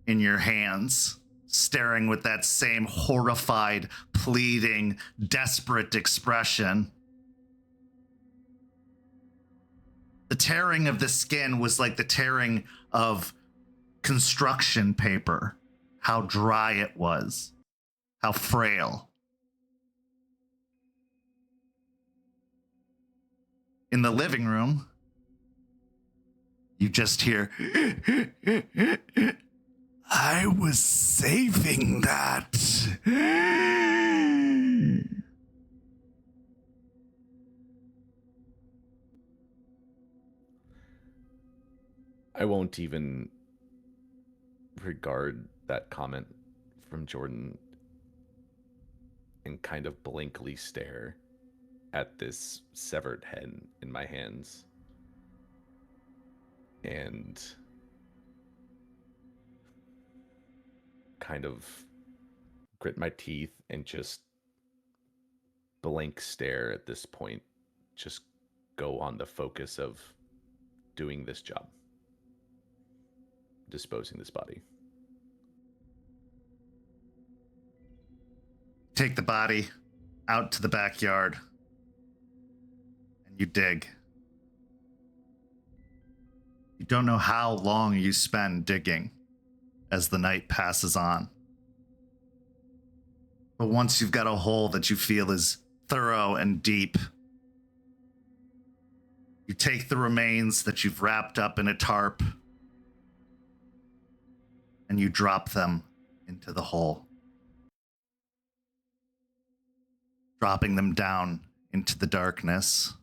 in your hands, staring with that same horrified, pleading, desperate expression. The tearing of the skin was like the tearing of construction paper. How dry it was, how frail. In the living room, you just hear, I was saving that. I won't even regard that comment from Jordan and kind of blankly stare at this severed head in my hands and kind of grit my teeth and just blank stare at this point, just go on the focus of doing this job, disposing this body. Take the body out to the backyard and you dig. You don't know how long you spend digging as the night passes on. But once you've got a hole that you feel is thorough and deep, you take the remains that you've wrapped up in a tarp and you drop them into the hole, dropping them down into the darkness.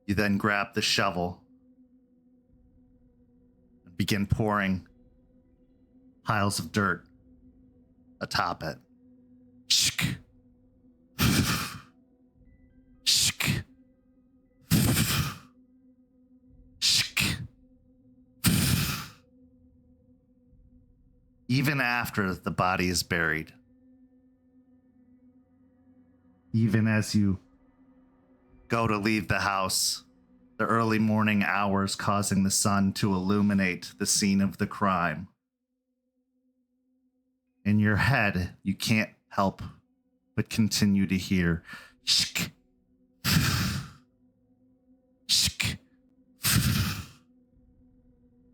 You then grab the shovel and begin pouring piles of dirt atop it. Shk. Shk. Shk. Even after the body is buried, even as you go to leave the house, the early morning hours causing the sun to illuminate the scene of the crime, in your head, you can't help but continue to hear shk, shk,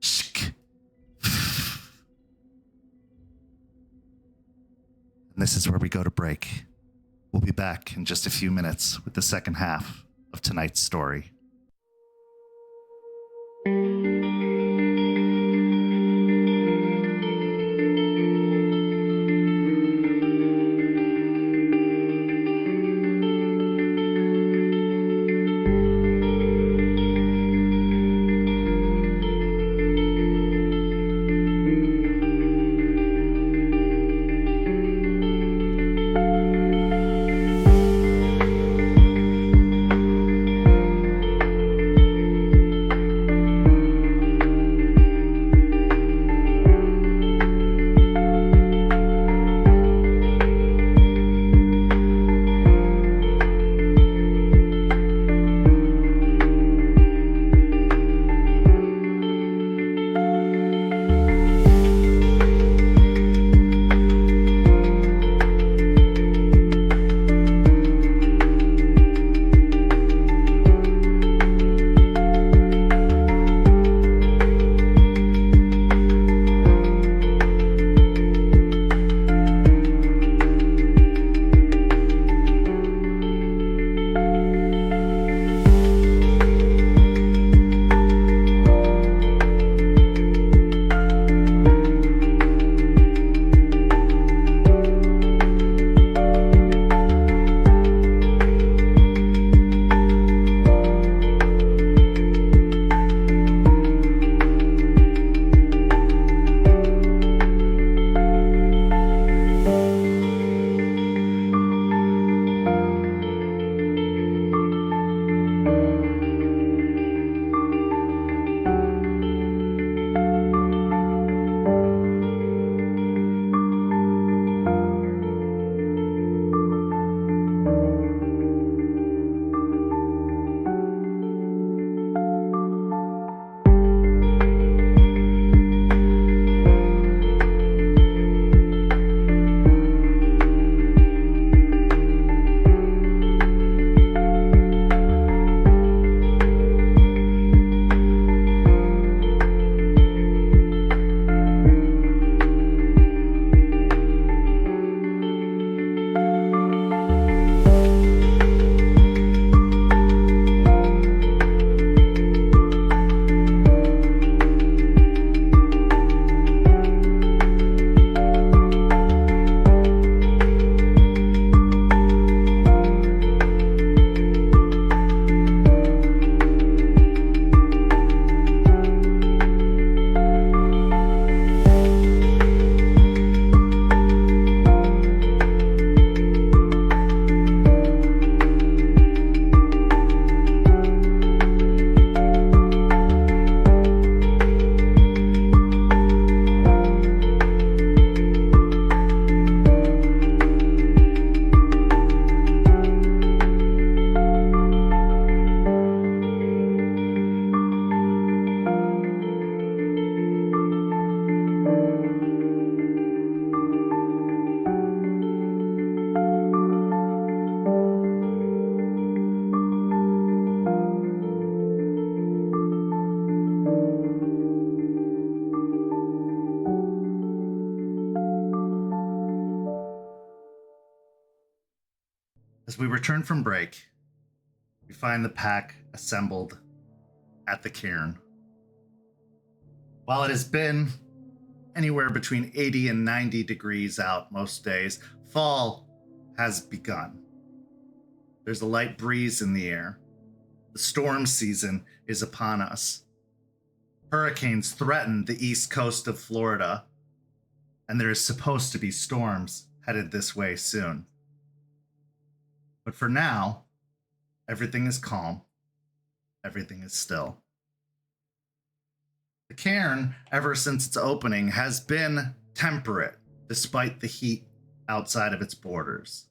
shk. And this is where we go to break. We'll be back in just a few minutes with the second half of tonight's story. we return from break, we find the pack assembled at the cairn. While it has been anywhere between 80 and 90 degrees out most days, fall has begun. There's a light breeze in the air. The storm season is upon us. Hurricanes threaten the east coast of Florida, and there is supposed to be storms headed this way soon. But for now, everything is calm. Everything is still. The cairn, ever since its opening, has been temperate despite the heat outside of its borders.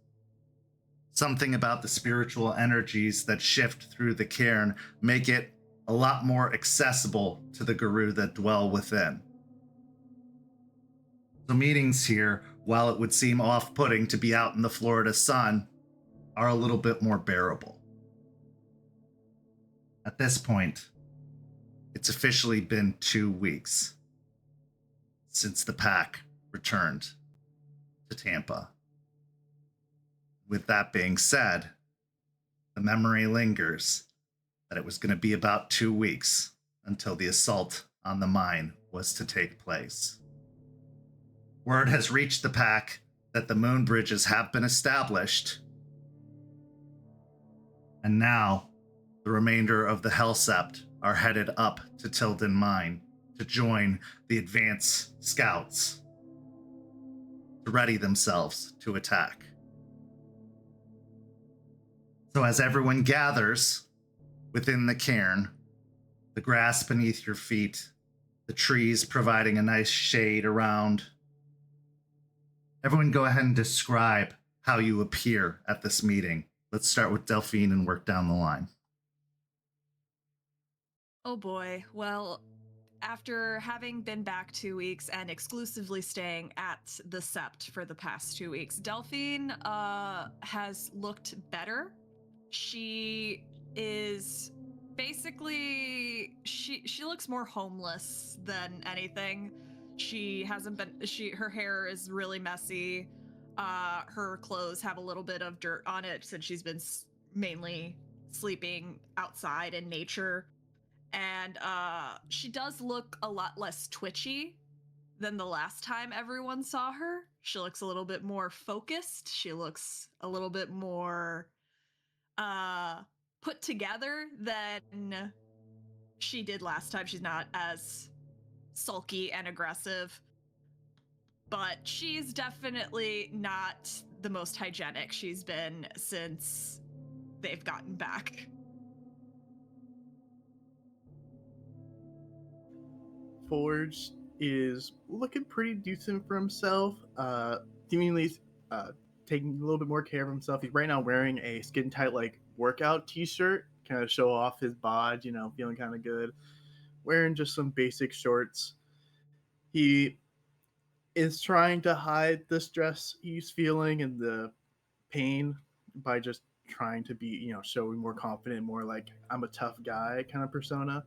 Something about the spiritual energies that shift through the cairn make it a lot more accessible to the guru that dwell within. So meetings here, while it would seem off-putting to be out in the Florida sun, are a little bit more bearable. At this point, it's officially been 2 weeks since the pack returned to Tampa. With that being said, the memory lingers that it was going to be about 2 weeks until the assault on the mine was to take place. Word has reached the pack that the moon bridges have been established, and now the remainder of the Hellsept are headed up to Tilden Mine to join the advance scouts to ready themselves to attack. So as everyone gathers within the cairn, the grass beneath your feet, the trees providing a nice shade around, everyone go ahead and describe how you appear at this meeting. Let's start with Delphine and work down the line. Oh boy. Well, after having been back 2 weeks and exclusively staying at the Sept for the past 2 weeks, Delphine has looked better. She is basically she looks more homeless than anything. She hasn't been her hair is really messy. Her clothes have a little bit of dirt on it since she's been mainly sleeping outside in nature. And she does look a lot less twitchy than the last time everyone saw her. She looks a little bit more focused. She looks a little bit more put together than she did last time. She's not as sulky and aggressive, but she's definitely not the most hygienic she's been since they've gotten back. Forge is looking pretty decent for himself. Seemingly taking a little bit more care of himself. He's right now wearing a skin tight like workout t-shirt, kind of show off his bod, feeling kind of good. Wearing just some basic shorts. He is trying to hide the stress he's feeling and the pain by just trying to be, showing more confident, more like I'm a tough guy kind of persona.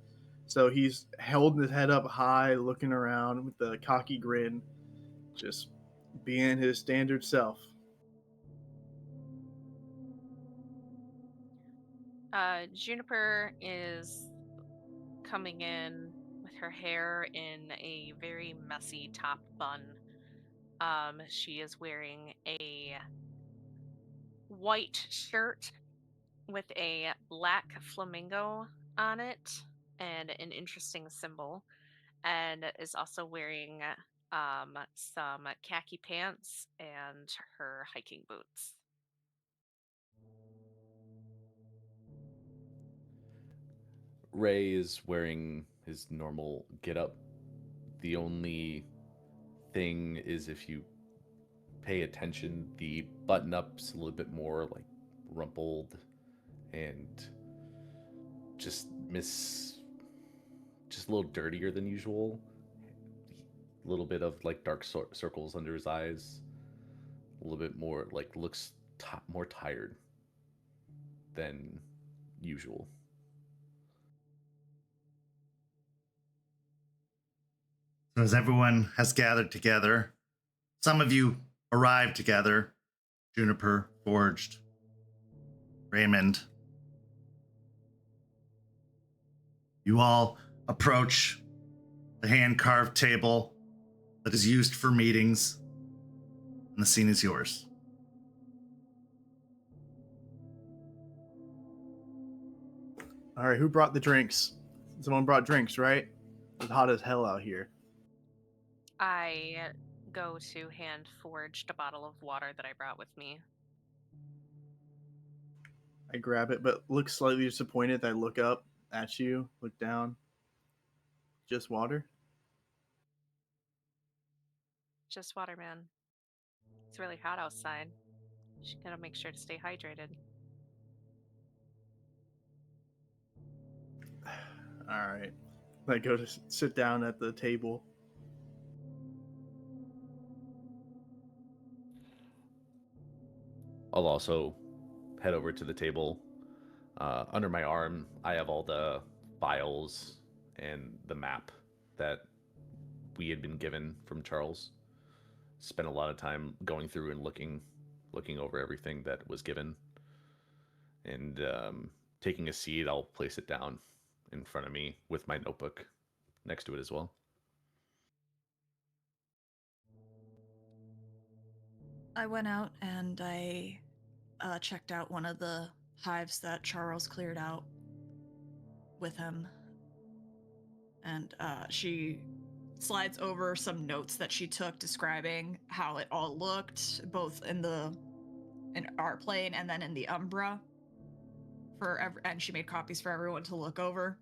So he's holding his head up high, looking around with a cocky grin, just being his standard self. Juniper is coming in with her hair in a very messy top bun. She is wearing a white shirt with a black flamingo on it and an interesting symbol, and is also wearing some khaki pants and her hiking boots. Ray is wearing his normal getup. The only thing is, if you pay attention, the button-up's a little bit more like rumpled and just a little dirtier than usual. A little bit of like dark circles under his eyes. A little bit more like looks more tired than usual. So as everyone has gathered together, some of you arrived together, Juniper, Forged, Raymond. You all approach the hand-carved table that is used for meetings, and the scene is yours. All right, who brought the drinks? Someone brought drinks, right? It's hot as hell out here. I go to hand forge a bottle of water that I brought with me. I grab it, but look slightly disappointed. I look up at you, look down. Just water? Just water, man. It's really hot outside. You gotta make sure to stay hydrated. All right. I go to sit down at the table. I'll also head over to the table. Under my arm, I have all the files and the map that we had been given from Charles. Spent a lot of time going through and looking over everything that was given. And taking a seat, I'll place it down in front of me with my notebook next to it as well. I went out and I checked out one of the hives that Charles cleared out with him. And she slides over some notes that she took describing how it all looked, both in our plane and then in the Umbra. And she made copies for everyone to look over.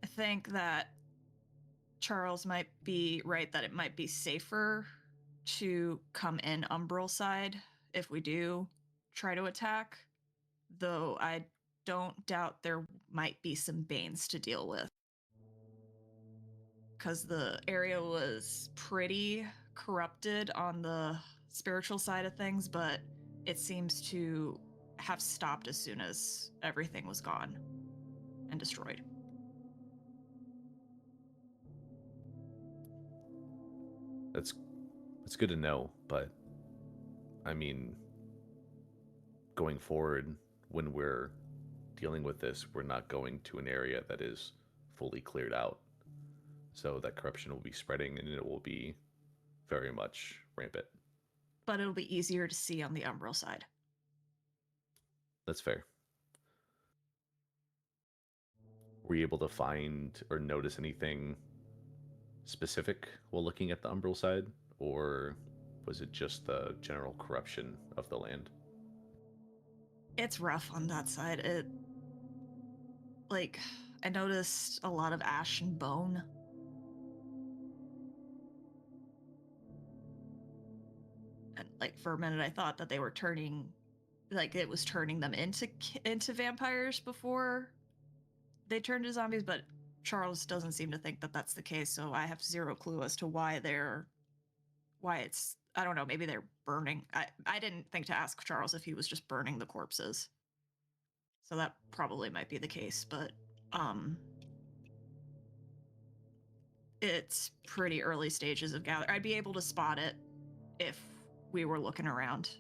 I think that Charles might be right that it might be safer to come in Umbral side if we do try to attack, though I don't doubt there might be some Banes to deal with. Because the area was pretty corrupted on the spiritual side of things, but it seems to have stopped as soon as everything was gone and destroyed. That's good to know, but I mean, going forward, when we're dealing with this, we're not going to an area that is fully cleared out. So that corruption will be spreading and it will be very much rampant. But it'll be easier to see on the Umbral side. That's fair. Were you able to find or notice anything specific while looking at the Umbral side? Or was it just the general corruption of the land? It's rough on that side. I noticed a lot of ash and bone. And for a minute I thought that they were it was turning them into vampires before they turned to zombies, but Charles doesn't seem to think that that's the case, so I have zero clue as to why it's, I don't know, maybe they're burning. I didn't think to ask Charles if he was just burning the corpses. So that probably might be the case, but it's pretty early stages of gather. I'd be able to spot it if we were looking around.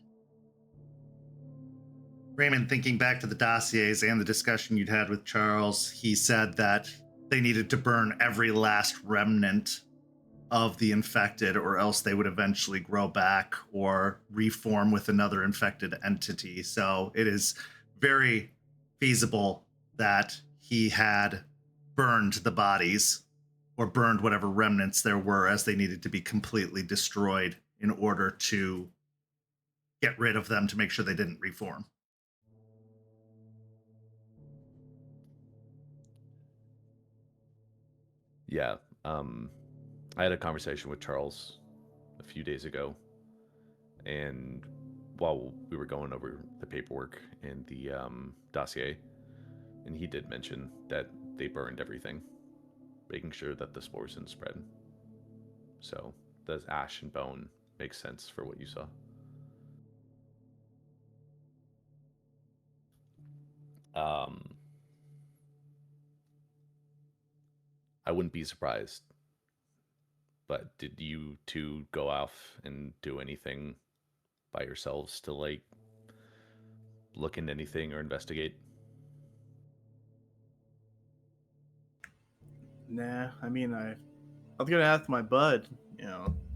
Raymond, thinking back to the dossiers and the discussion you'd had with Charles, he said that they needed to burn every last remnant of the infected, or else they would eventually grow back or reform with another infected entity. So it is very feasible that he had burned the bodies or burned whatever remnants there were, as they needed to be completely destroyed in order to get rid of them to make sure they didn't reform. Yeah. I had a conversation with Charles a few days ago, and while we were going over the paperwork and the dossier, and he did mention that they burned everything, making sure that the spores didn't spread. So the ash and bone makes sense for what you saw. I wouldn't be surprised. But did you two go off and do anything by yourselves to like look into anything or investigate? Nah, I mean, I was gonna ask my bud,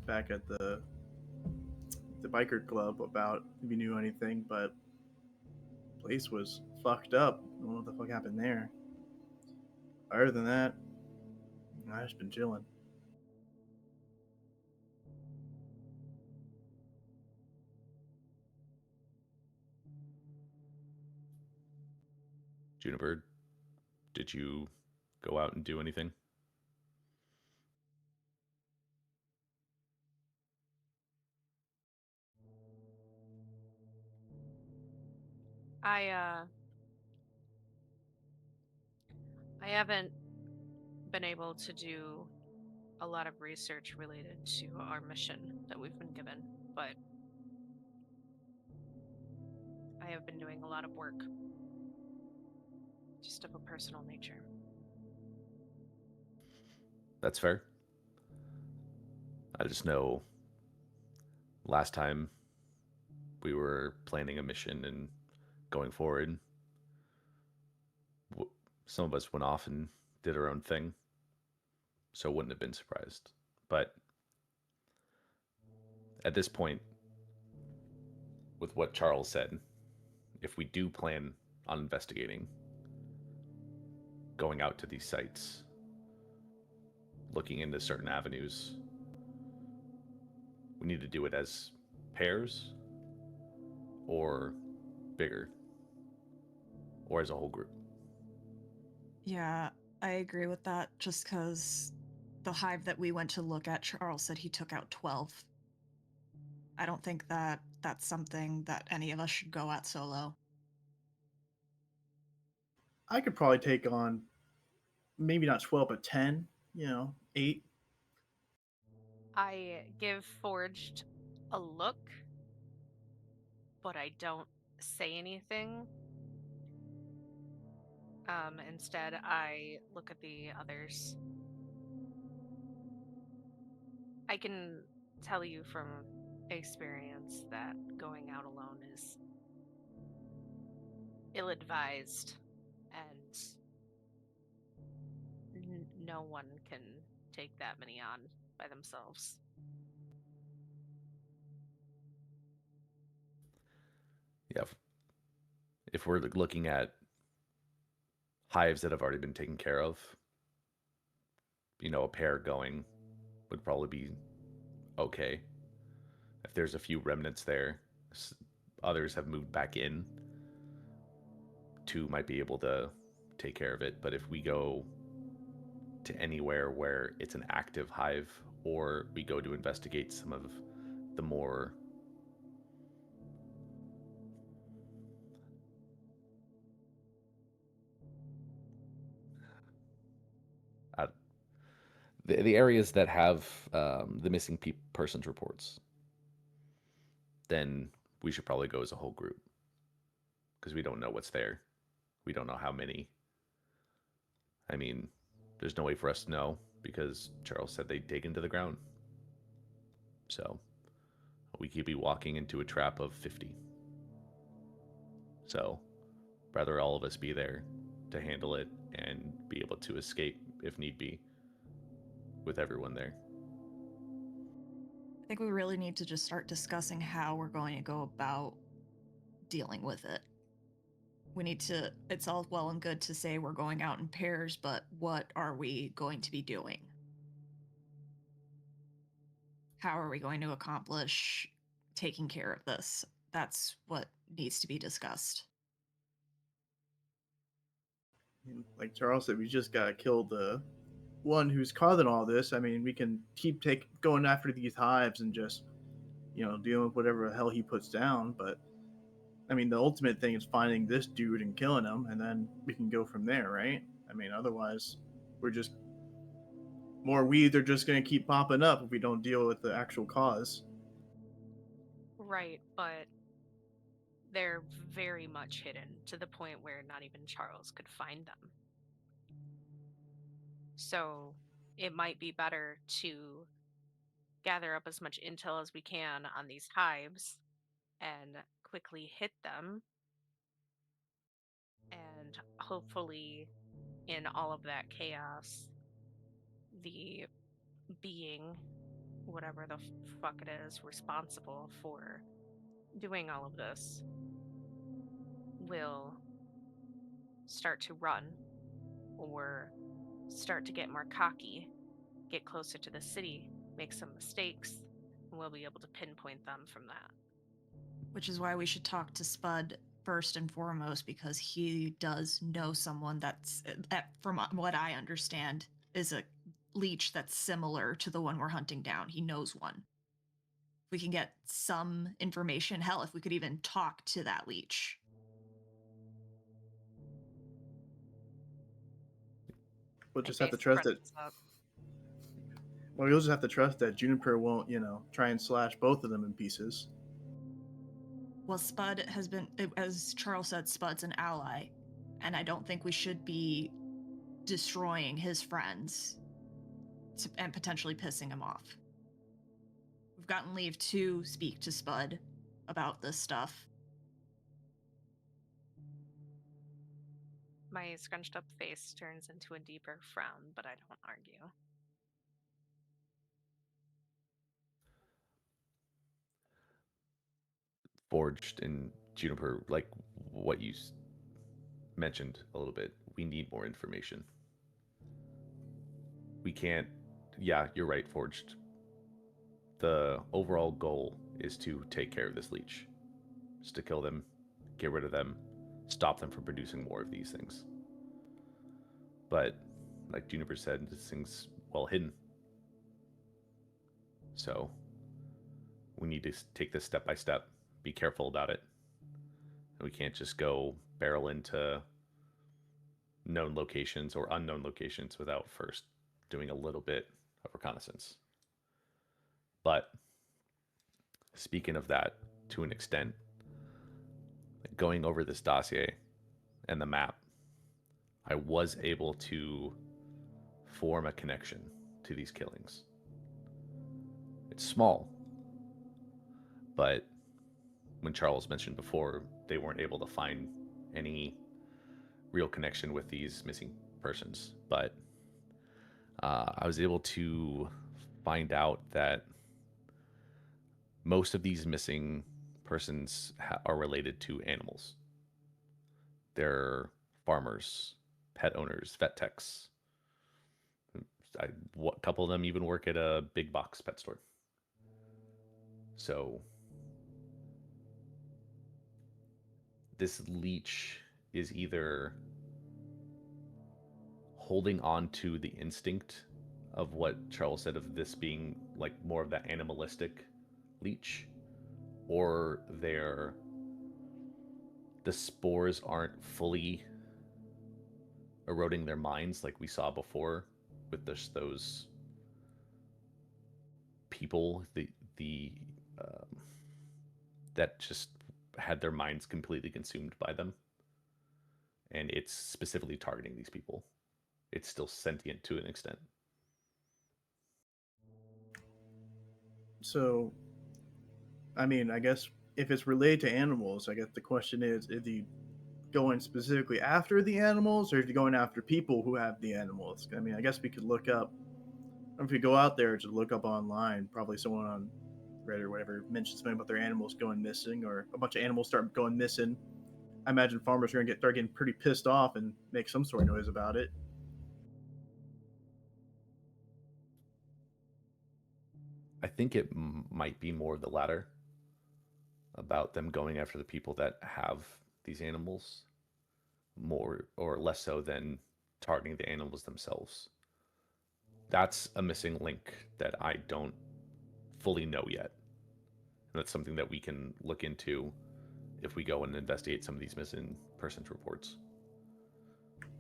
back at the biker club about if he knew anything, but the place was fucked up. I don't know what the fuck happened there. Other than that, I've just been chilling. Juniper, did you go out and do anything? I I haven't been able to do a lot of research related to our mission that we've been given, but I have been doing a lot of work just of a personal nature. That's fair. I just know last time we were planning a mission and going forward, some of us went off and did our own thing, so wouldn't have been surprised. But at this point, with what Charles said, if we do plan on investigating, going out to these sites, looking into certain avenues, we need to do it as pairs or bigger or as a whole group. Yeah, I agree with that just because the hive that we went to look at, Charles said he took out 12. I don't think that that's something that any of us should go at solo. I could probably take on maybe not 12, but 10, 8. I give Forged a look, but I don't say anything. Instead, I look at the others. I can tell you from experience that going out alone is ill-advised, and no one can take that many on by themselves. Yeah, if we're looking at hives that have already been taken care of, a pair going would probably be okay. If there's a few remnants there, others have moved back in, two might be able to take care of it. But if we go to anywhere where it's an active hive, or we go to investigate some of the more the areas that have the missing persons reports, then we should probably go as a whole group because we don't know what's there. We don't know how many. I mean, there's no way for us to know because Charles said they'd dig into the ground. So we could be walking into a trap of 50. So rather all of us be there to handle it and be able to escape if need be with everyone there. I think we really need to just start discussing how we're going to go about dealing with it. We need to, it's all well and good to say we're going out in pairs, but what are we going to be doing? How are we going to accomplish taking care of this? That's what needs to be discussed. Like Charles said, we just gotta kill the one who's causing all this. I mean, we can keep going after these hives and just, dealing with whatever the hell he puts down. But I mean, the ultimate thing is finding this dude and killing him, and then we can go from there, right? I mean, otherwise, we're just more weeds are just going to keep popping up if we don't deal with the actual cause. Right, but they're very much hidden to the point where not even Charles could find them. So it might be better to gather up as much intel as we can on these hives and quickly hit them. And hopefully, in all of that chaos, the being, whatever the fuck it is, responsible for doing all of this will start to run or start to get more cocky, get closer to the city, make some mistakes, and we'll be able to pinpoint them from that. Which is why we should talk to Spud first and foremost, because he does know someone that's, from what I understand, is a leech that's similar to the one we're hunting down. He knows one. If we can get some information, hell, if we could even talk to that leech. We'll My just have to face trust that. crunches up. Well, you'll just have to trust that Juniper won't, try and slash both of them in pieces. Well, Spud has been, as Charles said, Spud's an ally, and I don't think we should be destroying his friends and potentially pissing him off. We've gotten leave to speak to Spud about this stuff. My scrunched up face turns into a deeper frown, but I don't argue. Forged in Juniper, like what you mentioned a little bit, we need more information. We can't. Yeah, you're right, Forged. The overall goal is to take care of this leech. Just to kill them, get rid of them, stop them from producing more of these things. But, like Juniper said, this thing's well hidden. So, we need to take this step by step, be careful about it. We can't just go barrel into known locations or unknown locations without first doing a little bit of reconnaissance. But speaking of that, to an extent, going over this dossier and the map, I was able to form a connection to these killings. It's small, but when Charles mentioned before, they weren't able to find any real connection with these missing persons. But I was able to find out that most of these missing persons are related to animals. They're farmers, pet owners, vet techs. A couple of them even work at a big box pet store. So this leech is either holding on to the instinct of what Charles said of this being like more of that animalistic leech, or the spores aren't fully eroding their minds like we saw before with those people that just had their minds completely consumed by them, and it's specifically targeting these people. It's still sentient to an extent. So, I mean, I guess if it's related to animals, I guess the question is he going specifically after the animals, or is he going after people who have the animals? I mean, I guess we could look up, if we go out there to look up online, probably someone on Reddit or whatever mentions something about their animals going missing, or a bunch of animals start going missing. I imagine farmers are going to start getting pretty pissed off and make some sort of noise about it. I think it might be more the latter, about them going after the people that have these animals, more or less so than targeting the animals themselves. That's a missing link that I don't fully know yet. And that's something that we can look into if we go and investigate some of these missing persons reports.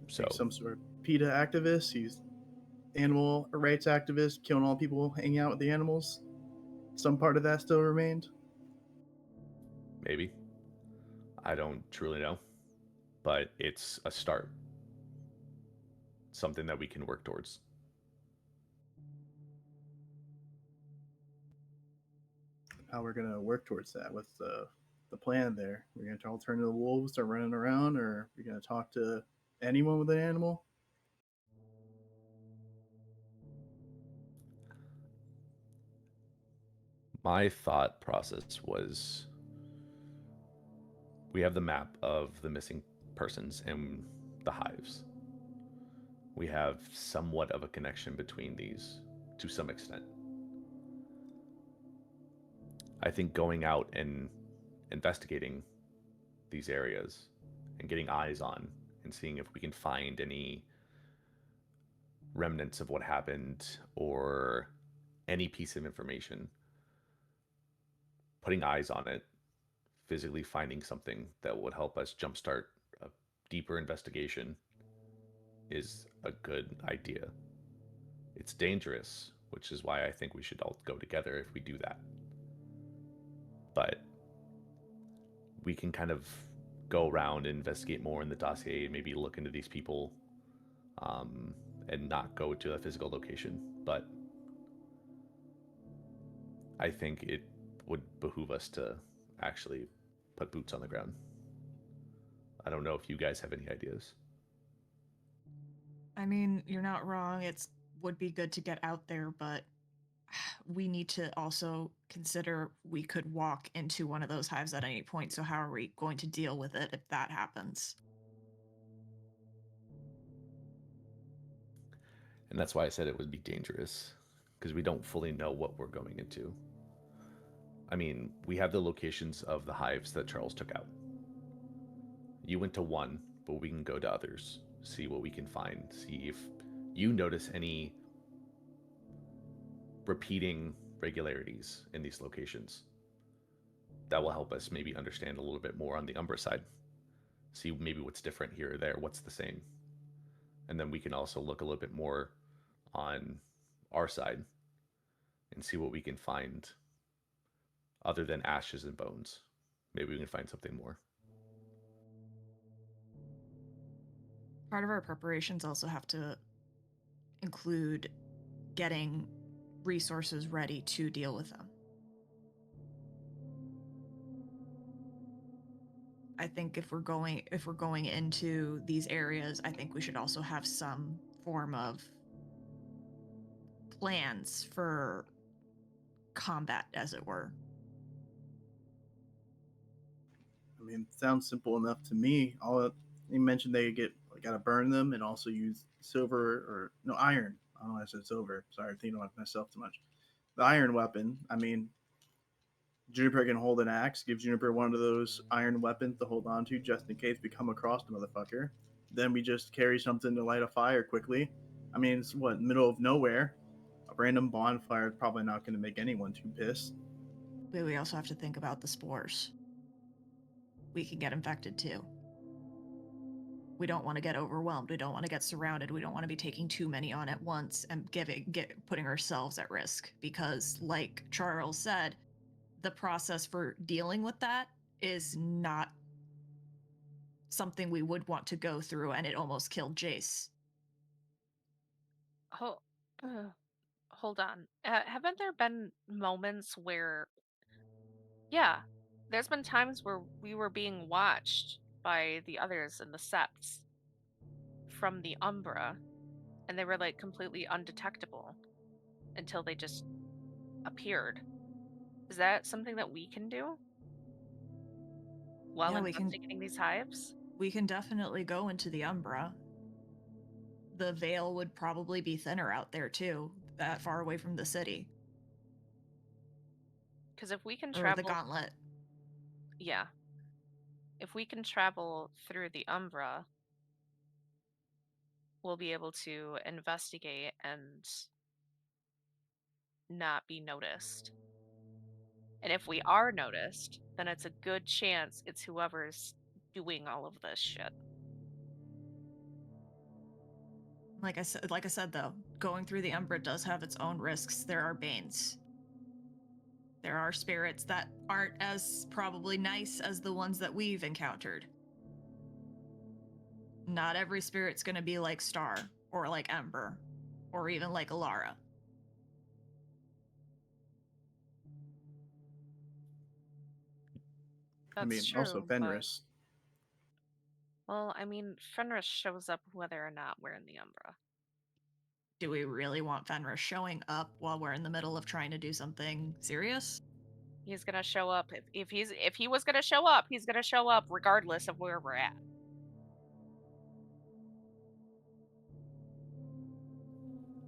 So Like some sort of PETA activist, he's animal rights activist, killing all people hanging out with the animals. Some part of that still remained. maybe. I don't truly know. But it's a start. Something that we can work towards. How we're gonna work towards that? What's the the plan there? We're gonna all turn to the wolves, start running around, or are we gonna talk to anyone with an animal? My thought process was we have the map of the missing persons and the hives. We have somewhat of a connection between these to some extent. I think going out and investigating these areas and getting eyes on and seeing if we can find any remnants of what happened or any piece of information, putting eyes on it, physically finding something that would help us jumpstart a deeper investigation is a good idea. It's dangerous, which is why I think we should all go together if we do that. But we can kind of go around and investigate more in the dossier, maybe look into these people, and not go to a physical location. But I think it would behoove us to actually put boots on the ground. I don't know if you guys have any ideas. I mean, you're not wrong. It's would be good to get out there, but we need to also consider we could walk into one of those hives at any point. So how are we going to deal with it if that happens? And that's why I said it would be dangerous, because we don't fully know what we're going into. I mean, we have the locations of the hives that Charles took out. You went to one, but we can go to others, see what we can find, see if you notice any repeating regularities in these locations. That will help us maybe understand a little bit more on the Umbra side. See maybe what's different here or there, what's the same. And then we can also look a little bit more on our side and see what we can find other than ashes and bones. Maybe we can find something more. Part of our preparations also have to include getting resources ready to deal with them. I think if we're going into these areas, I think we should also have some form of plans for combat, as it were. I mean, it sounds simple enough to me. You mentioned they gotta burn them and also use silver or no iron. I don't know why I said silver. Sorry, I'm thinking about myself too much. The iron weapon. I mean, Juniper can hold an axe. Give Juniper one of those iron weapons to hold on to just in case we come across the motherfucker. Then we just carry something to light a fire quickly. I mean, it's middle of nowhere. A random bonfire is probably not going to make anyone too pissed. But we also have to think about the spores. We can get infected too. We don't want to get overwhelmed. We don't want to get surrounded. We don't want to be taking too many on at once and putting ourselves at risk. Because, like Charles said, the process for dealing with that is not something we would want to go through, and it almost killed Jace. Hold on. Haven't there been moments where, yeah, there's been times where we were being watched by the others in the septs from the Umbra, and they were like completely undetectable until they just appeared. Is that something that we can do while Yeah, investigating these hives? We can definitely go into the Umbra. The veil would probably be thinner out there too, that far away from the city. Because if we can Or travel, the Gauntlet. yeah, if we can travel through the Umbra, we'll be able to investigate and not be noticed. And if we are noticed, then it's a good chance it's whoever's doing all of this shit. Like I said though, going through the Umbra does have its own risks. There are banes. There are spirits that aren't as probably nice as the ones that we've encountered. Not every spirit's gonna be like Star, or like Ember, or even like Alara. That's also true. But, Fenris. well, I mean, Fenris shows up whether or not we're in the Umbra. Do we really want Fenris showing up while we're in the middle of trying to do something serious? He's gonna show up if he was gonna show up, he's gonna show up regardless of where we're at.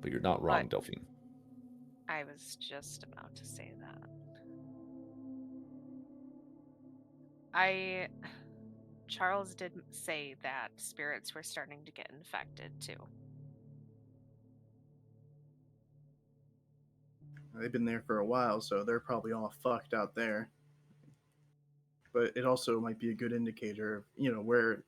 But you're not wrong, Delphine. I was just about to say that. Charles did say that spirits were starting to get infected too. They've been there for a while, so they're probably all fucked out there. But it also might be a good indicator of, where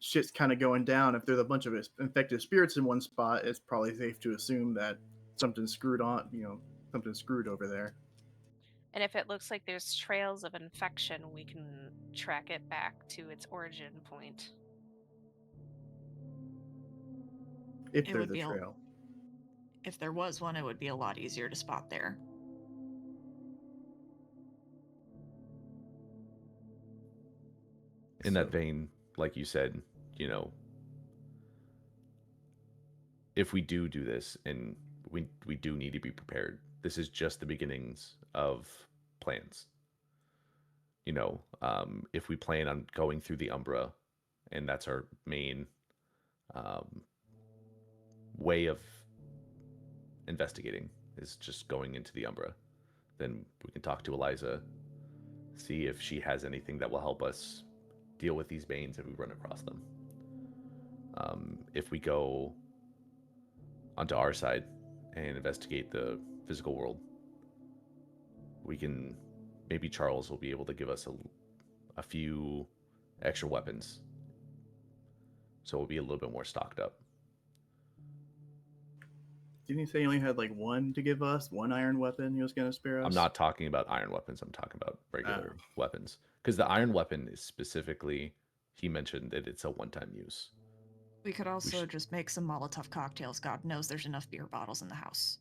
shit's kind of going down. If there's a bunch of infected spirits in one spot, it's probably safe to assume that something's screwed over there. And if it looks like there's trails of infection, we can track it back to its origin point. If It there's would a be trail. If there was one, it would be a lot easier to spot there. In that vein, like you said, if we do this, and we do need to be prepared, this is just the beginnings of plans. If we plan on going through the Umbra, and that's our main way of investigating, is just going into the Umbra, then we can talk to Eliza, see if she has anything that will help us deal with these Banes if we run across them. If we go onto our side and investigate the physical world, maybe Charles will be able to give us a few extra weapons, so we'll be a little bit more stocked up. Didn't you say you only had like one to give us? One iron weapon he was going to spare us? I'm not talking about iron weapons. I'm talking about regular weapons. Because the iron weapon is specifically, he mentioned that it's a one-time use. We could also just make some Molotov cocktails. God knows there's enough beer bottles in the house.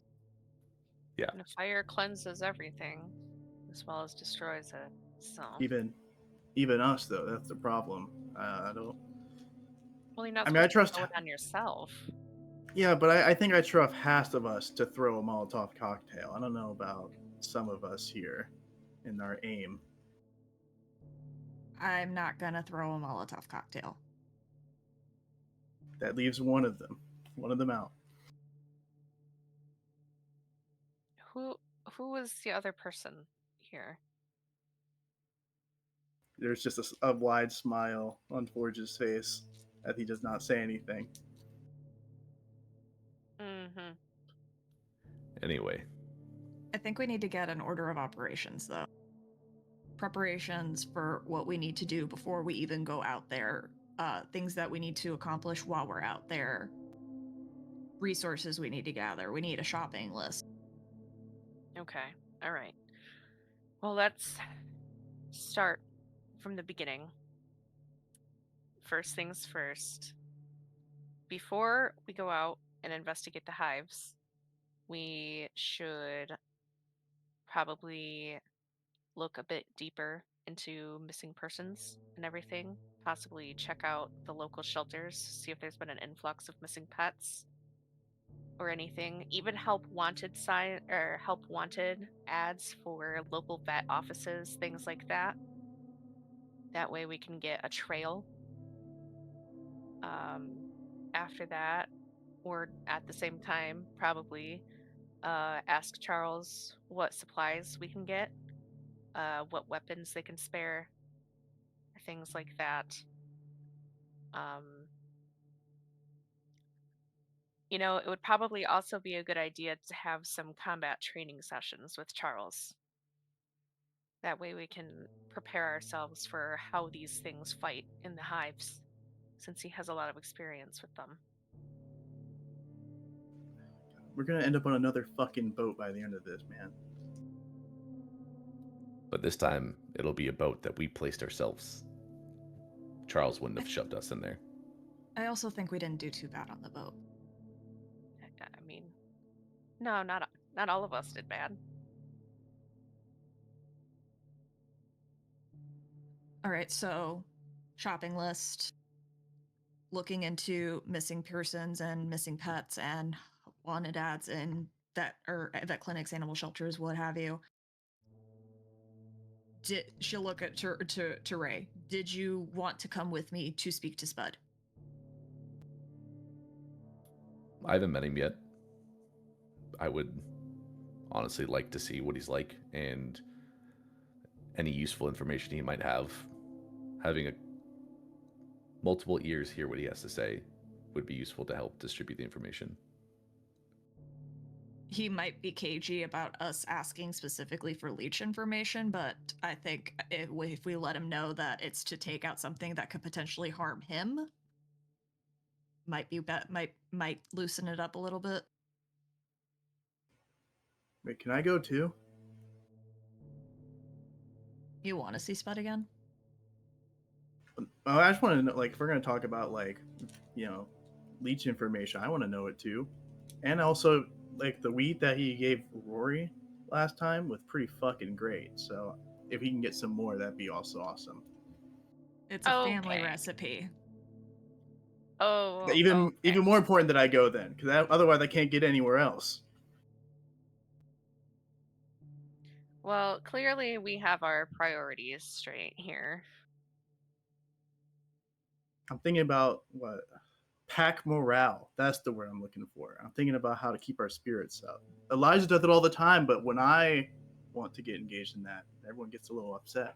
Yeah. And fire cleanses everything, as well as destroys it. So Even us, though, that's the problem. I don't. Well, you're not I supposed mean, I to trust. throw it on yourself. Yeah, but I think I trust half of us to throw a Molotov cocktail. I don't know about some of us here in our aim. I'm not gonna throw a Molotov cocktail. That leaves one of them out. Who was the other person here? There's just a wide smile on Forge's face as he does not say anything. Mm-hmm. Anyway. I think we need to get an order of operations, though. Preparations for what we need to do before we even go out there. Things that we need to accomplish while we're out there. Resources we need to gather. We need a shopping list. Okay. All right. Well, let's start from the beginning. First things first. Before we go out and investigate the hives, we should probably look a bit deeper into missing persons and everything. Possibly check out the local shelters, see if there's been an influx of missing pets or anything. Even help wanted ads for local vet offices, things like that. That way we can get a trail. After that, or at the same time, probably ask Charles what supplies we can get, what weapons they can spare, things like that. It would probably also be a good idea to have some combat training sessions with Charles. That way we can prepare ourselves for how these things fight in the hives, since he has a lot of experience with them. We're gonna end up on another fucking boat by the end of this, man. But this time, it'll be a boat that we placed ourselves. Charles wouldn't have shoved us in there. I also think we didn't do too bad on the boat. I mean, no, not all of us did bad. All right, so shopping list, looking into missing persons and missing pets and wanted ads in vet clinics, animal shelters, what have you. She'll look at to Ray. Did you want to come with me to speak to Spud? I haven't met him yet. I would honestly like to see what he's like and any useful information he might have. Having multiple ears hear what he has to say would be useful to help distribute the information. He might be cagey about us asking specifically for leech information, but I think if we let him know that it's to take out something that could potentially harm him, might loosen it up a little bit. Wait, can I go too? You want to see Spud again? Oh, I just want to know, like, if we're gonna talk about like, leech information, I want to know it too, and also like the wheat that he gave Rory last time was pretty fucking great. So if he can get some more, that'd be also awesome. It's a family recipe. Oh, even more important that I go then, because otherwise I can't get anywhere else. Well, clearly we have our priorities straight here. I'm thinking about what pack morale. That's the word I'm looking for. I'm thinking about how to keep our spirits up. Elijah does it all the time, but when I want to get engaged in that, everyone gets a little upset.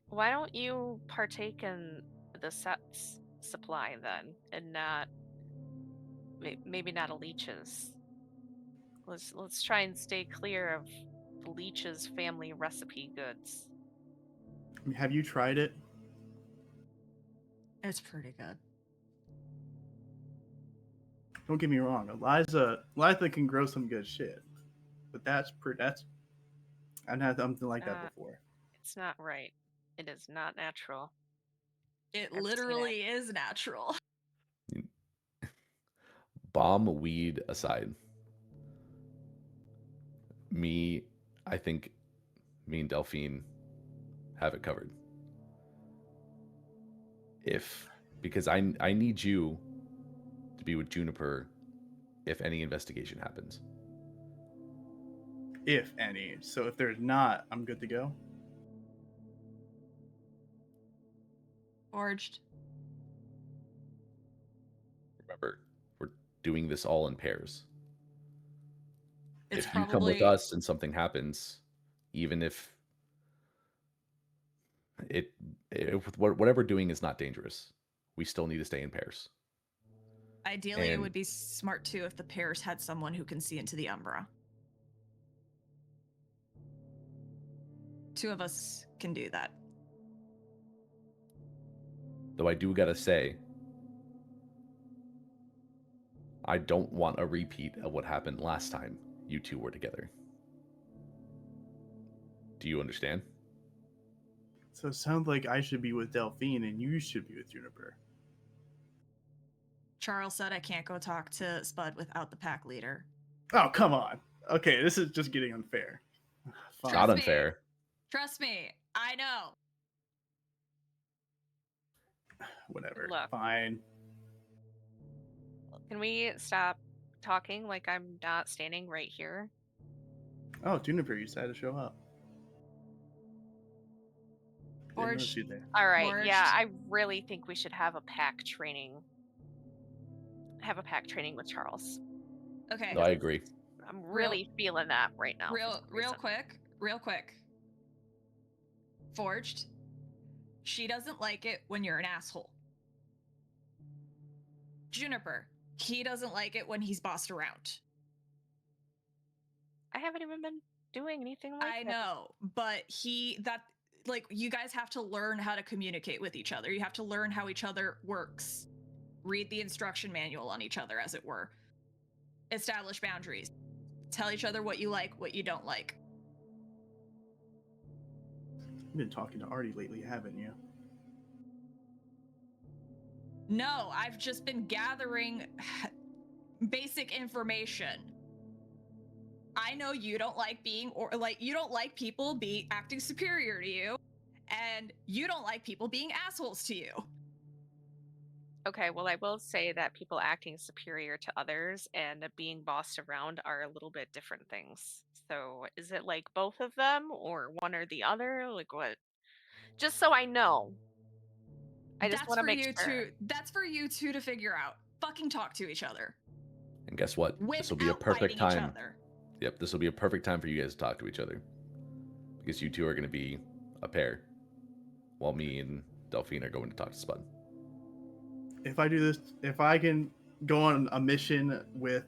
Why don't you partake in the sets supply then, and not maybe not a leech's? Let's try and stay clear of the leech's family recipe goods. I mean, have you tried it? It's pretty good. Don't get me wrong, Eliza can grow some good shit, but that's I've had something like that before. It's not right. It is not natural. It literally is natural. Bomb weed aside, I think me and Delphine have it covered. Because I need you to be with Juniper if any investigation happens. If any. So if there's not, I'm good to go. Forged. Remember, we're doing this all in pairs. It's if you come with us and something happens, even if whatever we're doing is not dangerous, we still need to stay in pairs. Ideally, it would be smart too if the pairs had someone who can see into the Umbra. 2 of us can do that. Though I do gotta say, I don't want a repeat of what happened last time you 2 were together. Do you understand? So it sounds like I should be with Delphine and you should be with Juniper. Charles said I can't go talk to Spud without the pack leader. Oh, come on. Okay, this is just getting unfair. Fine. Not unfair. Trust me, I know. Whatever. Look. Fine. Can we stop talking like I'm not standing right here? Oh, Juniper, you decided to show up. Forged. All right. Forged. Yeah, I really think we should have a pack training. Have a pack training with Charles. Okay. No, I agree. I'm really feeling that right now. Real quick. Forged. She doesn't like it when you're an asshole. Juniper. He doesn't like it when he's bossed around. I haven't even been doing anything like that. I know, but you guys have to learn how to communicate with each other. You have to learn how each other works. Read the instruction manual on each other, as it were. Establish boundaries. Tell each other what you like, what you don't like. You've been talking to Artie lately, haven't you? No, I've just been gathering basic information. I know you don't like you don't like people acting superior to you. and you don't like people being assholes to you. Okay, well, I will say that people acting superior to others and being bossed around are a little bit different things. So, is it like both of them or one or the other? Like what? Just so I know. I just want to make sure. That's for you two to figure out. Fucking talk to each other. And guess what? This will be a Without perfect fighting each time. other. Yep, this will be a perfect time for you guys to talk to each other. Because you two are going to be a pair. While me and Delphine are going to talk to Spud. If I do this, if I can go on a mission with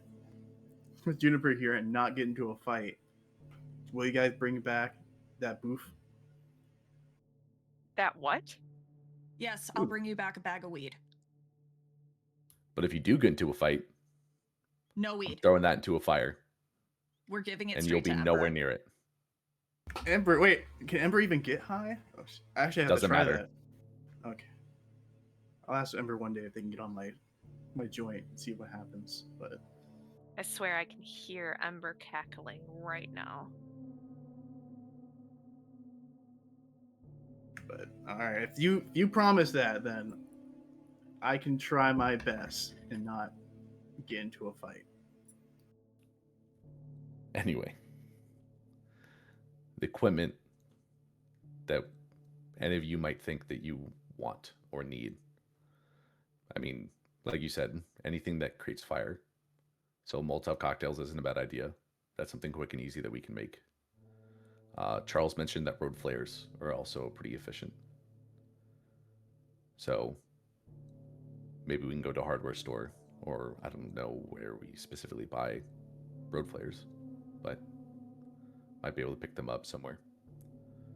Juniper here and not get into a fight, will you guys bring back that booth? That what? Yes, I'll bring you back a bag of weed. But if you do get into a fight, No I'm weed. throwing that into a fire. We're giving it And straight you'll be to nowhere Ember. near it. Ember, wait, can Ember even get high? Oh, actually, I have Doesn't to try matter. that. Okay. I'll ask Ember one day if they can get on my joint and see what happens. But I swear I can hear Ember cackling right now. all right, if you promise that, then I can try my best and not get into a fight. Anyway. The equipment that any of you might think that you want or need. I mean, like you said, anything that creates fire. So Molotov cocktails isn't a bad idea. That's something quick and easy that we can make. Charles mentioned that road flares are also pretty efficient. So maybe we can go to a hardware store, or I don't know where we specifically buy road flares, but might be able to pick them up somewhere.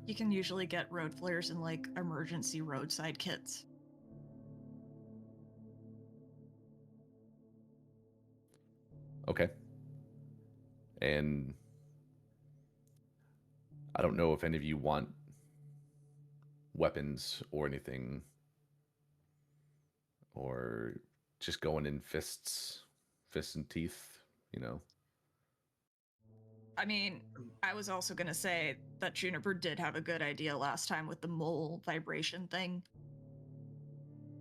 You can usually get road flares in like emergency roadside kits. Okay. And I don't know if any of you want weapons or anything, or just going in fists and teeth, you know. I mean, I was also going to say that Juniper did have a good idea last time with the mole vibration thing.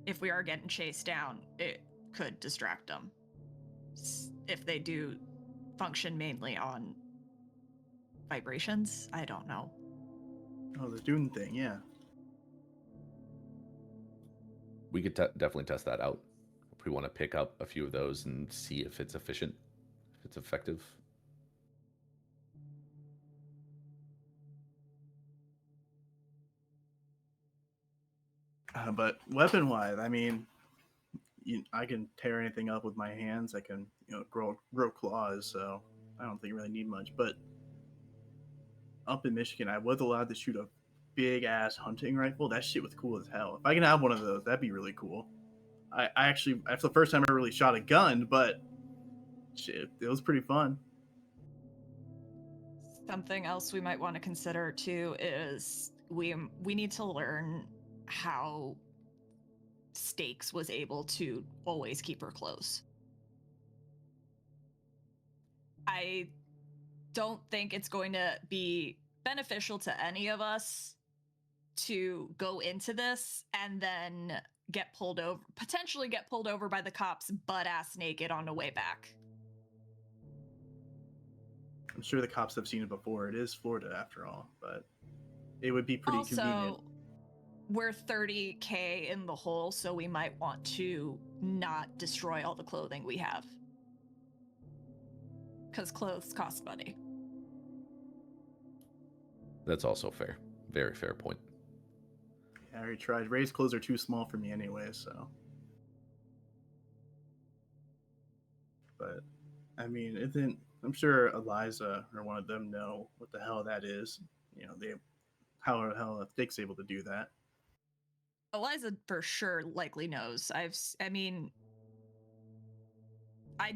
If we are getting chased down, it could distract them. If they do function mainly on vibrations, I don't know. Oh, the Dune thing, yeah. We could definitely test that out. If we want to pick up a few of those and see if it's efficient, if it's effective. But weapon-wise, I mean, I can tear anything up with my hands. I can, grow claws. So I don't think I really need much. But up in Michigan, I was allowed to shoot a big-ass hunting rifle. That shit was cool as hell. If I can have one of those, that'd be really cool. I actually, that's the first time I really shot a gun, but shit, it was pretty fun. Something else we might want to consider too is we need to learn how Stakes was able to always keep her close. I don't think it's going to be beneficial to any of us to go into this and then potentially get pulled over by the cops butt-ass naked on the way back. I'm sure the cops have seen it before. It is Florida after all, but it would be pretty convenient. We're 30K in the hole, so we might want to not destroy all the clothing we have. Because clothes cost money. That's also fair. Very fair point. I already tried. Ray's clothes are too small for me anyway, so. But, I mean, I'm sure Eliza or one of them know what the hell that is. How the hell Dick's able to do that. Eliza for sure likely knows. I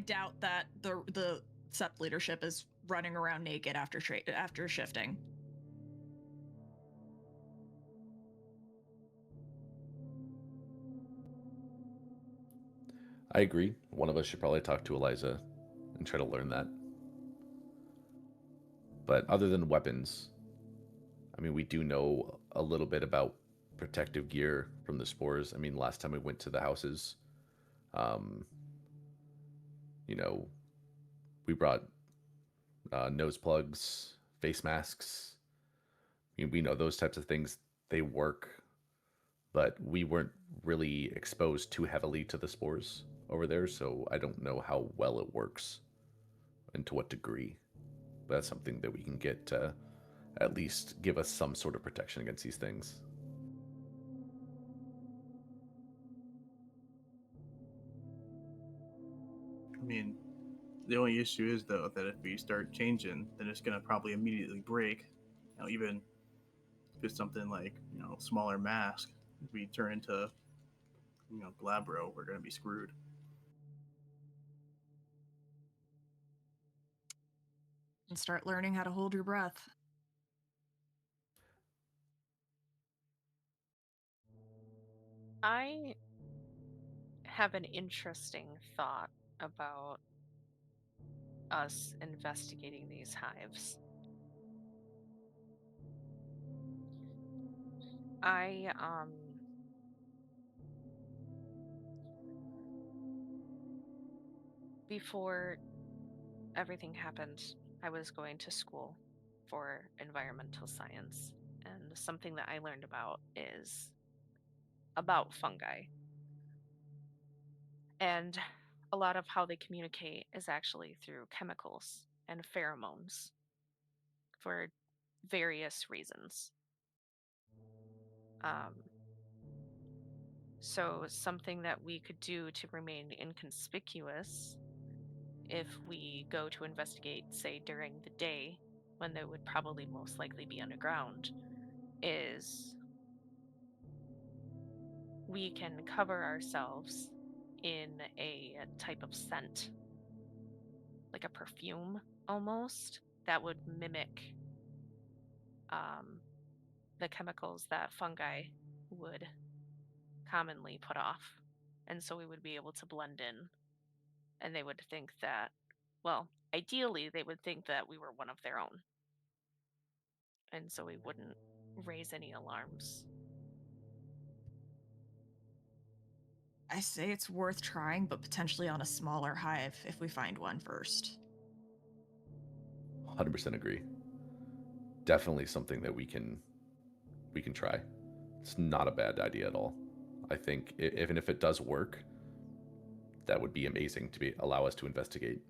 doubt that the SEP leadership is running around naked after shifting. I agree. One of us should probably talk to Eliza and try to learn that. But other than weapons, I mean, we do know a little bit about protective gear from the spores. I mean, last time we went to the houses, you know, we brought nose plugs, face masks. I mean, we know those types of things, they work, but we weren't really exposed too heavily to the spores over there, so I don't know how well it works and to what degree. But that's something that we can get to at least give us some sort of protection against these things. I mean, the only issue is though that if we start changing, then it's gonna probably immediately break. You know, even if it's something like smaller mask, if we turn into Glabro, we're gonna be screwed. And start learning how to hold your breath. I have an interesting thought about us investigating these hives. I before everything happened, I was going to school for environmental science, and something that I learned about is about fungi. And a lot of how they communicate is actually through chemicals and pheromones for various reasons. Um, so, something that we could do to remain inconspicuous if we go to investigate, say, during the day, when they would probably most likely be underground, is we can cover ourselves in a type of scent, like a perfume almost, that would mimic the chemicals that fungi would commonly put off. And so we would be able to blend in, and they would think that, well, ideally, they would think that we were one of their own. And so we wouldn't raise any alarms. I say it's worth trying, but potentially on a smaller hive if we find one first. 100% agree. Definitely something that we can try. It's not a bad idea at all. I think even if it does work, that would be amazing to allow us to investigate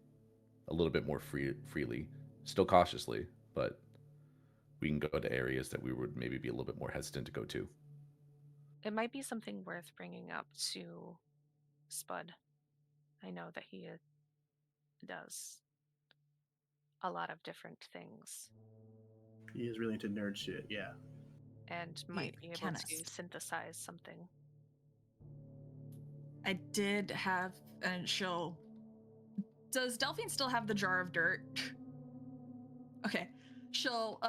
a little bit more freely, still cautiously, but we can go to areas that we would maybe be a little bit more hesitant to go to. It might be something worth bringing up to Spud. I know that he does a lot of different things He is really into nerd shit, yeah. and Be might a be able to chemist. synthesize something. I did have, and she'll. Does Delphine still have the jar of dirt? Okay. She'll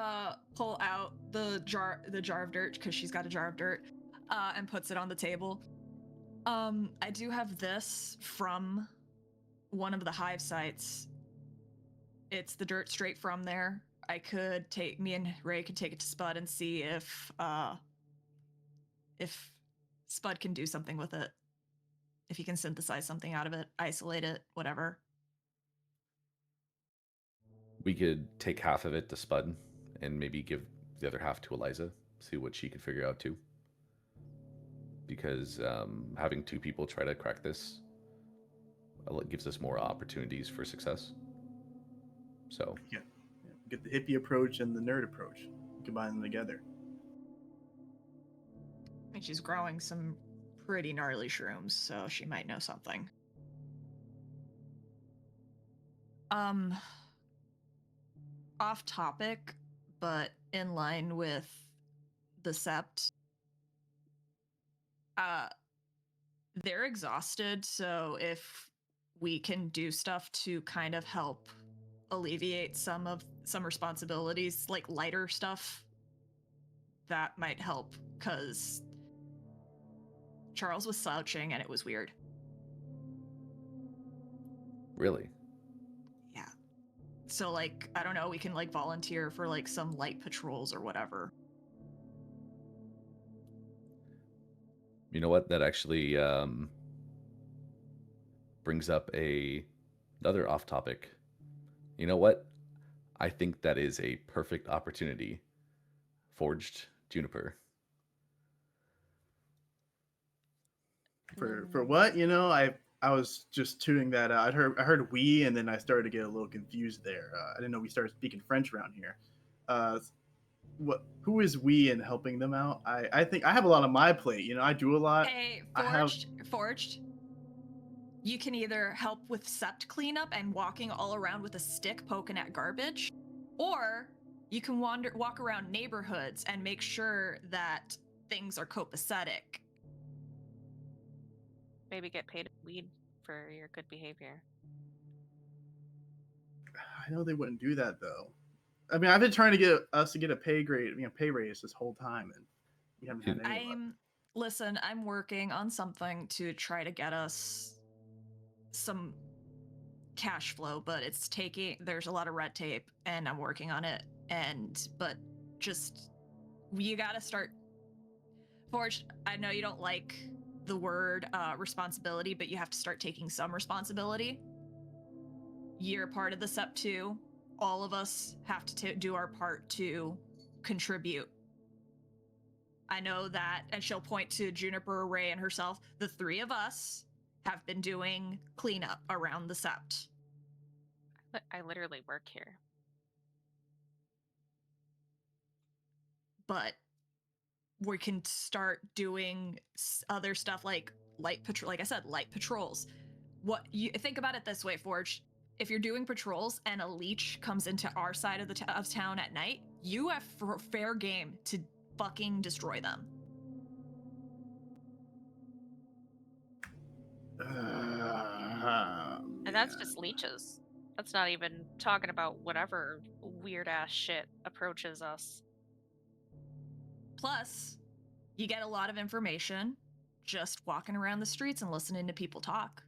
pull out the jar of dirt, because she's got a jar of dirt, and puts it on the table. I do have this from one of the hive sites. It's the dirt straight from there. Me and Ray could take it to Spud and see if Spud can do something with it. If he can synthesize something out of it, isolate it, whatever. We could take half of it to Spud and maybe give the other half to Eliza, see what she could figure out too. Because having two people try to crack this gives us more opportunities for success. So Yeah. Get the hippie approach and the nerd approach. Combine them together. I mean, she's growing some pretty gnarly shrooms, so she might know something. Off topic, but in line with the sept. They're exhausted, so if we can do stuff to kind of help alleviate some responsibilities, like lighter stuff, that might help, because Charles was slouching and it was weird. really, Yeah. So, like, I don't know, we can, like, volunteer for, like, some light patrols or whatever. You know what? That actually brings up another off topic. You know what? I think that is a perfect opportunity. Forged Juniper. For what? You know, I was just tuning that out. I heard we, and then I started to get a little confused there. I didn't know we started speaking French around here. What? Who is we and helping them out? I think I have a lot on my plate. You know, I do a lot. Hey, I have. Forged. You can either help with sept cleanup and walking all around with a stick poking at garbage, or you can walk around neighborhoods and make sure that things are copacetic. Maybe get paid weed for your good behavior. I know they wouldn't do that though. I mean, I've been trying to get us to get a pay raise this whole time, and we haven't had any luck. Listen, I'm working on something to try to get us some cash flow, but there's a lot of red tape, and I'm working on it. But just, you gotta start. Forged, I know you don't like the word responsibility, but you have to start taking some responsibility. You're part of the SEP too. All of us have to do our part to contribute. I know that, and she'll point to Juniper, Ray, and herself. The three of us have been doing cleanup around the sept. I literally work here. But we can start doing other stuff like light patrol. Like I said, light patrols. What you think about it this way, Forge? If you're doing patrols and a leech comes into our side of the of town at night, you have fair game to fucking destroy them. And that's just leeches. That's not even talking about whatever weird ass shit approaches us. Plus, you get a lot of information just walking around the streets and listening to people talk.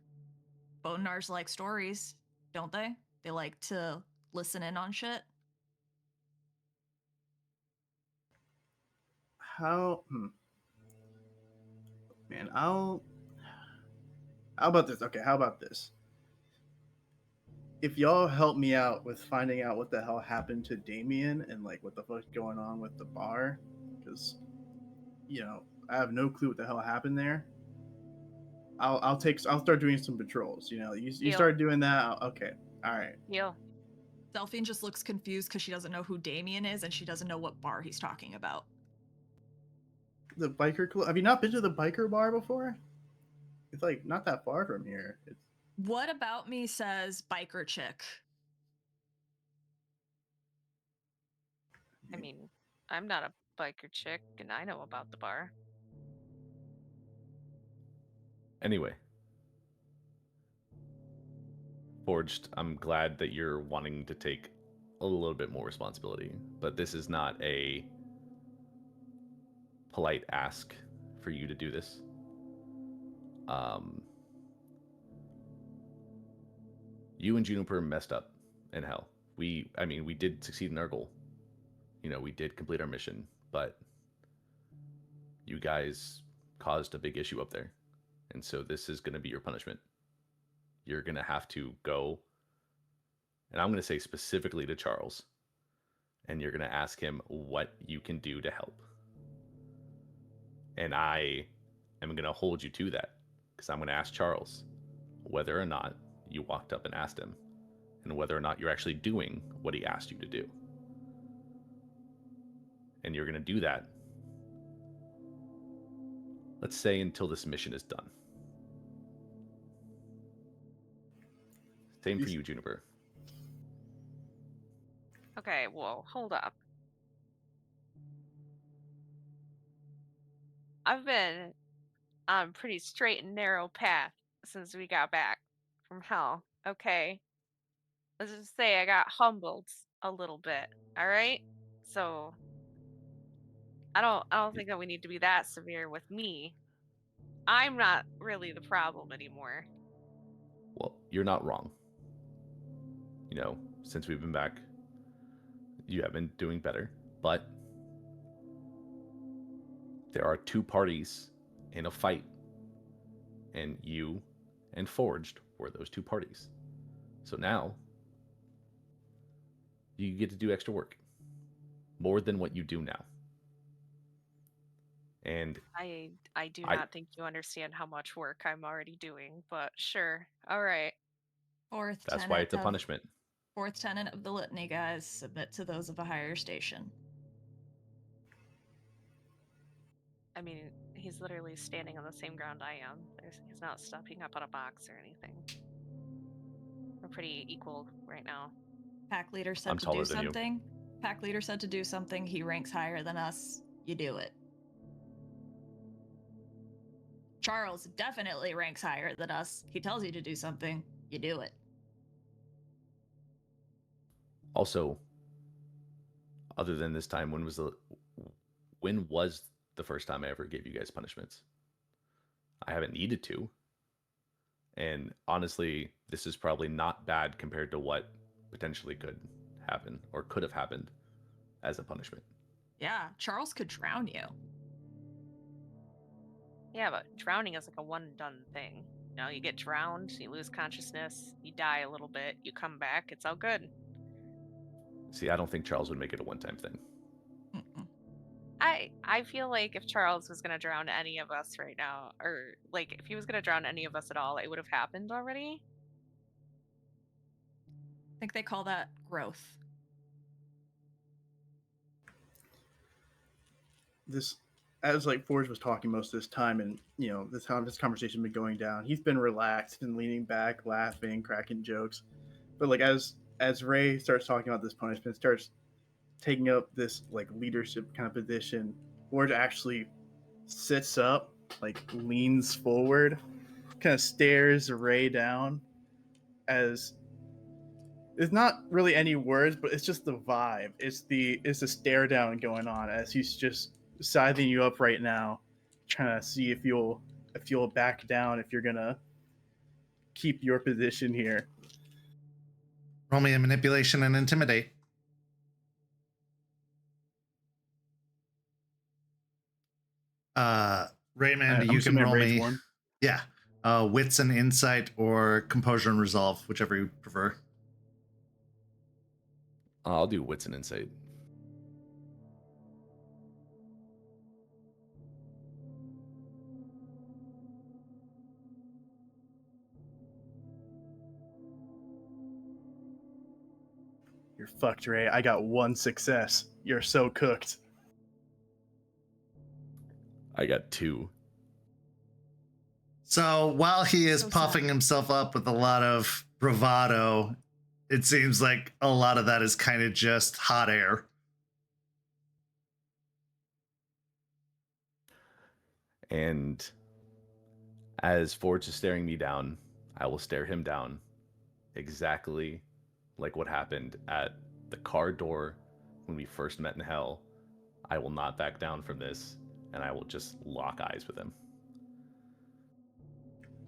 Bodnars like stories, don't they? They like to listen in on shit. How? Man, How about this? Okay, how about this? If y'all help me out with finding out what the hell happened to Damien and like what the fuck's going on with the bar, because I have no clue what the hell happened there. I'll start doing some patrols. You start doing that. Okay, all right. Yeah. Delphine just looks confused because she doesn't know who Damien is and she doesn't know what bar he's talking about. The biker club. Have you not been to the biker bar before? It's like not that far from here. What about me says biker chick? I mean, I'm not a biker chick, and I know about the bar. Anyway, Forged, I'm glad that you're wanting to take a little bit more responsibility, but this is not a polite ask for you to do this. You and Juniper messed up in hell. We did succeed in our goal. We did complete our mission, but you guys caused a big issue up there. And so this is going to be your punishment. You're going to have to go, and I'm going to say specifically to Charles, and you're going to ask him what you can do to help. And I am going to hold you to that, because I'm going to ask Charles whether or not you walked up and asked him, and whether or not you're actually doing what he asked you to do. And you're going to do that, let's say, until this mission is done. Same for you, Juniper. Okay, well, hold up. I've been on a pretty straight and narrow path since we got back from hell, okay? Let's just say I got humbled a little bit, all right? So I don't think that we need to be that severe with me. I'm not really the problem anymore. Well, you're not wrong. Since we've been back, you have been doing better, but there are two parties in a fight, and you and Forged were those two parties. So now you get to do extra work, more than what you do now. And I do I- not think you understand how much work I'm already doing, but sure. All right. that's why it's a punishment. Fourth tenant of the litany, guys, submit to those of a higher station. I mean, he's literally standing on the same ground I am. He's not stepping up on a box or anything. We're pretty equal right now. Pack leader said I'm to taller do than you. something. Pack leader said to do something. He ranks higher than us. You do it. Charles definitely ranks higher than us. He tells you to do something. You do it. Also, other than this time, when was the first time I ever gave you guys punishments? I haven't needed to. And honestly, this is probably not bad compared to what potentially could happen or could have happened as a punishment. Yeah, Charles could drown you. Yeah, but drowning is like a one and done thing. You know, you get drowned, you lose consciousness, you die a little bit, you come back, it's all good. See, I don't think Charles would make it a one-time thing. Mm-mm. I feel like if Charles was gonna drown any of us right now, or like if he was gonna drown any of us at all, it would have happened already. I think they call that growth. This, as like Forge was talking most of this time, and you know this conversation been going down. He's been relaxed and leaning back, laughing, cracking jokes. But like as Ray starts talking about this punishment, starts taking up this like leadership kind of position, Forge actually sits up, like leans forward, kind of stares Ray down. As it's not really any words, but it's just the vibe. It's the stare down going on as he's just sizing you up right now, trying to see if you'll back down, if you're gonna keep your position here. Roll me a manipulation and intimidate. Raymond, I'm you can assuming roll Ray's me. one. Yeah. Wits and insight or composure and resolve, whichever you prefer. I'll do wits and insight. You're fucked, Ray. I got one success. You're so cooked. I got 2. So while he is So puffing sad. himself up with a lot of bravado, it seems like a lot of that is kind of just hot air. And as Forge is staring me down, I will stare him down exactly like what happened at the car door when we first met in hell. I will not back down from this, and I will just lock eyes with him.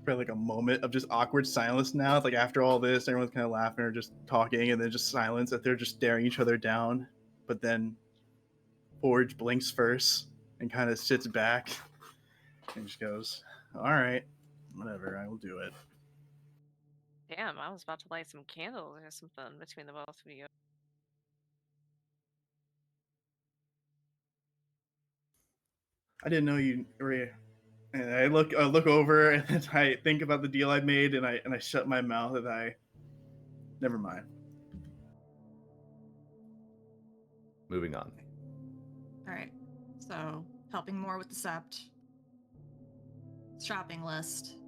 For like a moment of just awkward silence now. It's like after all this, everyone's kind of laughing or just talking, and then just silence that they're just staring each other down. But then Forge blinks first and kind of sits back and just goes, "All right, whatever, I will do it." Damn, I was about to light some candles or something between the both of you. I didn't know you were. And I look over and I think about the deal I made, and I shut my mouth and I. Never mind. Moving on. All right. So, helping more with the sept. Shopping list.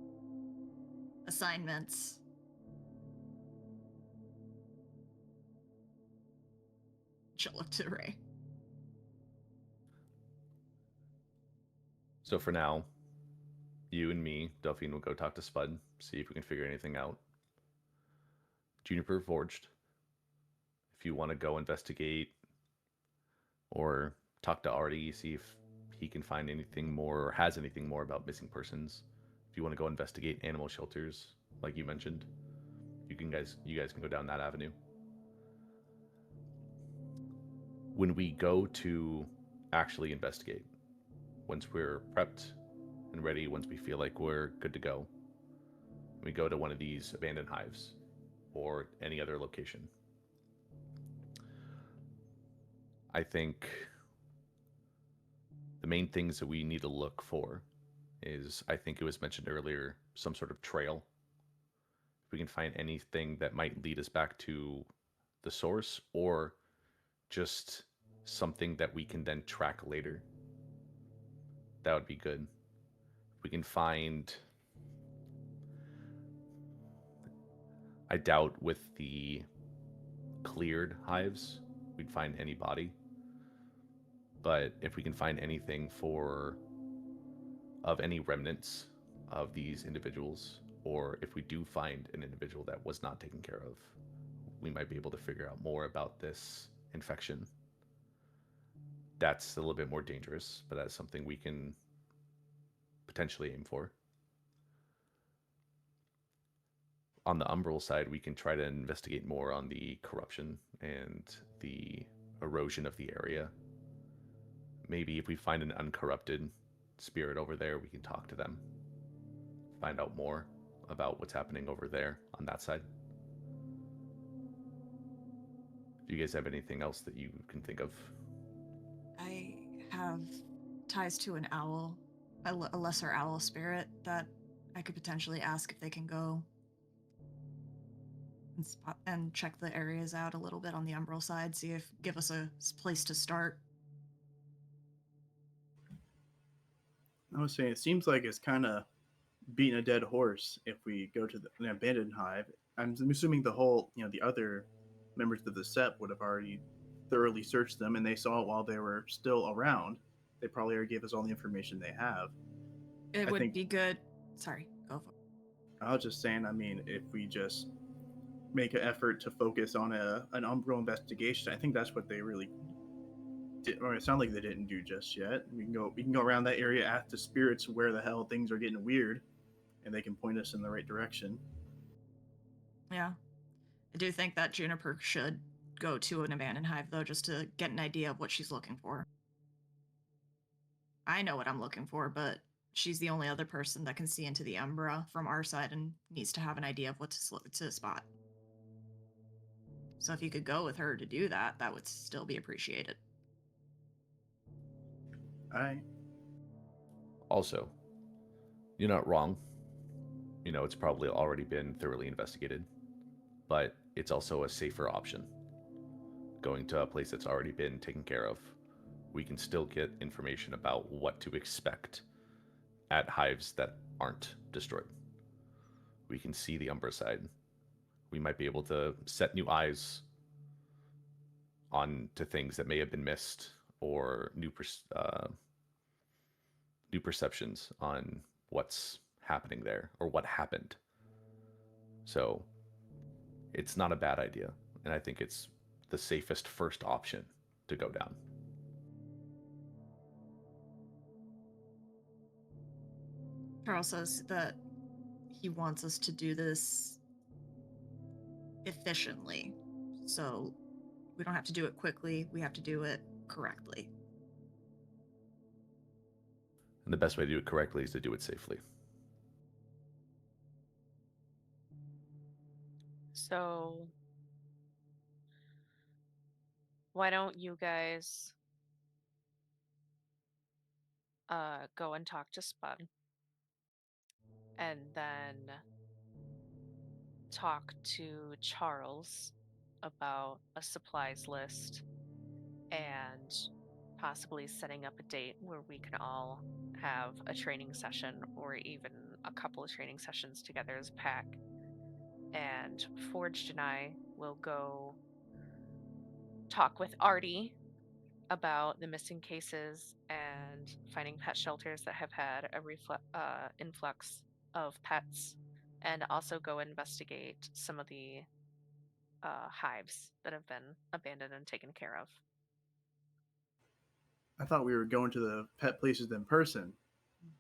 Assignments. She'll look to Ray. So for now, you and me, Delphine, will go talk to Spud, see if we can figure anything out. Juniper, Forged, if you want to go investigate or talk to Artie, see if he can find anything more or has anything more about missing persons. If you want to go investigate animal shelters, like you mentioned, you guys can go down that avenue. When we go to actually investigate, once we're prepped and ready once we feel like we're good to go. We go to one of these abandoned hives or any other location. I think the main things that we need to look for is, I think it was mentioned earlier, some sort of trail. If we can find anything that might lead us back to the source, or just something that we can then track later, that would be good. If we can find, I doubt with the cleared hives we'd find any body, but if we can find anything of any remnants of these individuals, or if we do find an individual that was not taken care of, we might be able to figure out more about this infection. That's a little bit more dangerous, but that's something we can potentially aim for. On the umbral side, we can try to investigate more on the corruption and the erosion of the area. Maybe if we find an uncorrupted spirit over there, we can talk to them, find out more about what's happening over there on that side. Do you guys have anything else that you can think of? I have ties to an owl, a lesser owl spirit that I could potentially ask if they can go and spot and check the areas out a little bit on the umbral side, give us a place to start. I was saying, it seems like it's kind of beating a dead horse if we go to the abandoned hive. I'm assuming the other members of the SEP would have already thoroughly searched them, and they saw it while they were still around. They probably already gave us all the information they have. It would be good. Sorry, go for it. I was just saying, I mean, if we just make an effort to focus on an umbral investigation, I think that's what they really did, or it sounds like they didn't do just yet. We can go around that area, ask the spirits where the hell things are getting weird, and they can point us in the right direction. Yeah. I do think that Juniper should go to an abandoned hive, though, just to get an idea of what she's looking for. I know what I'm looking for, but she's the only other person that can see into the Umbra from our side and needs to have an idea of what to spot. So if you could go with her to do that, that would still be appreciated. All right. Also, you're not wrong. You know, it's probably already been thoroughly investigated, but it's also a safer option. Going to a place that's already been taken care of, we can still get information about what to expect at hives that aren't destroyed. We can see the Umbra side. We might be able to set new eyes on to things that may have been missed, or new perceptions on what's happening there or what happened. So it's not a bad idea, and I think it's the safest first option to go down. Charles says that he wants us to do this efficiently, so we don't have to do it quickly, we have to do it correctly. And the best way to do it correctly is to do it safely. So, why don't you guys go and talk to Spud, and then talk to Charles about a supplies list, and possibly setting up a date where we can all have a training session, or even a couple of training sessions together as a pack. And Forged and I will go talk with Artie about the missing cases and finding pet shelters that have had a influx of pets, and also go investigate some of the hives that have been abandoned and taken care of. I thought we were going to the pet places in person.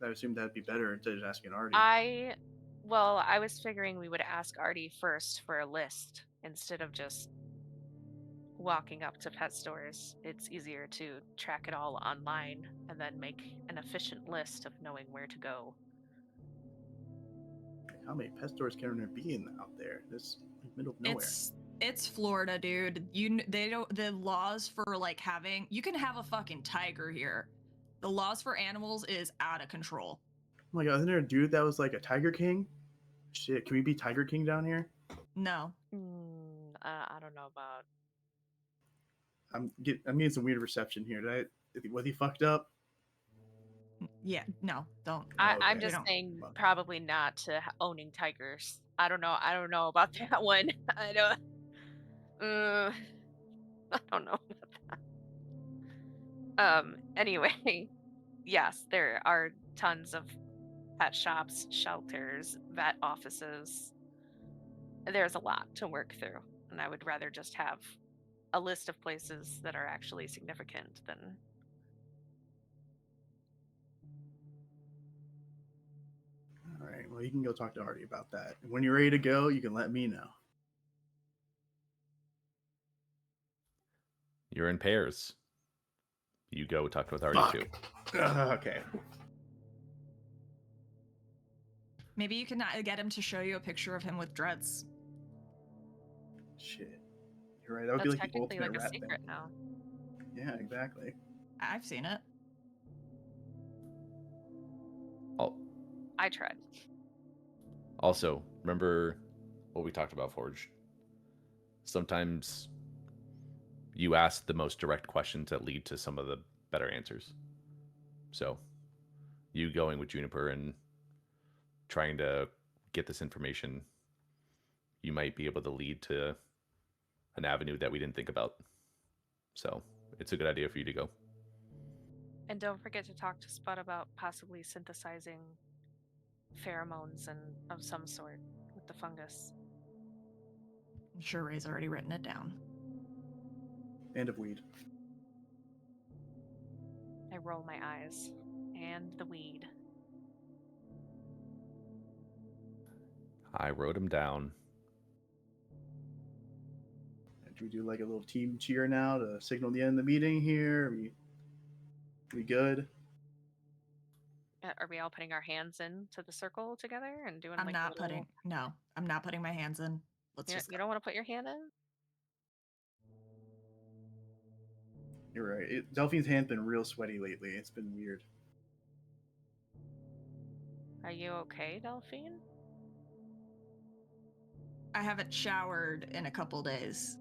I assumed that'd be better instead of asking Artie. I was figuring we would ask Artie first for a list instead of just walking up to pet stores. It's easier to track it all online and then make an efficient list of knowing where to go. How many pet stores can there be out there? This middle of nowhere. It's Florida, dude. They don't, the laws for like having, you can have a fucking tiger here. The laws for animals is out of control. Oh my god, isn't there a dude that was like a Tiger King? Shit, can we be Tiger King down here? No. I don't know about. I'm getting some weird reception here. Was he fucked up? Yeah, no, don't. I'm Okay. just saying probably not to owning tigers. I don't know about that one. I don't know about that. Anyway, yes, there are tons of pet shops, shelters, vet offices. There's a lot to work through, and I would rather just have a list of places that are actually significant than. All right, well, you can go talk to Artie about that. And when you're ready to go, you can let me know. You're in pairs. You go talk with Artie Fuck. too. Okay. Maybe you can get him to show you a picture of him with dreads. Shit. You're right. That would That's be like the technically ultimate like a rat secret thing. now. Yeah, exactly. I've seen it. I tried. Also, remember what we talked about, Forge? Sometimes you ask the most direct questions that lead to some of the better answers. So, you going with Juniper and trying to get this information, you might be able to lead to an avenue that we didn't think about. So, it's a good idea for you to go. And don't forget to talk to Spud about possibly synthesizing pheromones and of some sort with the fungus. I'm sure Ray's already written it down. And of weed. I roll my eyes. And the weed. I wrote them down. Do we do like a little team cheer now to signal the end of the meeting here? Are we good? Are we all putting our hands into the circle together and doing I'm like not a little... I'm not putting my hands in. You don't want to put your hand in? You're right. Delphine's hand's been real sweaty lately. It's been weird. Are you okay, Delphine? I haven't showered in a couple days.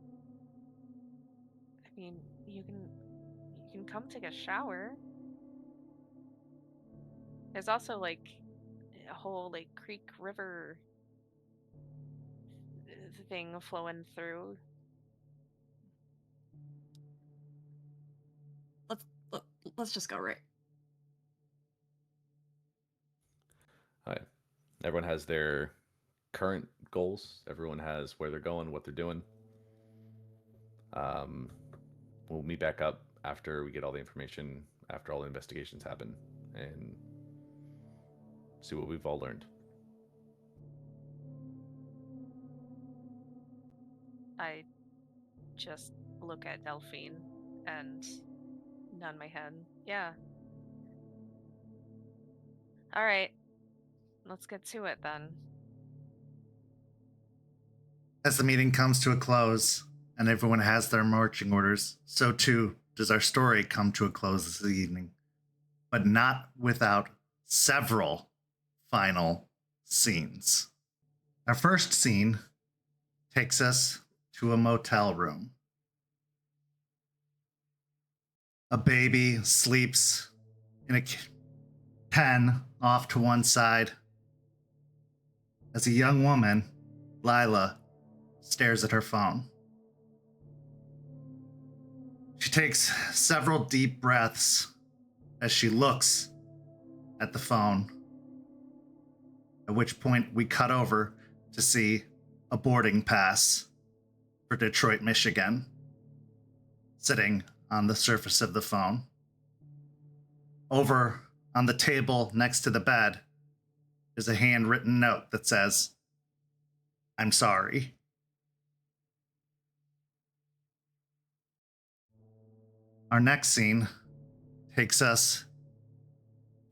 I mean, you can come take a shower. There's also like a whole like creek river thing flowing through. Let's just go, Ray. All right. Everyone has their current goals. Everyone has where they're going, what they're doing. We'll meet back up after we get all the information, after all the investigations happen, and see what we've all learned. I just look at Delphine and nod my head. Yeah. All right. Let's get to it then. As the meeting comes to a close and everyone has their marching orders, so too does our story come to a close this evening, but not without several final scenes. Our first scene takes us to a motel room. A baby sleeps in a pen off to one side as a young woman, Lila, stares at her phone. She takes several deep breaths as she looks at the phone, at which point we cut over to see a boarding pass for Detroit, Michigan, sitting on the surface of the phone. Over on the table next to the bed is a handwritten note that says, "I'm sorry." Our next scene takes us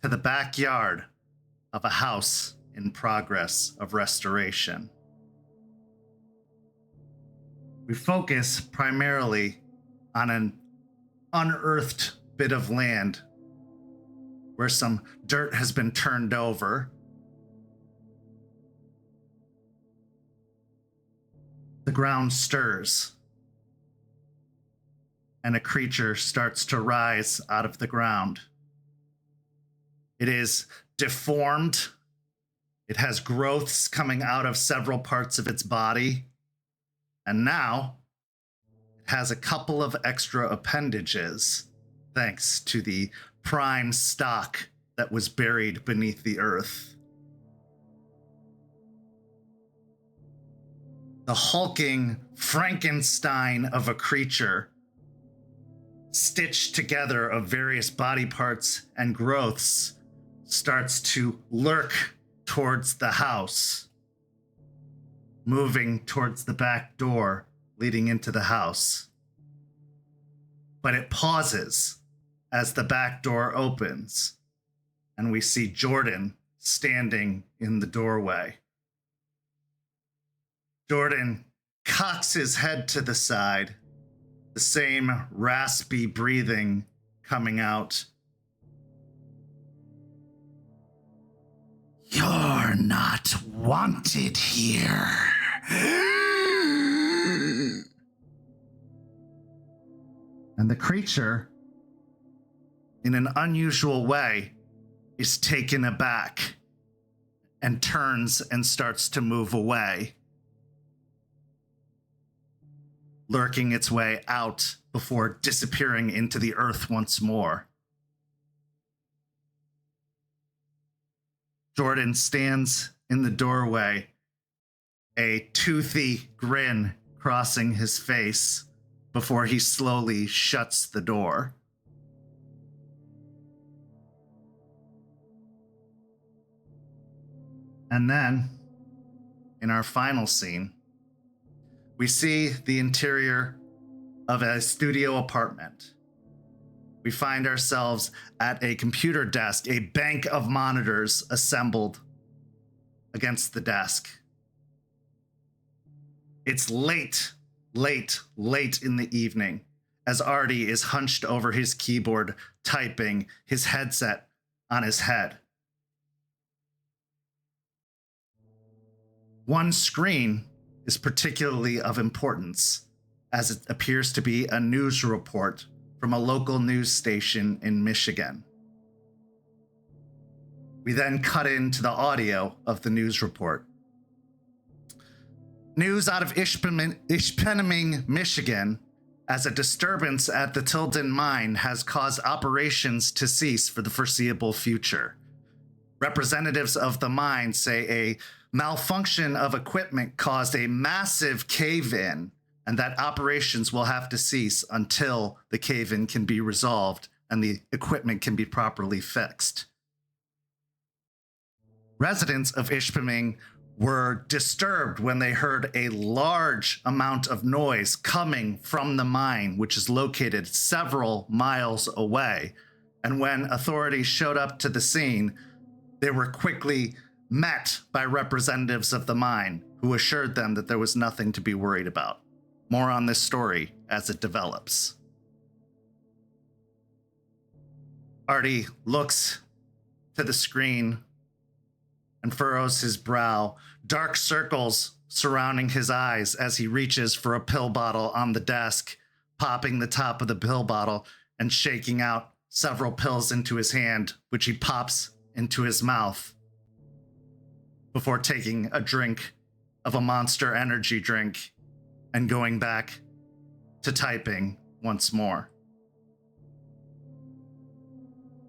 to the backyard of a house in progress of restoration. We focus primarily on an unearthed bit of land where some dirt has been turned over. The ground stirs, and a creature starts to rise out of the ground. It is deformed. It has growths coming out of several parts of its body. And now it has a couple of extra appendages, thanks to the prime stock that was buried beneath the earth. The hulking Frankenstein of a creature, stitched together of various body parts and growths, starts to lurk towards the house, moving towards the back door leading into the house. But it pauses as the back door opens, and we see Jordan standing in the doorway. Jordan cocks his head to the side, the same raspy breathing coming out. You're not wanted here. And the creature, in an unusual way, is taken aback and turns and starts to move away, lurking its way out before disappearing into the earth once more. Jordan stands in the doorway, a toothy grin crossing his face before he slowly shuts the door. And then, in our final scene, we see the interior of a studio apartment. We find ourselves at a computer desk, a bank of monitors assembled against the desk. It's late in the evening as Artie is hunched over his keyboard, typing, his headset on his head. One screen is particularly of importance, as it appears to be a news report from a local news station in Michigan. We then cut into the audio of the news report. News out of Ishpeming, Michigan, as a disturbance at the Tilden mine has caused operations to cease for the foreseeable future. Representatives of the mine say a malfunction of equipment caused a massive cave-in, and that operations will have to cease until the cave-in can be resolved and the equipment can be properly fixed. Residents of Ishpeming were disturbed when they heard a large amount of noise coming from the mine, which is located several miles away. And when authorities showed up to the scene, they were quickly met by representatives of the mine who assured them that there was nothing to be worried about. More on this story as it develops. Artie looks to the screen and furrows his brow, dark circles surrounding his eyes as he reaches for a pill bottle on the desk, popping the top of the pill bottle and shaking out several pills into his hand, which he pops into his mouth before taking a drink of a Monster Energy drink and going back to typing once more.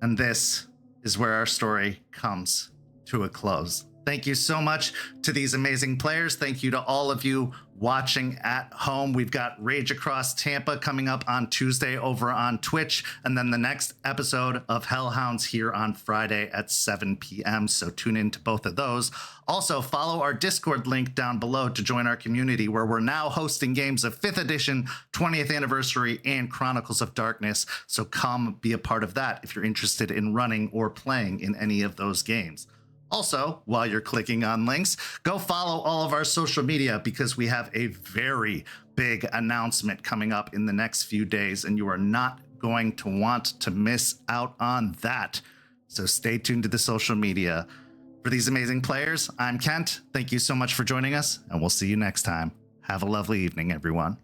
And this is where our story comes to a close. Thank you so much to these amazing players. Thank you to all of you watching at home. We've got Rage Across Tampa coming up on Tuesday over on Twitch, and then the next episode of Hellhounds here on Friday at 7 p.m. So tune in to both of those. Also, follow our Discord link down below to join our community, where we're now hosting games of 5th edition, 20th anniversary, and Chronicles of Darkness. So come be a part of that if you're interested in running or playing in any of those games. Also, while you're clicking on links, go follow all of our social media, because we have a very big announcement coming up in the next few days, and you are not going to want to miss out on that. So stay tuned to the social media. For these amazing players, I'm Kent. Thank you so much for joining us, and we'll see you next time. Have a lovely evening, everyone.